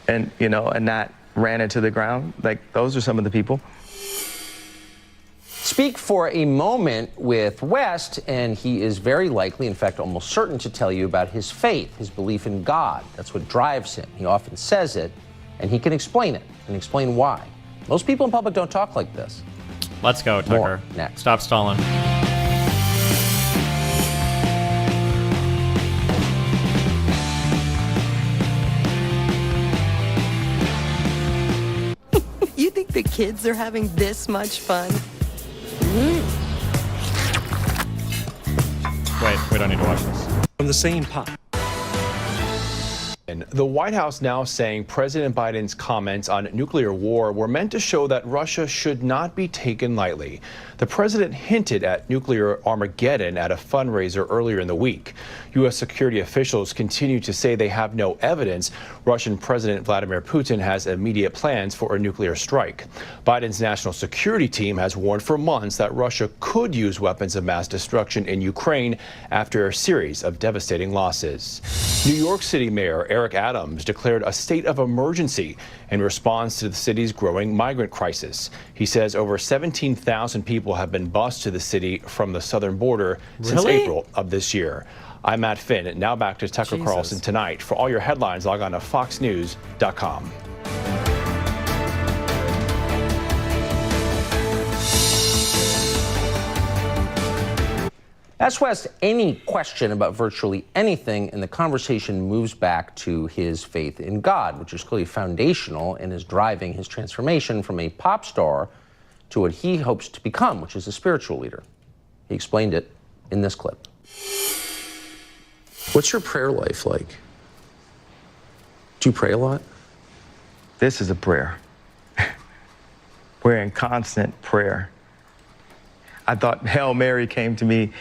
and, and not ran into the ground. Like, those are some of the people. Speak for a moment with West, and he is very likely, in fact, almost certain to tell you about his faith, his belief in God. That's what drives him. He often says it, and he can explain it and explain why. Most people in public don't talk like this. Let's go, Tucker. More next. Stop stalling. You think the kids are having this much fun? Wait, we don't need to watch this. From the same pot. The White House now saying President Biden's comments on nuclear war were meant to show that Russia should not be taken lightly. The president hinted at nuclear Armageddon at a fundraiser earlier in the week. U.S. security officials continue to say they have no evidence Russian President Vladimir Putin has immediate plans for a nuclear strike. Biden's national security team has warned for months that Russia could use weapons of mass destruction in Ukraine after a series of devastating losses. New York City Mayor Eric Adams declared a state of emergency in response to the city's growing migrant crisis. He says over 17,000 people have been bused to the city from the southern border since April of this year. I'm Matt Finn. Now back to Tucker Carlson tonight. For all your headlines, log on to foxnews.com. Ask West any question about virtually anything, and the conversation moves back to his faith in God, which is clearly foundational and is driving his transformation from a pop star to what he hopes to become, which is a spiritual leader. He explained it in this clip. What's your prayer life like? Do you pray a lot? This is a prayer. We're in constant prayer. I thought Hail Mary came to me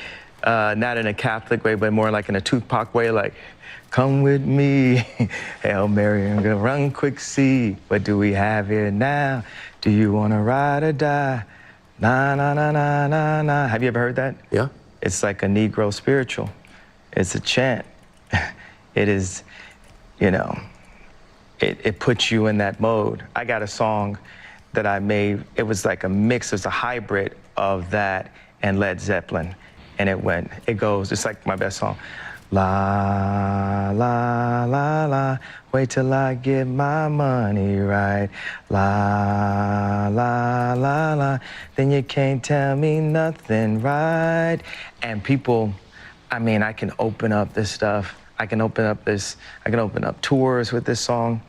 not in a Catholic way, but more like in a Tupac way, like, come with me, Hail Mary, I'm gonna run quick, see, what do we have here now? Do you wanna ride or die? Na, na, na, na, na, na. Have you ever heard that? Yeah. It's like a Negro spiritual. It's a chant. It is, you know, it puts you in that mode. I got a song that I made. It was like a mix, it's a hybrid of that and Led Zeppelin. And it goes, it's like my best song. La, la, la, la, wait till I get my money right. La, la, la, la, then you can't tell me nothing, right? And people, I mean, I can open up this stuff. I can open up tours with this song.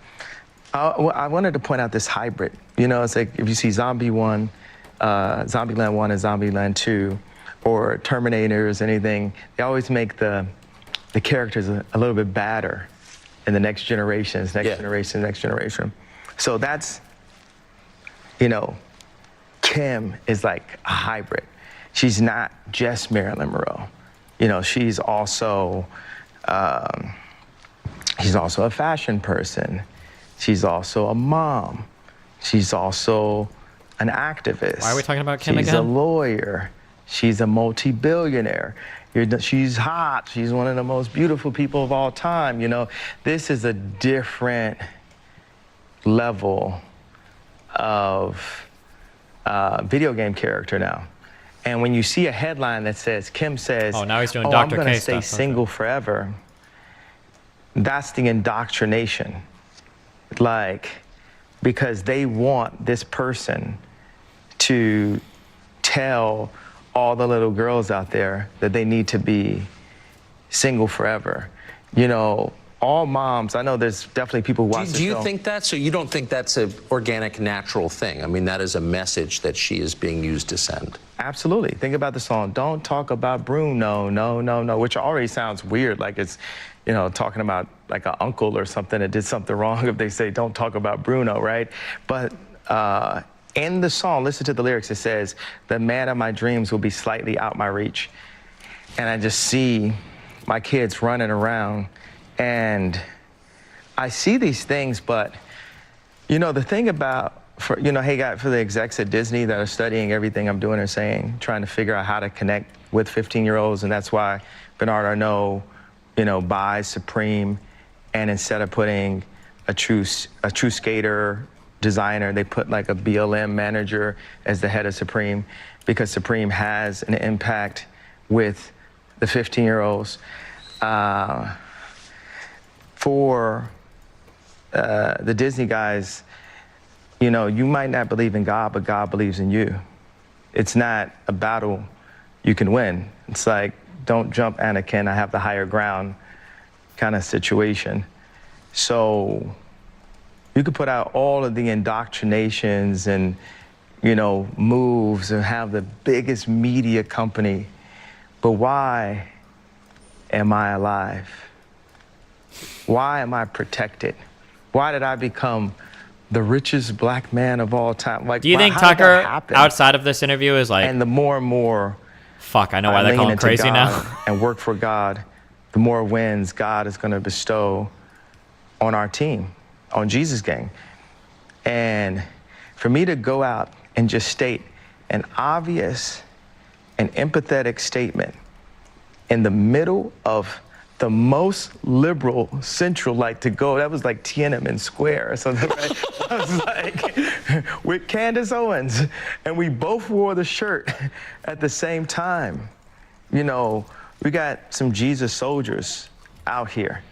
I wanted to point out this hybrid. You know, it's like if you see Zombieland 1 and Zombieland 2, or Terminators, anything, they always make the characters a little bit badder in the next generation. So that's, you know, Kim is like a hybrid. She's not just Marilyn Monroe. You know, she's also a fashion person. She's also a mom. She's also an activist. Why are we talking about Kim again? She's a lawyer. She's a multi-billionaire. She's hot. She's one of the most beautiful people of all time. You know, this is a different level of video game character now. And when you see a headline that says, Kim says, now he's doing I'm Dr. going K to stay stuff. single forever, that's the indoctrination. Like, because they want this person to tell all the little girls out there that they need to be single forever. You know, all moms, I know there's definitely people who watch the show. Do you think that? So you don't think that's an organic, natural thing? I mean, that is a message that she is being used to send. Absolutely. Think about the song, Don't Talk About Bruno, no, no, no, which already sounds weird, like it's, you know, talking about like an uncle or something that did something wrong if they say, don't talk about Bruno, right? But in the song, listen to the lyrics, it says, the man of my dreams will be slightly out my reach. And I just see my kids running around and I see these things, but you know, the thing about, for the execs at Disney that are studying everything I'm doing or saying, trying to figure out how to connect with 15-year-olds, and that's why Bernard Arnault, you know, buys Supreme, and instead of putting a true skater designer, they put like a BLM manager as the head of Supreme, because Supreme has an impact with the 15-year-olds. For the Disney guys, you know, you might not believe in God, but God believes in you. It's not a battle you can win. It's like, don't jump, Anakin, I have the higher ground kind of situation. So you could put out all of the indoctrinations and, you know, moves and have the biggest media company, but why am I alive? Why am I protected? Why did I become the richest black man of all time? Like, do you think Tucker, outside of this interview, is like... And the more and more... Fuck, I know why they call him crazy now. And work for God, the more wins God is going to bestow on our team, on Jesus Gang. And for me to go out and just state an obvious and empathetic statement in the middle of the most liberal central like to go. That was like Tiananmen Square or something, right? I was like, with Candace Owens, and we both wore the shirt at the same time. You know, we got some Jesus soldiers out here,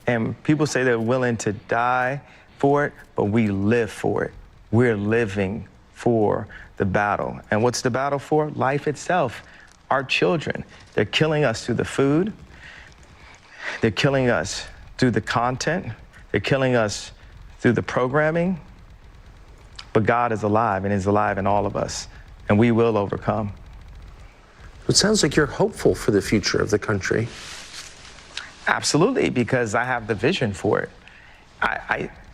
and people say they're willing to die for it, but we live for it. We're living for the battle. And what's the battle for? Life itself. Our children. They're killing us through the food. They're killing us through the content. They're killing us through the programming. But God is alive, and He's alive in all of us, and we will overcome. It sounds like you're hopeful for the future of the country. Absolutely, because I have the vision for it.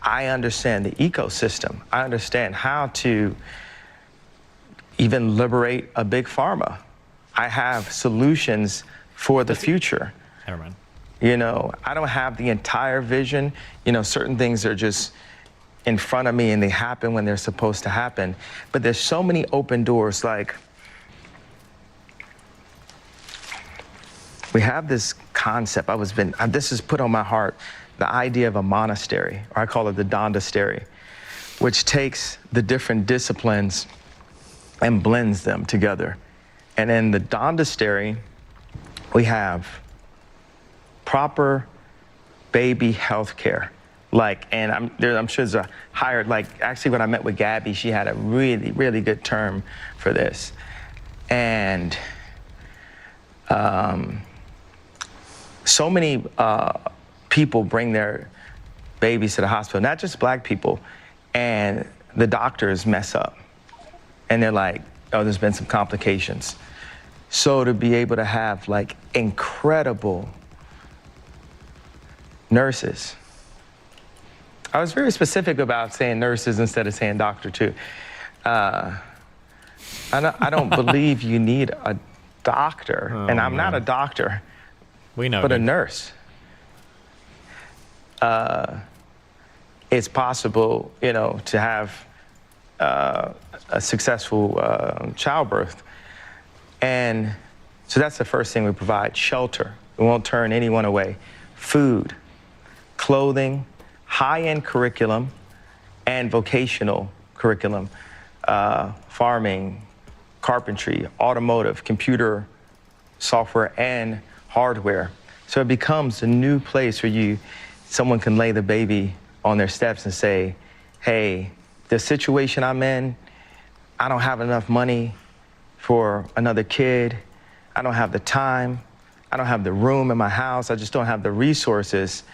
I understand the ecosystem. I understand how to even liberate a big pharma. I have solutions for the future. Never mind. You know, I don't have the entire vision. You know, certain things are just in front of me and they happen when they're supposed to happen. But there's so many open doors. Like, we have this concept. This is put on my heart, the idea of a monastery, or I call it the Dondastery, which takes the different disciplines and blends them together. And in the Dondastery, we have proper baby health care. Like, and I'm sure there's a higher, like, actually when I met with Gabby, she had a really, really good term for this. And so many people bring their babies to the hospital, not just Black people, and the doctors mess up. And they're like, oh, there's been some complications. So to be able to have like incredible nurses. I was very specific about saying nurses instead of saying doctor too. I don't believe you need a doctor, and I'm not a doctor. We know, but a nurse. It's possible, you know, to have a successful childbirth. And so that's the first thing we provide: shelter. We won't turn anyone away. Food, clothing, high-end curriculum, and vocational curriculum. Farming, carpentry, automotive, computer, software, and hardware. So it becomes a new place where someone can lay the baby on their steps and say, hey, the situation I'm in, I don't have enough money for another kid. I don't have the time. I don't have the room in my house. I just don't have the resources.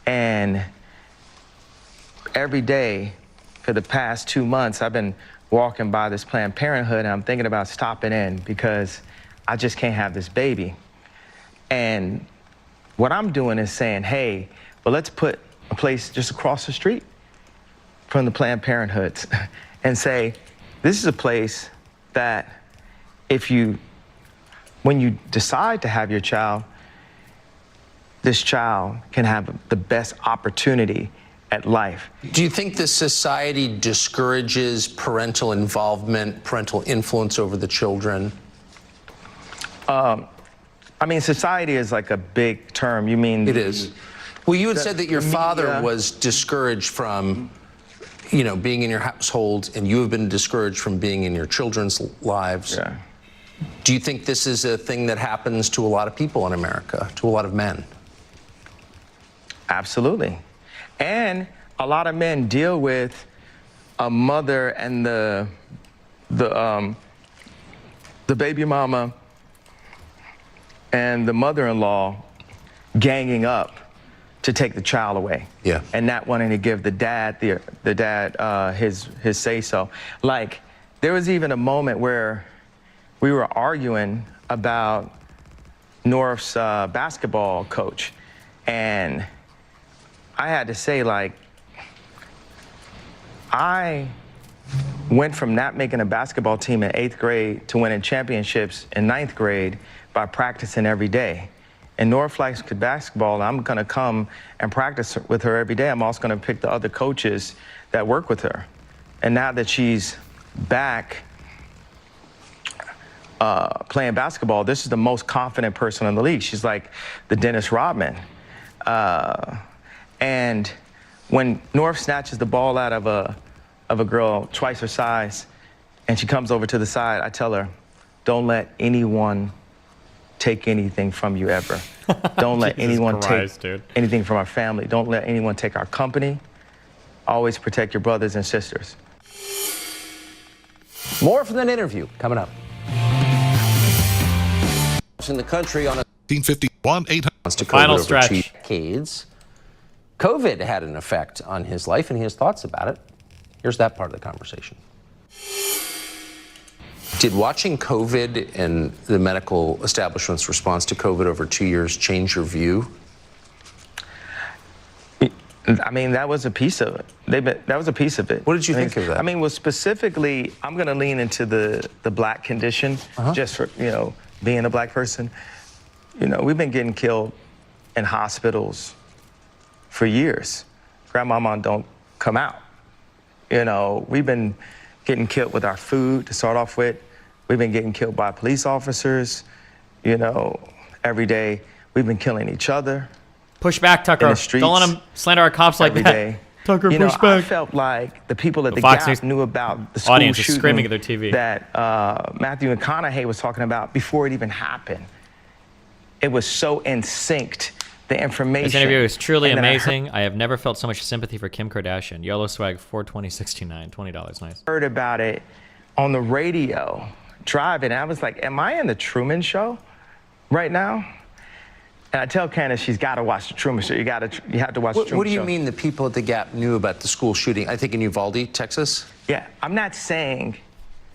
And every day for the past 2 months, I've been walking by this Planned Parenthood, and I'm thinking about stopping in because I just can't have this baby. And what I'm doing is saying, hey, well, let's put a place just across the street from the Planned Parenthoods and say, this is a place that when you decide to have your child, this child can have the best opportunity at life. Do you think this society discourages parental involvement, parental influence over the children? I mean, society is like a big term. You mean... It is. Well, you had said that your father was discouraged from, you know, being in your household, and you have been discouraged from being in your children's lives. Yeah. Do you think this is a thing that happens to a lot of people in America, to a lot of men? Absolutely. And a lot of men deal with a mother and the baby mama and the mother-in-law ganging up to take the child away. Yeah. And not wanting to give the dad his say-so. Like, there was even a moment where we were arguing about North's basketball coach, and I had to say, like, I went from not making a basketball team in 8th grade to winning championships in 9th grade by practicing every day. And North likes basketball, and I'm gonna come and practice with her every day. I'm also gonna pick the other coaches that work with her. And now that she's back playing basketball, this is the most confident person in the league. She's like the Dennis Rodman. And when North snatches the ball out of a girl twice her size, and she comes over to the side, I tell her, don't let anyone take anything from you ever. Don't let anyone take anything from our family. Don't let anyone take our company. Always protect your brothers and sisters. More from that interview coming up. In the country on a 1851 Final stretch. Decades. COVID had an effect on his life, and he has thoughts about it. Here's that part of the conversation. Did watching COVID and the medical establishment's response to COVID over 2 years change your view? I mean, that was a piece of it. That was a piece of it. What did you think of that? I mean, well, specifically, I'm going to lean into the black condition, just for, you know, being a black person. You know, we've been getting killed in hospitals for years. Grandmama don't come out. You know, we've been getting killed with our food to start off with. We've been getting killed by police officers, you know, every day. We've been killing each other. Push back, Tucker. In the streets, don't let him slander our cops like every that. Day. Tucker, you push know, back. I felt like the people at the Fox Gap News knew about the school audience is shooting screaming at their TV. that Matthew McConaughey was talking about before it even happened. It was so in sync. The information. This interview is truly and then amazing. I have never felt so much sympathy for Kim Kardashian. Yellow swag, $420.69, $20, nice. Heard about it on the radio, driving. I was like, am I in the Truman Show right now? And I tell Candace she's got to watch the Truman Show. You have to watch the Truman Show. What do you mean the people at the Gap knew about the school shooting? I think in Uvalde, Texas? Yeah, I'm not saying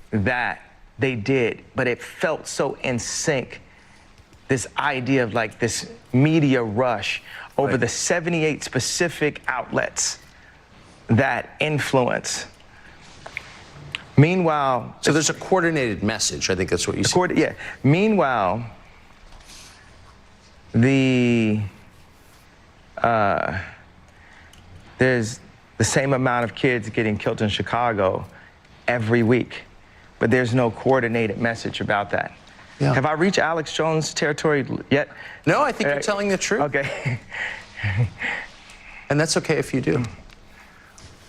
that they did, but it felt so in sync. This idea of like this media rush over the 78 specific outlets that influence. Meanwhile, so there's a coordinated message. I think that's what you said. Yeah. Meanwhile, there's the same amount of kids getting killed in Chicago every week, but there's no coordinated message about that. Yeah. Have I reached Alex Jones territory yet? No, I think you're telling the truth. Okay. And that's okay if you do.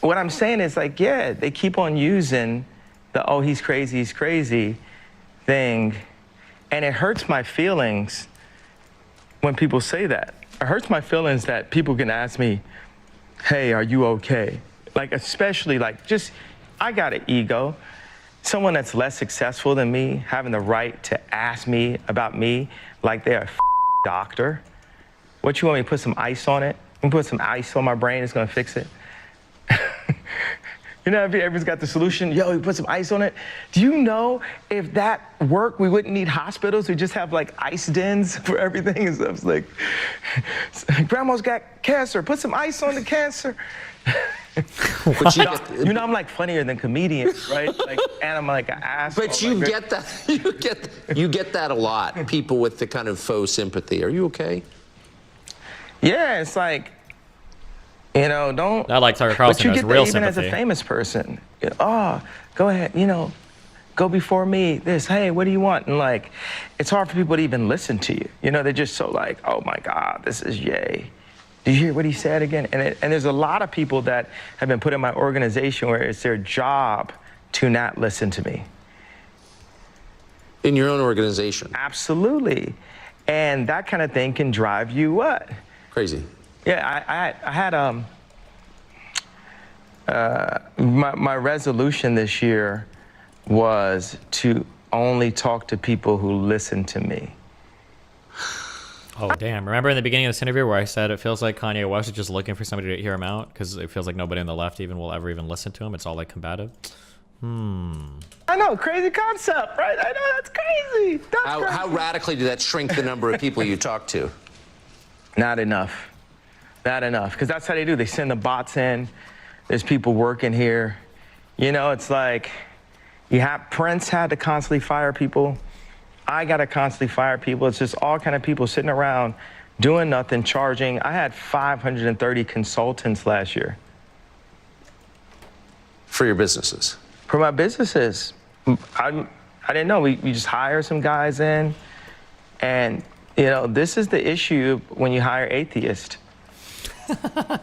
What I'm saying is like, yeah, they keep on using the, oh, he's crazy thing. And it hurts my feelings when people say that. It hurts my feelings that people can ask me, hey, are you okay? Like, especially like just, I got an ego. Someone that's less successful than me having the right to ask me about me like they're a doctor. What, you want me to put some ice on it? You put some ice on my brain, it's gonna fix it? You know, everyone's got the solution. Yo, you put some ice on it. Do you know if that worked, we wouldn't need hospitals? We just have like ice dens for everything and stuff. It's like, grandma's got cancer, put some ice on the cancer. You know, I'm like funnier than comedians, right? Like, and I'm like an asshole. But you like, get that. You get that a lot. People with the kind of faux sympathy. Are you okay? Yeah, it's like, you know, don't. Not like Tucker Carlson. But you has get real that even sympathy. as a famous person. Oh, go ahead. You know, go before me. This. Hey, what do you want? And like, it's hard for people to even listen to you. You know, they're just so like, oh my God, this is Ye. Did you hear what he said again? And there's a lot of people that have been put in my organization where it's their job to not listen to me. In your own organization? Absolutely. And that kind of thing can drive you what? Crazy. Yeah, I had my resolution this year was to only talk to people who listen to me. Oh, damn. Remember in the beginning of this interview where I said it feels like Kanye West is just looking for somebody to hear him out because it feels like nobody on the left even will ever even listen to him. It's all like combative. I know, crazy concept, right? I know, that's crazy. That's crazy. How radically did that shrink the number of people you talk to? Not enough. Not enough. Because that's how they do. They send the bots in. There's people working here. You know, it's like Prince had to constantly fire people. I got to constantly fire people. It's just all kind of people sitting around doing nothing, charging. I had 530 consultants last year. For your businesses? For my businesses. I didn't know. We just hire some guys in. And, you know, this is the issue when you hire atheists.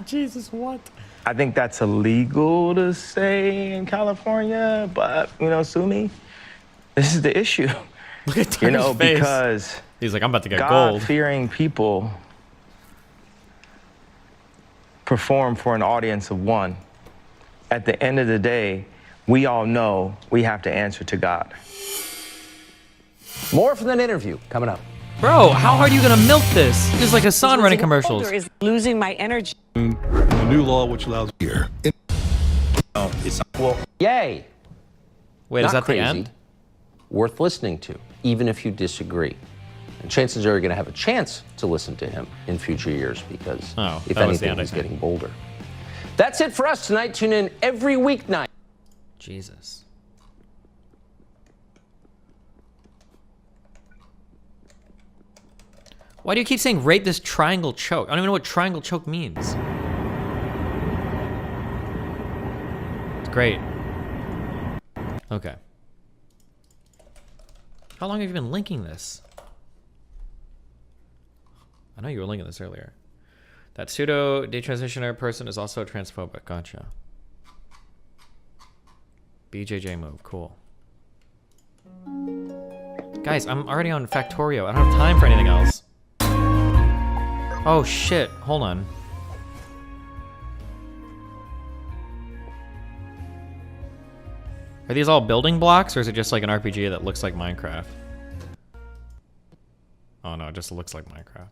Jesus, what? I think that's illegal to say in California, but, sue me. This is the issue. Look at Tyler's face. Because he's like, I'm about to get gold. God-fearing people perform for an audience of one. At the end of the day, we all know we have to answer to God. More from that interview coming up. Bro, how hard are you gonna milk this? Just like Hassan running commercials. Is losing my energy. A new law which allows here. Yay. Wait, Not is that crazy, the end? Worth listening to, even if you disagree. And chances are you're going to have a chance to listen to him in future years because, if anything, he's getting bolder. That's it for us tonight. Tune in every weeknight. Jesus. Why do you keep saying rate this triangle choke? I don't even know what triangle choke means. It's great. Okay. How long have you been linking this? I know you were linking this earlier. That pseudo detransitioner person is also transphobic. Gotcha. BJJ move. Cool. Guys, I'm already on Factorio. I don't have time for anything else. Oh shit. Hold on. Are these all building blocks, or is it just like an RPG that looks like Minecraft? Oh no, it just looks like Minecraft.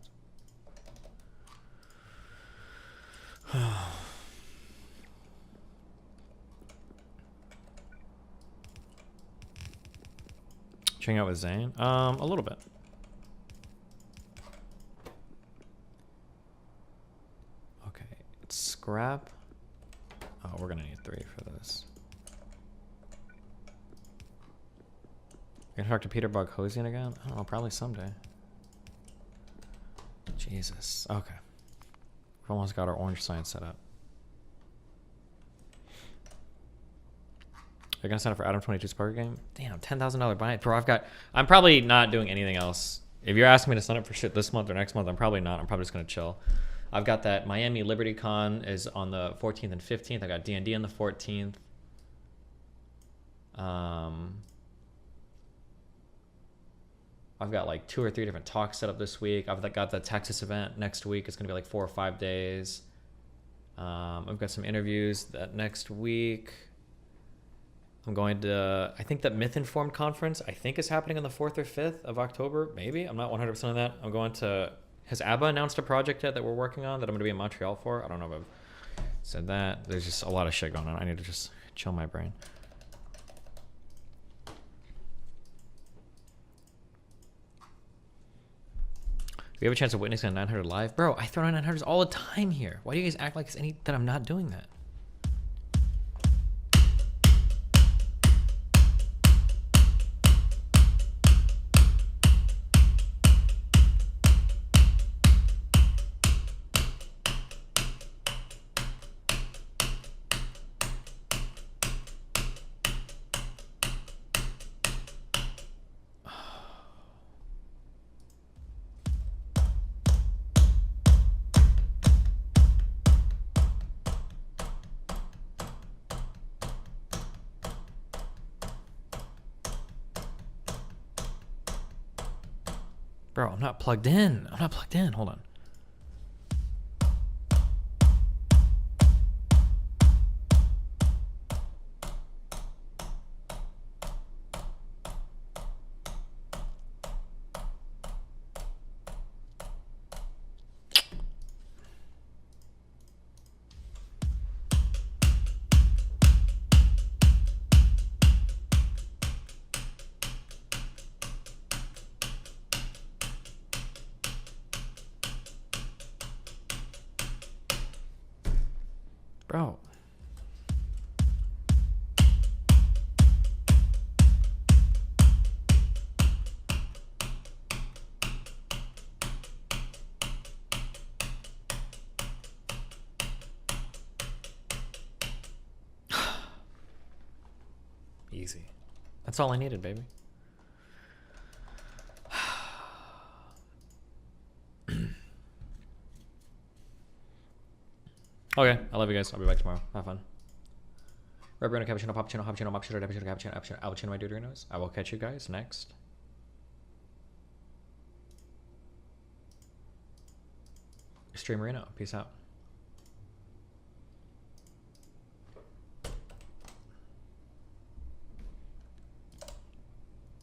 Checking out with Zane? A little bit. Okay, it's scrap. Oh, we're gonna need 3 for this. Gonna talk to Peter Boghossian again? I don't know, probably someday. Jesus. Okay. We've almost got our orange sign set up. You're gonna sign up for Adam 22's Spark game? Damn, $10,000 buy it. Bro, I'm probably not doing anything else. If you're asking me to sign up for shit this month or next month, I'm probably not. I'm probably just gonna chill. I've got that Miami Liberty Con is on the 14th and 15th. I got D&D on the 14th. I've got like 2 or 3 different talks set up this week. I've got the Texas event next week. It's going to be like 4 or 5 days. I've got some interviews that next week. I'm going to, I think that Myth Informed conference, I think is happening on the 4th or 5th of October. Maybe. I'm not 100% on that. I'm going to, has ABBA announced a project yet that we're working on that I'm going to be in Montreal for? I don't know if I've said that. There's just a lot of shit going on. I need to just chill my brain. We have a chance of witnessing a 900 live. Bro, I throw on 900s all the time here. Why do you guys act like it's that I'm not doing that? Bro, I'm not plugged in. I'm not plugged in. Hold on. Bro. Easy. That's all I needed, baby. Okay, I love you guys. I'll be back tomorrow. Have fun. Rebrano, cappuccino, poppuccino, hoppuccino, mopuccino, cappuccino, cappuccino, cappuccino, my deuterinos. I will catch you guys next stream. Reno. Peace out.